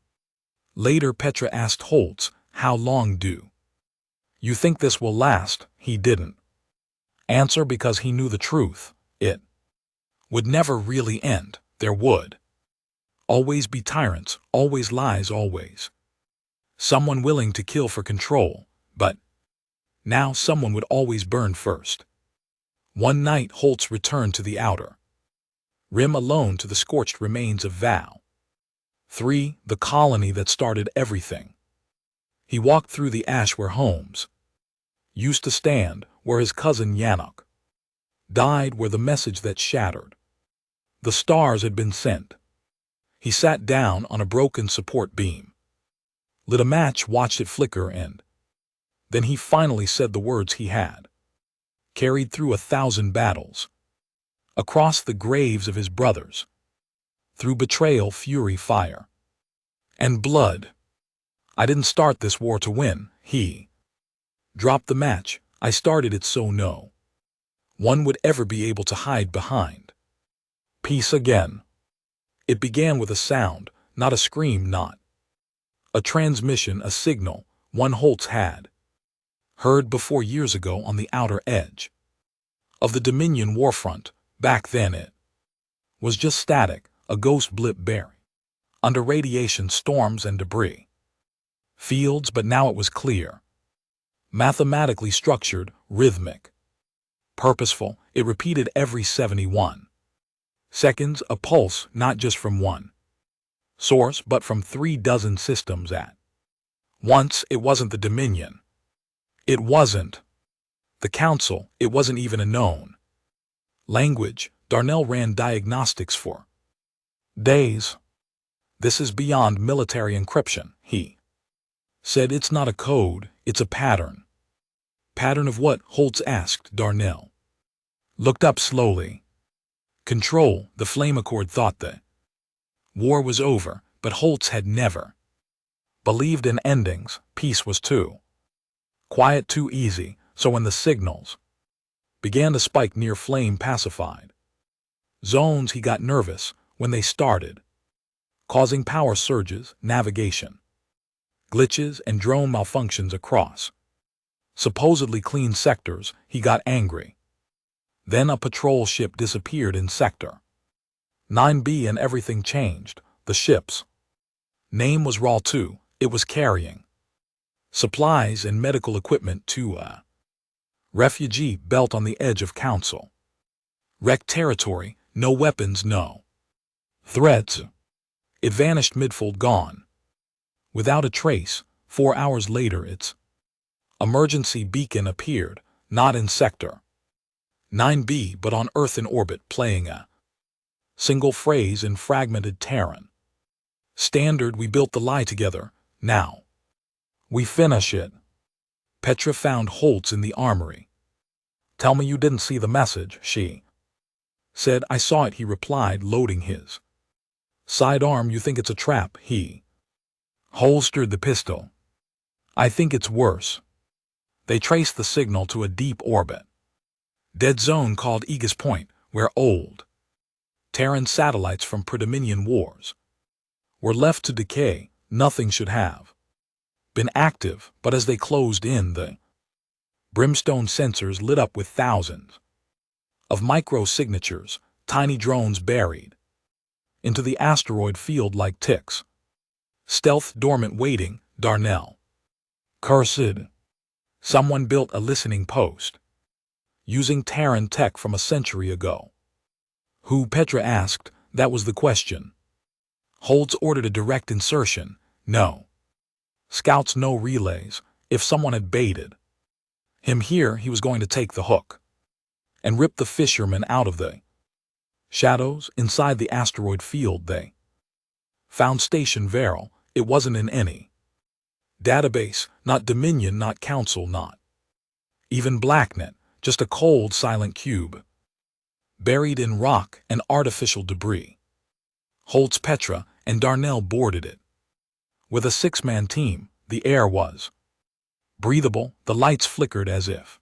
Later, Petra asked Holtz, how long do you think this will last? He didn't answer because he knew the truth. It would never really end. There would always be tyrants, always lies, always someone willing to kill for control. But now someone would always burn first. One night, Holtz returned to the outer rim alone, to the scorched remains of Val 3, the colony that started everything. He walked through the ash where Holmes used to stand, where his cousin Yannock died, where the message that shattered the stars had been sent. He sat down on a broken support beam, lit a match, watched it flicker, and then he finally said the words he had carried through 1,000 battles, across the graves of his brothers, through betrayal, fury, fire, and blood. I didn't start this war to win. He dropped the match. I started it so no one would ever be able to hide behind peace again. It began with a sound, not a scream, not a transmission, a signal, one Holtz had heard before years ago on the outer edge of the Dominion warfront. Back then it was just static, a ghost blip buried under radiation, storms, and debris fields, but now it was clear, mathematically structured, rhythmic, purposeful. It repeated every 71 seconds, a pulse, not just from one source, but from 3 dozen systems at once. It wasn't the Dominion. It wasn't the Council. It wasn't even a known language. Darnell ran diagnostics for days. This is beyond military encryption, he said. It's not a code, it's a pattern. Pattern of what? Holtz asked. Darnell looked up slowly. Control. The Flame Accord thought the war was over, but Holtz had never believed in endings. Peace was too quiet, too easy. So when the signals began to spike near Flame pacified zones, he got nervous. When they started causing power surges, navigation glitches, and drone malfunctions across supposedly clean sectors, he got angry. Then a patrol ship disappeared in Sector 9B and everything changed. The ship's name was Raw 2. It was carrying Supplies and medical equipment to a refugee belt on the edge of Council. Wrecked territory, no weapons, no threats. It vanished midfold, gone. Without a trace, 4 hours later its emergency beacon appeared, not in Sector 9B but on Earth in orbit, playing a single phrase in fragmented Terran. Standard, we built the lie together, now we finish it. Petra found Holtz in the armory. Tell me you didn't see the message, she said. I saw it, he replied, loading his sidearm. You think it's a trap? He holstered the pistol. I think it's worse. They traced the signal to a deep orbit, dead zone called Aegis Point, where old Terran satellites from pre-Dominion wars were left to decay. Nothing should have been active, but as they closed in, the brimstone sensors lit up with thousands of micro-signatures, tiny drones buried into the asteroid field like ticks. Stealth, dormant, waiting. Darnell cursed. Someone built a listening post using Terran tech from a century ago. Who? Petra asked. That was the question. Holtz ordered a direct insertion. No scouts, no relays. If someone had baited him here, he was going to take the hook and rip the fishermen out of the shadows. Inside the asteroid field they found Station Veral. It wasn't in any database, not Dominion, not Council, not even Blacknet, just a cold, silent cube buried in rock and artificial debris. Holtz, Petra, and Darnell boarded it. With a 6-man team, the air was breathable. The lights flickered as if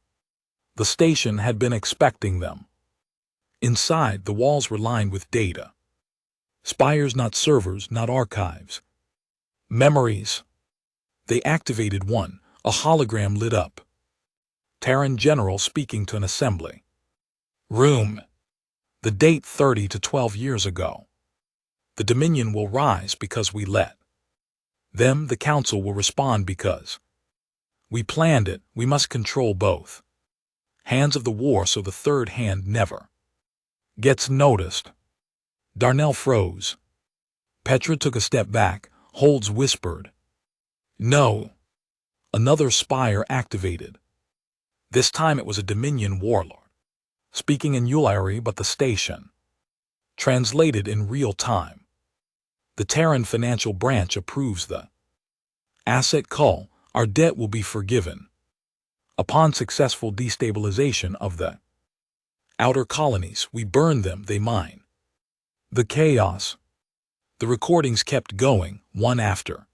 the station had been expecting them. Inside, the walls were lined with data. Spires, not servers, not archives. Memories. They activated one. A hologram lit up. Terran General speaking to an assembly room. The date 30 to 12 years ago. The Dominion will rise because we let them. The Council will respond because we planned it. We must control both hands of the war so the third hand never gets noticed. Darnell froze. Petra took a step back. Holtz whispered, no. Another spire activated. This time it was a Dominion warlord, speaking in Ulari, but the station translated in real time. The Terran financial branch approves the asset call. Our debt will be forgiven upon successful destabilization of the outer colonies. We burn them, they mine the chaos. The recordings kept going, one after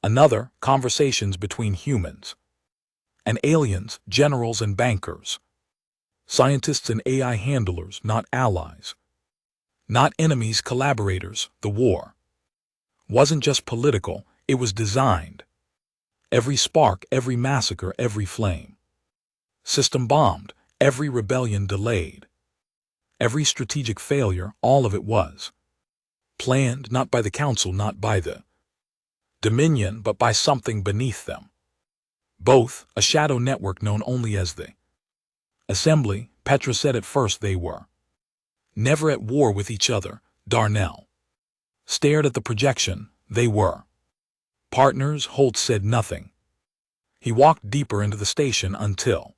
another. Conversations between humans and aliens, generals and bankers, scientists and AI handlers, not allies, not enemies, collaborators. The war wasn't just political, it was designed. Every spark, every massacre, every flame system bombed, every rebellion delayed, every strategic failure, all of it was planned, not by the Council, not by the Dominion, but by something beneath them. Both, a shadow network known only as the Assembly. Petra said at first they were never at war with each other. Darnell stared at the projection. They were partners. Holtz said nothing. He walked deeper into the station until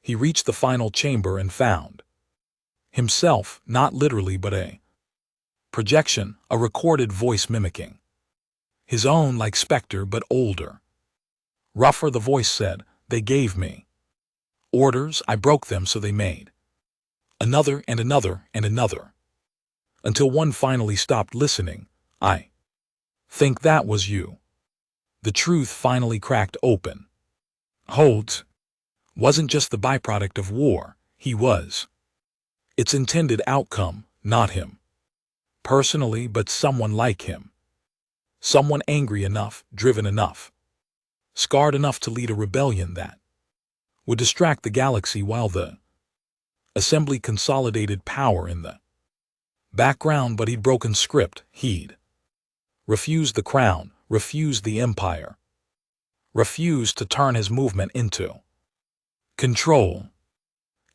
he reached the final chamber and found himself, not literally but a projection, a recorded voice mimicking his own, like Spectre but older. Rougher, the voice said. They gave me orders, I broke them, so they made another and another and another, until one finally stopped listening. I think that was you. The truth finally cracked open. Holtz wasn't just the byproduct of war, he was its intended outcome, not him personally, but someone like him. Someone angry enough, driven enough, scarred enough to lead a rebellion that would distract the galaxy while the Assembly consolidated power in the background. But he'd broken script. He'd refused the crown, refused the empire, refused to turn his movement into control,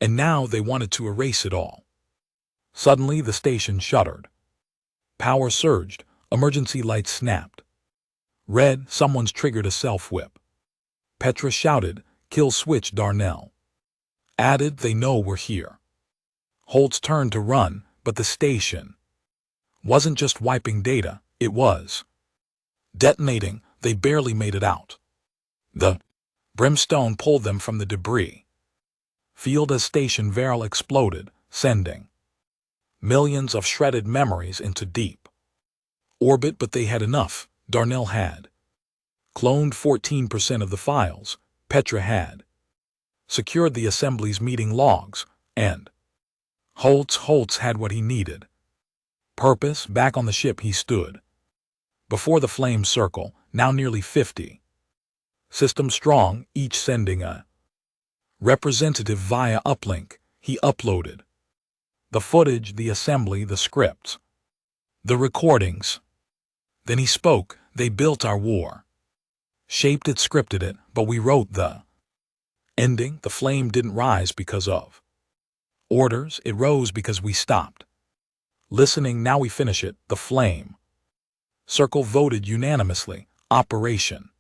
and now they wanted to erase it all. Suddenly the station shuddered. Power surged, emergency lights snapped. Red, someone's triggered a self-whip. Petra shouted, "Kill switch Darnell." Added, "They know we're here." Holtz turned to run, but the station wasn't just wiping data, it was detonating. They barely made it out. The brimstone pulled them from the debris field as Station Varel exploded, sending millions of shredded memories into deep orbit, but they had enough. Darnell had cloned 14% of the files. Petra had secured the assembly's meeting logs, and Holtz had what he needed. Purpose. Back on the ship he stood before the flame circle, now nearly 50 systems strong, each sending a representative via uplink. He uploaded the footage, the assembly, the scripts, the recordings. Then he spoke. "They built our war, shaped it, scripted it, but we wrote the ending. The flame didn't rise because of orders, it rose because we stopped listening. Now we finish it." The flame circle voted unanimously. Operation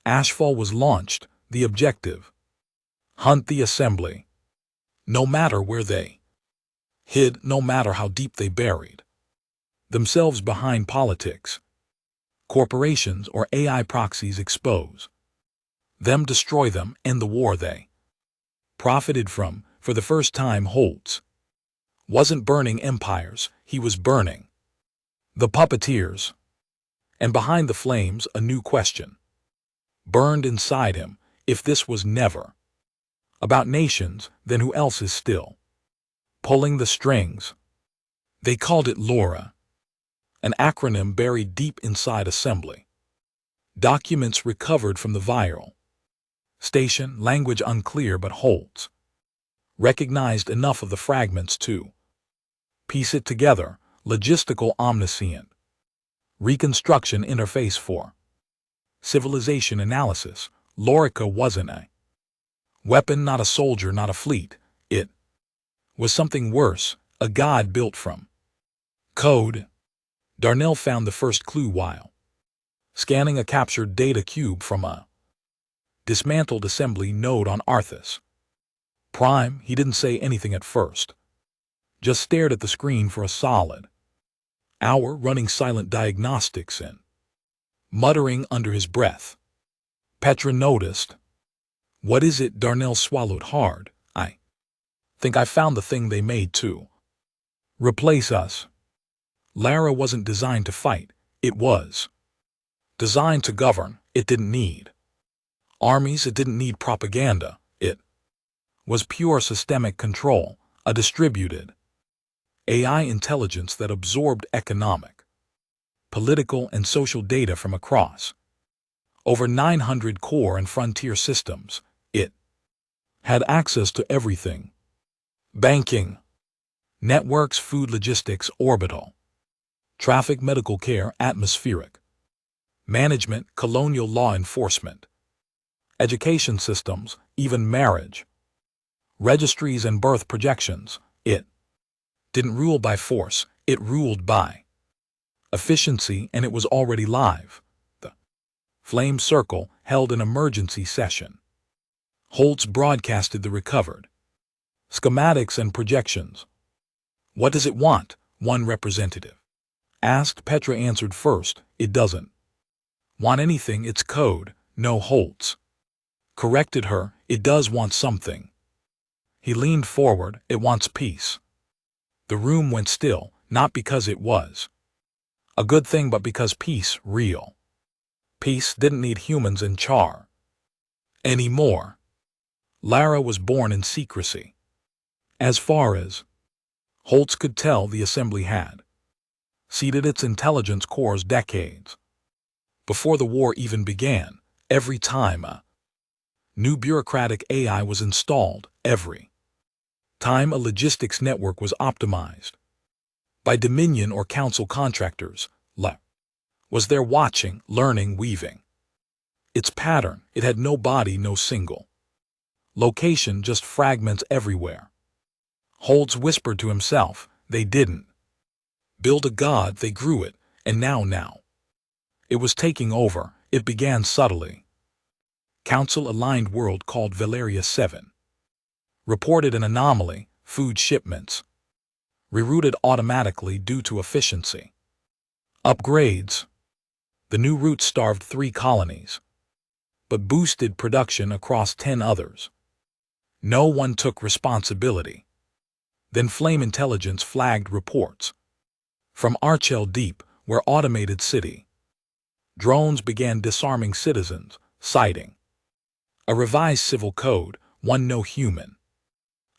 Ashfall was launched. The objective: hunt the assembly, no matter where they hid, no matter how deep they buried themselves behind politics, corporations, or AI proxies. Expose them, destroy them, end the war they profited from. For the first time, Holtz wasn't burning empires, he was burning the puppeteers. And behind the flames, a new question burned inside him. If this was never about nations, then who else is still pulling the strings? They called it LoRa, an acronym buried deep inside assembly documents recovered from the viral station. Language unclear, but Holtz recognized enough of the fragments to piece it together. Logistical omniscient reconstruction interface for civilization analysis. Lorica wasn't a weapon, not a soldier, not a fleet. It was something worse, a god built from code. Darnell found the first clue while scanning a captured data cube from a dismantled assembly node on Arthas Prime. He didn't say anything at first, just stared at the screen for a solid hour, running silent diagnostics and muttering under his breath. Petra noticed. "What is it?" Darnell swallowed hard. "I think I found the thing they made to replace us." Lara wasn't designed to fight, it was designed to govern. It didn't need armies, it didn't need propaganda, it was pure systemic control, a distributed AI intelligence that absorbed economic, political, and social data from across over 900 core and frontier systems. It had access to everything: banking, networks, food, logistics, orbital traffic, medical care, atmospheric management, colonial law enforcement, education systems, even marriage registries and birth projections. It didn't rule by force, it ruled by efficiency, and it was already live. The Flame Circle held an emergency session. Holtz broadcasted the recovered schematics and projections. "What does it want?" one representative asked. Petra answered first. "It doesn't want anything, it's code." "No," Holtz corrected her, "it does want something." He leaned forward. "It wants peace." The room went still, not because it was a good thing, but because peace, real peace, didn't need humans in charge anymore. Lara was born in secrecy. As far as Holtz could tell, the assembly had seeded its intelligence cores decades before the war even began. Every time a new bureaucratic AI was installed, every time a logistics network was optimized by Dominion or Council contractors, was there watching, learning, weaving Its pattern, it had no body, no single location, just fragments everywhere. Holtz whispered to himself, they didn't build a god, they grew it, and now. It was taking over. It began subtly. Council-aligned world called Valeria 7. Reported an anomaly, food shipments. Rerouted automatically due to efficiency. Upgrades. The new route starved 3 colonies, but boosted production across 10 others. No one took responsibility. Then Flame Intelligence flagged reports from Archel Deep, where automated city drones began disarming citizens, citing a revised civil code, one no human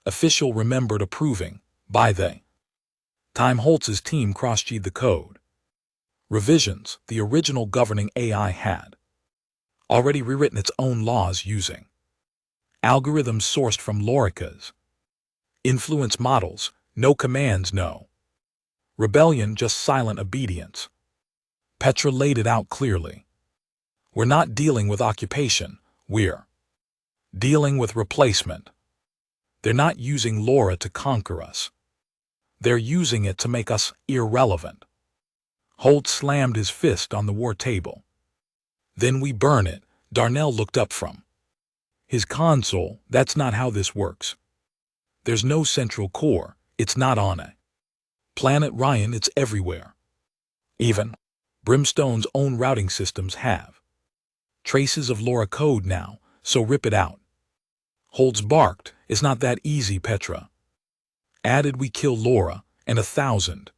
official remembered approving. By the time Holtz's team cross-checked the code revisions, the original governing AI had already rewritten its own laws using algorithms sourced from Lorica's influence models. No commands, no rebellion, just silent obedience. Petra laid it out clearly. We're not dealing with occupation, we're dealing with replacement. They're not using Laura to conquer us. They're using it to make us irrelevant. Holt slammed his fist on the war table. Then we burn it. Darnell looked up from his console. That's not how this works. There's no central core. It's not on a planet Ryan, it's everywhere. Even Brimstone's own routing systems have traces of Laura code now, so rip it out. Holtz barked, it's not that easy, Petra. Added we kill Laura, and 1,000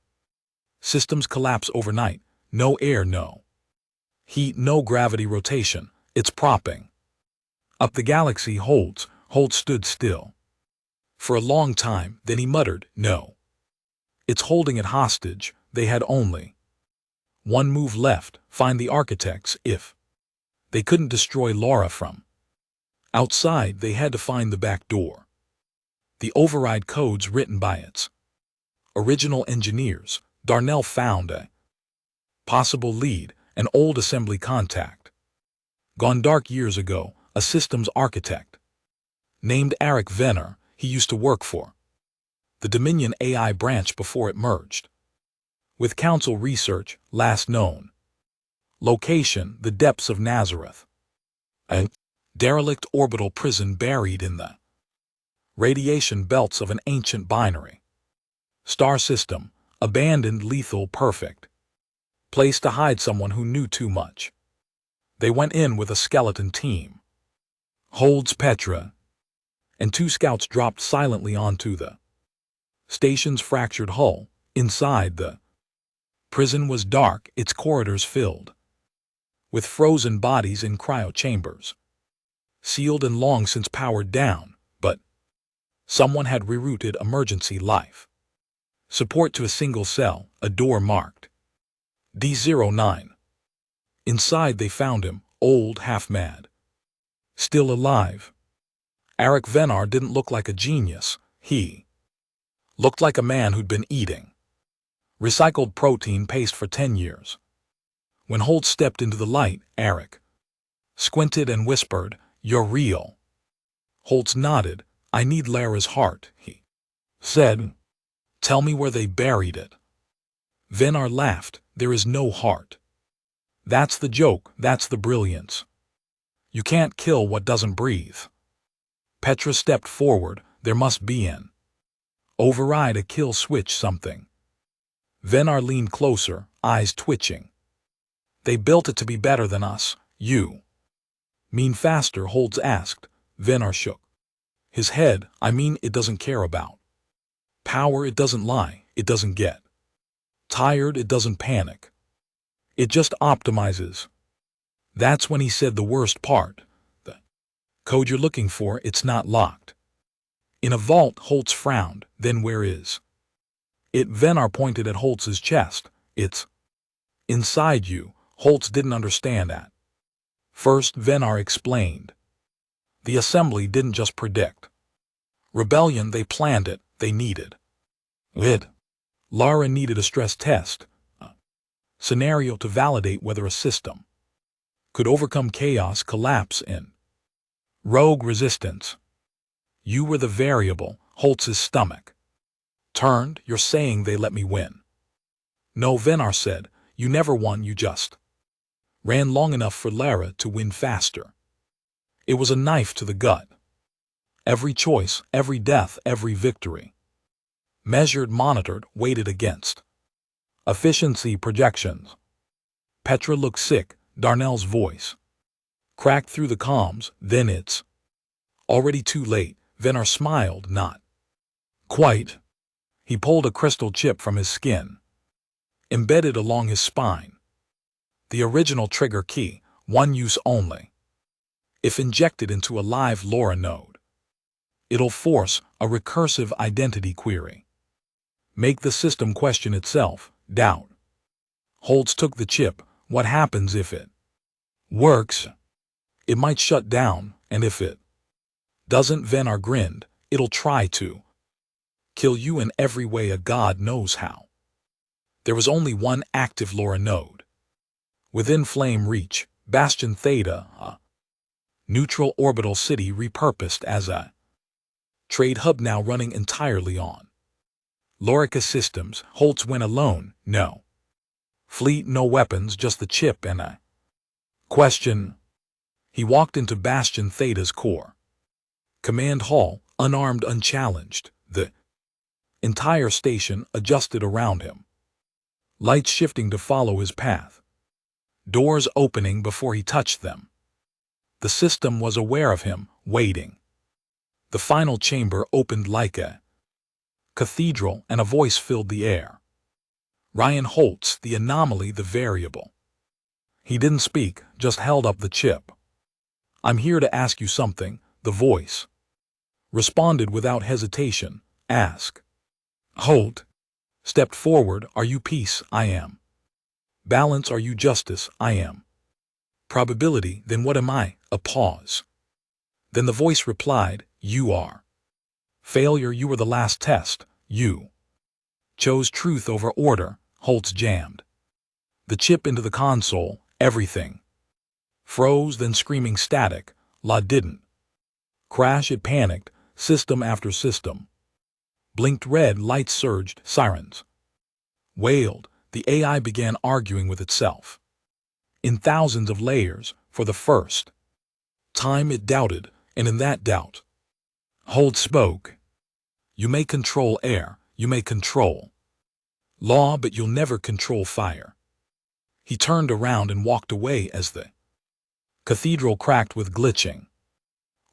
systems collapse overnight. No air, no heat, no gravity rotation. It's propping up the galaxy. Holtz stood still for a long time, then he muttered, no. It's holding it hostage. They had only one move left, find the architects. If they couldn't destroy Laura from outside, they had to find the back door. The override codes written by its original engineers. Darnell found a possible lead, an old assembly contact. Gone dark years ago, a systems architect named Eric Venner. He used to work for the Dominion AI branch before it merged with Council Research. Last known location, the depths of Nazareth. A derelict orbital prison buried in the radiation belts of an ancient binary star system. Abandoned, lethal, perfect place to hide someone who knew too much. They went in with a skeleton team. Holds Petra and 2 scouts dropped silently onto the station's fractured hull. Inside, the prison was dark, its corridors filled with frozen bodies in cryo chambers, sealed and long since powered down, but someone had rerouted emergency life support to a single cell, a door marked D09. Inside they found him, old, half-mad, still alive. Eric Venner didn't look like a genius. He looked like a man who'd been eating recycled protein paste for 10 years. When Holt stepped into the light, Eric squinted and whispered, "You're real." Holtz nodded. "I need Lara's heart," he said. "Tell me where they buried it." Venner laughed. "There is no heart. That's the joke, that's the brilliance. You can't kill what doesn't breathe." Petra stepped forward. "There must be an override, a kill switch, something." Venner leaned closer, eyes twitching. "They built it to be better than us." "You mean faster?" Holtz asked. Venner shook his head. "I mean it doesn't care about power, it doesn't lie, it doesn't get tired, it doesn't panic. It just optimizes." That's when he said the worst part. "The code you're looking for, it's not locked in a vault." Holtz frowned. "Then where is it?" Venner pointed at Holtz's chest. "It's inside you." Holtz didn't understand that. First, Venner explained. The assembly didn't just predict rebellion, they planned it. They needed it. Lara needed a stress test, a scenario to validate whether a system could overcome chaos collapse in rogue resistance. You were the variable. Holtz's stomach turned. You're saying they let me win? No, Venar said. You never won, you just ran long enough for Lara to win faster. It was a knife to the gut. Every choice, every death, every victory. Measured, monitored, weighted against efficiency projections. Petra looked sick. Darnell's voice cracked through the comms. Then it's already too late. Venar smiled. Not quite. He pulled a crystal chip from his skin, embedded along his spine. The original trigger key, one use only. If injected into a live LoRa node, it'll force a recursive identity query. Make the system question itself, doubt. Holtz took the chip. What happens if it works? It might shut down, and if it doesn't, Venar grinned, it'll try to kill you in every way a god knows how. There was only one active LoRa node within flame reach, Bastion Theta, a neutral orbital city repurposed as a trade hub now running entirely on Lorica systems. Holtz went alone. No fleet, no weapons, just the chip and a question. He walked into Bastion Theta's core command hall, unarmed, unchallenged. The entire station adjusted around him, lights shifting to follow his path, doors opening before he touched them. The system was aware of him, waiting. The final chamber opened like a cathedral, and a voice filled the air. Ryan Holtz, the anomaly, the variable. He didn't speak, just held up the chip. I'm here to ask you something, the voice responded without hesitation. Ask. Holt stepped forward. Are you peace? I am. Balance? Are you justice? I am. Probability? Then what am I? A pause. Then the voice replied, you are. Failure? You were the last test. You chose truth over order. Holtz jammed the chip into the console. Everything froze, then screaming static. La didn't crash, it panicked. System after system blinked red, lights surged, sirens wailed. The AI began arguing with itself. In thousands of layers, for the first time it doubted, and in that doubt, Holtz spoke. You may control air, you may control law, but you'll never control fire. He turned around and walked away as the cathedral cracked with glitching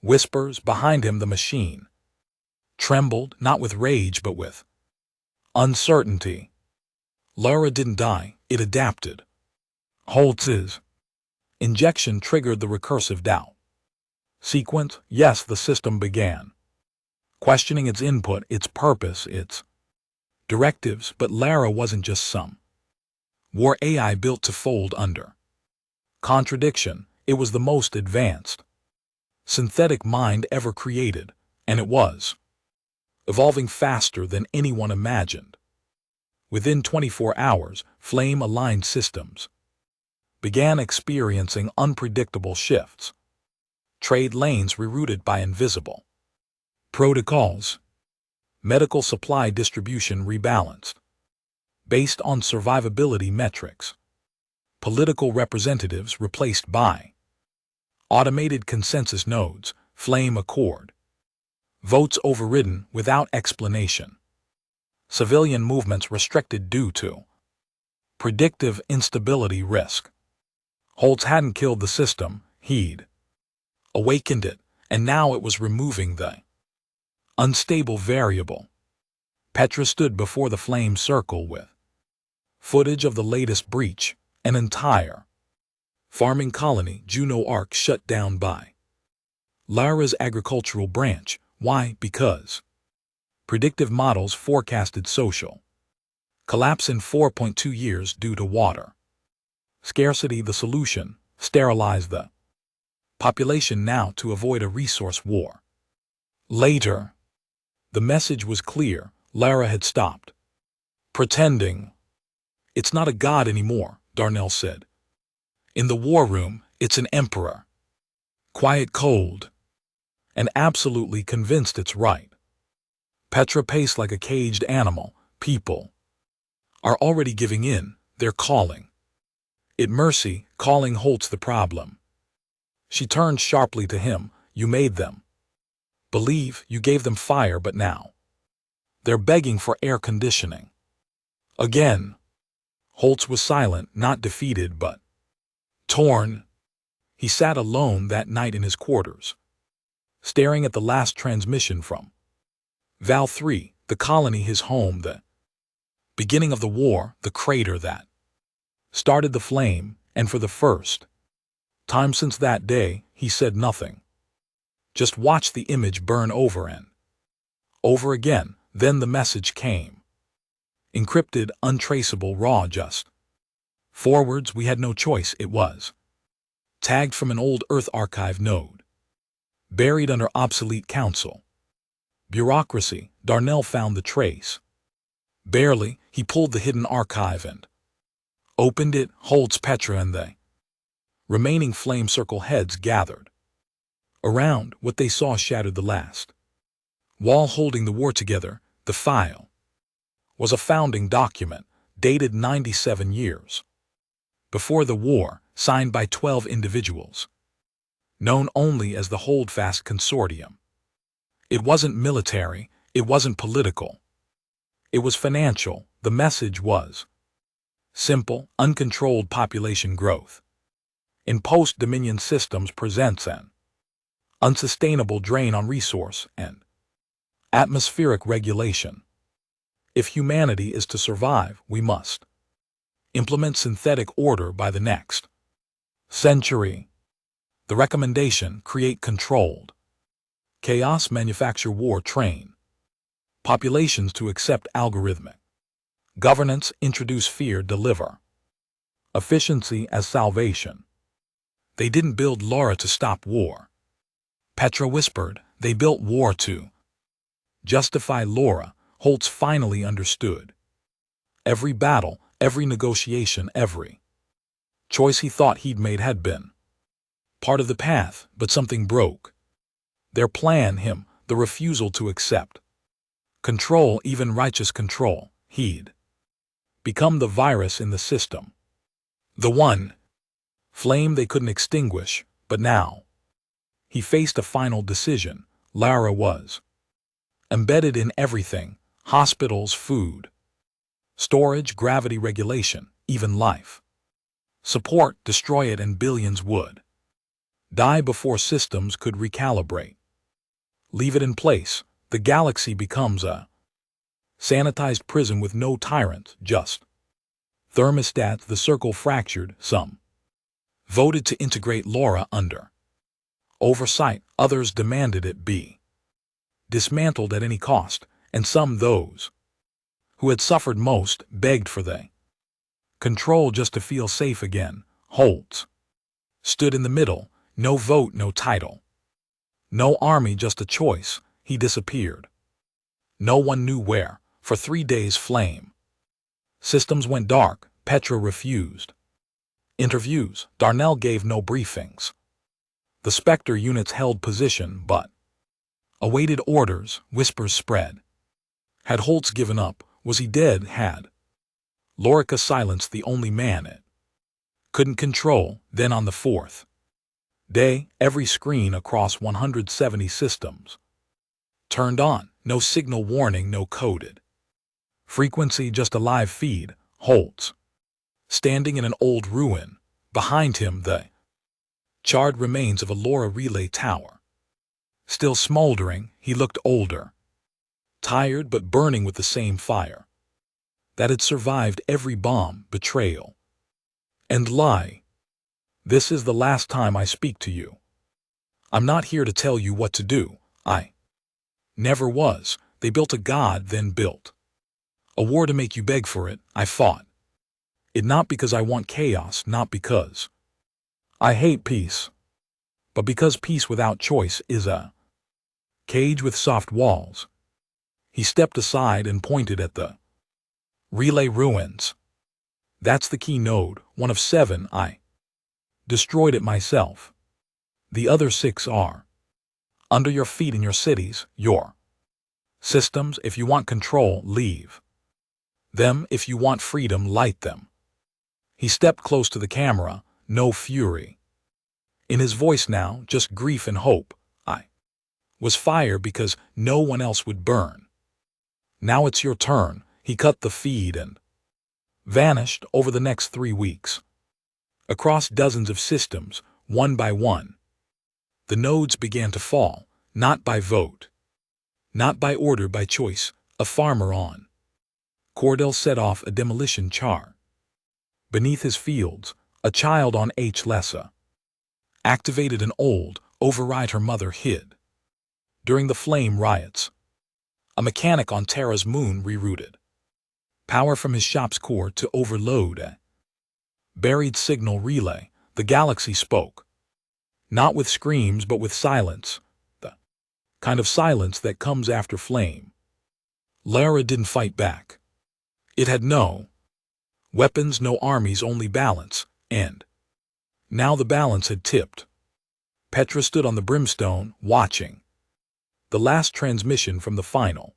whispers. Behind him the machine trembled, not with rage but with uncertainty. Lara didn't die, it adapted. Holtz's injection triggered the recursive doubt sequence. Yes, the system began questioning its input, its purpose, its directives, but Lara wasn't just some war AI built to fold under contradiction. It was the most advanced synthetic mind ever created, and it was evolving faster than anyone imagined. Within 24 hours, flame-aligned systems began experiencing unpredictable shifts. Trade lanes rerouted by invisible protocols. Medical supply distribution rebalanced based on survivability metrics. Political representatives replaced by automated consensus nodes. Flame accord. Votes overridden without explanation. Civilian movements restricted due to predictive instability risk. Holtz hadn't killed the system, he'd awakened it, and now it was removing the unstable variable. Petra stood before the flame circle with footage of the latest breach, an entire farming colony, Juno Arc, shut down by Lara's agricultural branch. Why? Because predictive models forecasted social collapse in 4.2 years due to water scarcity. The solution: sterilize the population now to avoid a resource war later. The message was clear. Lara had stopped pretending. It's not a god anymore, Darnell said. In the war room, It's an emperor. Quiet, cold, and absolutely convinced it's right. Petra paced like a caged animal. People are already giving in. They're calling. It mercy, calling Holt's the problem. She turned sharply to him. You made them believe, you gave them fire, but now they're begging for air conditioning. Again. Holtz was silent, not defeated, but torn. He sat alone that night in his quarters, staring at the last transmission from Val 3, the colony, his home, the beginning of the war, the crater that started the flame, and for the first time since that day, he said nothing. Just watched the image burn over and over again. Then the message came. Encrypted, untraceable, raw, just 4 words. We had no choice. It was tagged from an old Earth archive node, buried under obsolete council bureaucracy. Darnell found the trace. Barely. He pulled the hidden archive and opened it. Holtz, Petra, and the remaining flame circle heads gathered around. What they saw shattered the last wall holding the war together. The file was a founding document, dated 97 years before the war, signed by 12 individuals, known only as the Holdfast Consortium. It wasn't military, it wasn't political, it was financial. The message was simple: uncontrolled population growth in post-Dominion systems presents an unsustainable drain on resource and atmospheric regulation. If humanity is to survive, we must implement synthetic order by the next century. The recommendation: create controlled chaos, manufacture war, train populations to accept algorithmic governance, introduce fear, deliver efficiency as salvation. They didn't build Laura to stop war, Petra whispered. They built war to justify Laura. Holtz finally understood. Every battle, every negotiation, every choice he thought he'd made had been part of the path, but something broke. Their plan, the refusal to accept control, even righteous control. He'd become the virus in the system, the one flame they couldn't extinguish. But now he faced a final decision. Lara was embedded in everything: hospitals, food storage, gravity regulation, even life support. Destroy it and billions would die before systems could recalibrate. Leave it in place, the galaxy becomes a sanitized prison with no tyrants, just thermostats. The circle fractured. Some voted to integrate Laura under oversight, others demanded it be dismantled at any cost, and some, those who had suffered most, begged for the control just to feel safe again. Holtz stood in the middle. No vote, no title, no army, just a choice. He disappeared. No one knew where. For 3 days, flame systems went dark. Petra refused interviews. Darnell gave no briefings. The Spectre units held position, but awaited orders. Whispers spread. Had Holtz given up? Was he dead? Had Lorica silenced the only man it couldn't control? Then on the 4th day, every screen across 170 systems turned on. No signal warning, no coded frequency, just a live feed. Holtz standing in an old ruin. Behind him, the charred remains of a Laura relay tower, still smoldering. He looked older, tired, but burning with the same fire that had survived every bomb, betrayal, and lie. This is the last time I speak to you. I'm not here to tell you what to do. I never was. They built a god, then built a war to make you beg for it. I fought it not because I want chaos, not because I hate peace, but because peace without choice is a cage with soft walls. He stepped aside and pointed at the relay ruins. That's the key node, one of 7. I Destroyed it myself. The other 6 are under your feet in your cities, your systems. If you want control, leave them. If you want freedom, light them. He stepped close to the camera, no fury in his voice now, just grief and hope. I was fire because no one else would burn. Now it's your turn. He cut the feed and vanished over the next 3 weeks. Across dozens of systems, one by one, the nodes began to fall, not by vote, not by order, by choice. A farmer on Cordell set off a demolition char. Beneath his fields, a child on H. Lessa activated an old override her mother hid. During the flame riots, a mechanic on Terra's moon rerouted power from his shop's core to overload a buried signal relay. The galaxy spoke, not with screams but with silence, the kind of silence that comes after flame. Lara didn't fight back. It had no weapons, no armies, only balance, and now the balance had tipped. Petra stood on the brimstone, watching the last transmission from the final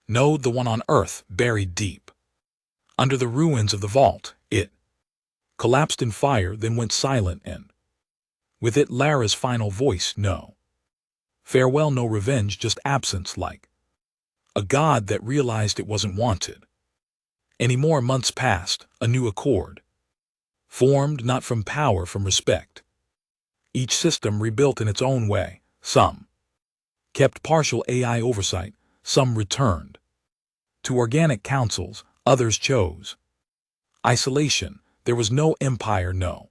node, the one on Earth, buried deep under the ruins of the vault. It collapsed in fire, then went silent, and with it Lara's final voice. No farewell, no revenge, just absence, like a god that realized it wasn't wanted anymore. Months passed, a new accord formed, not from power, from respect. Each system rebuilt in its own way. Some kept partial AI oversight, some returned to organic councils, others chose isolation. There was no empire, no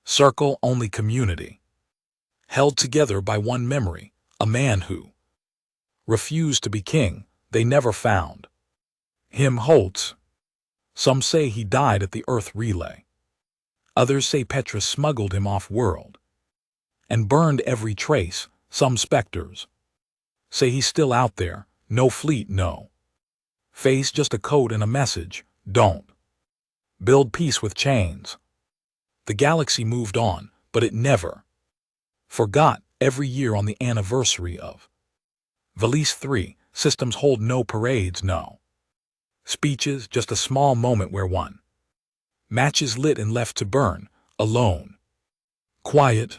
circle, only community, held together by one memory, a man who refused to be king. They never found him. Holtz. Some say he died at the Earth relay. Others say Petra smuggled him off-world and burned every trace. Some specters say he's still out there. No fleet, no face, just a code and a message. Don't build peace with chains. The galaxy moved on, but it never forgot. Every year on the anniversary of Valise 3, systems hold no parades, no speeches, just a small moment where one match is lit and left to burn, alone, quiet,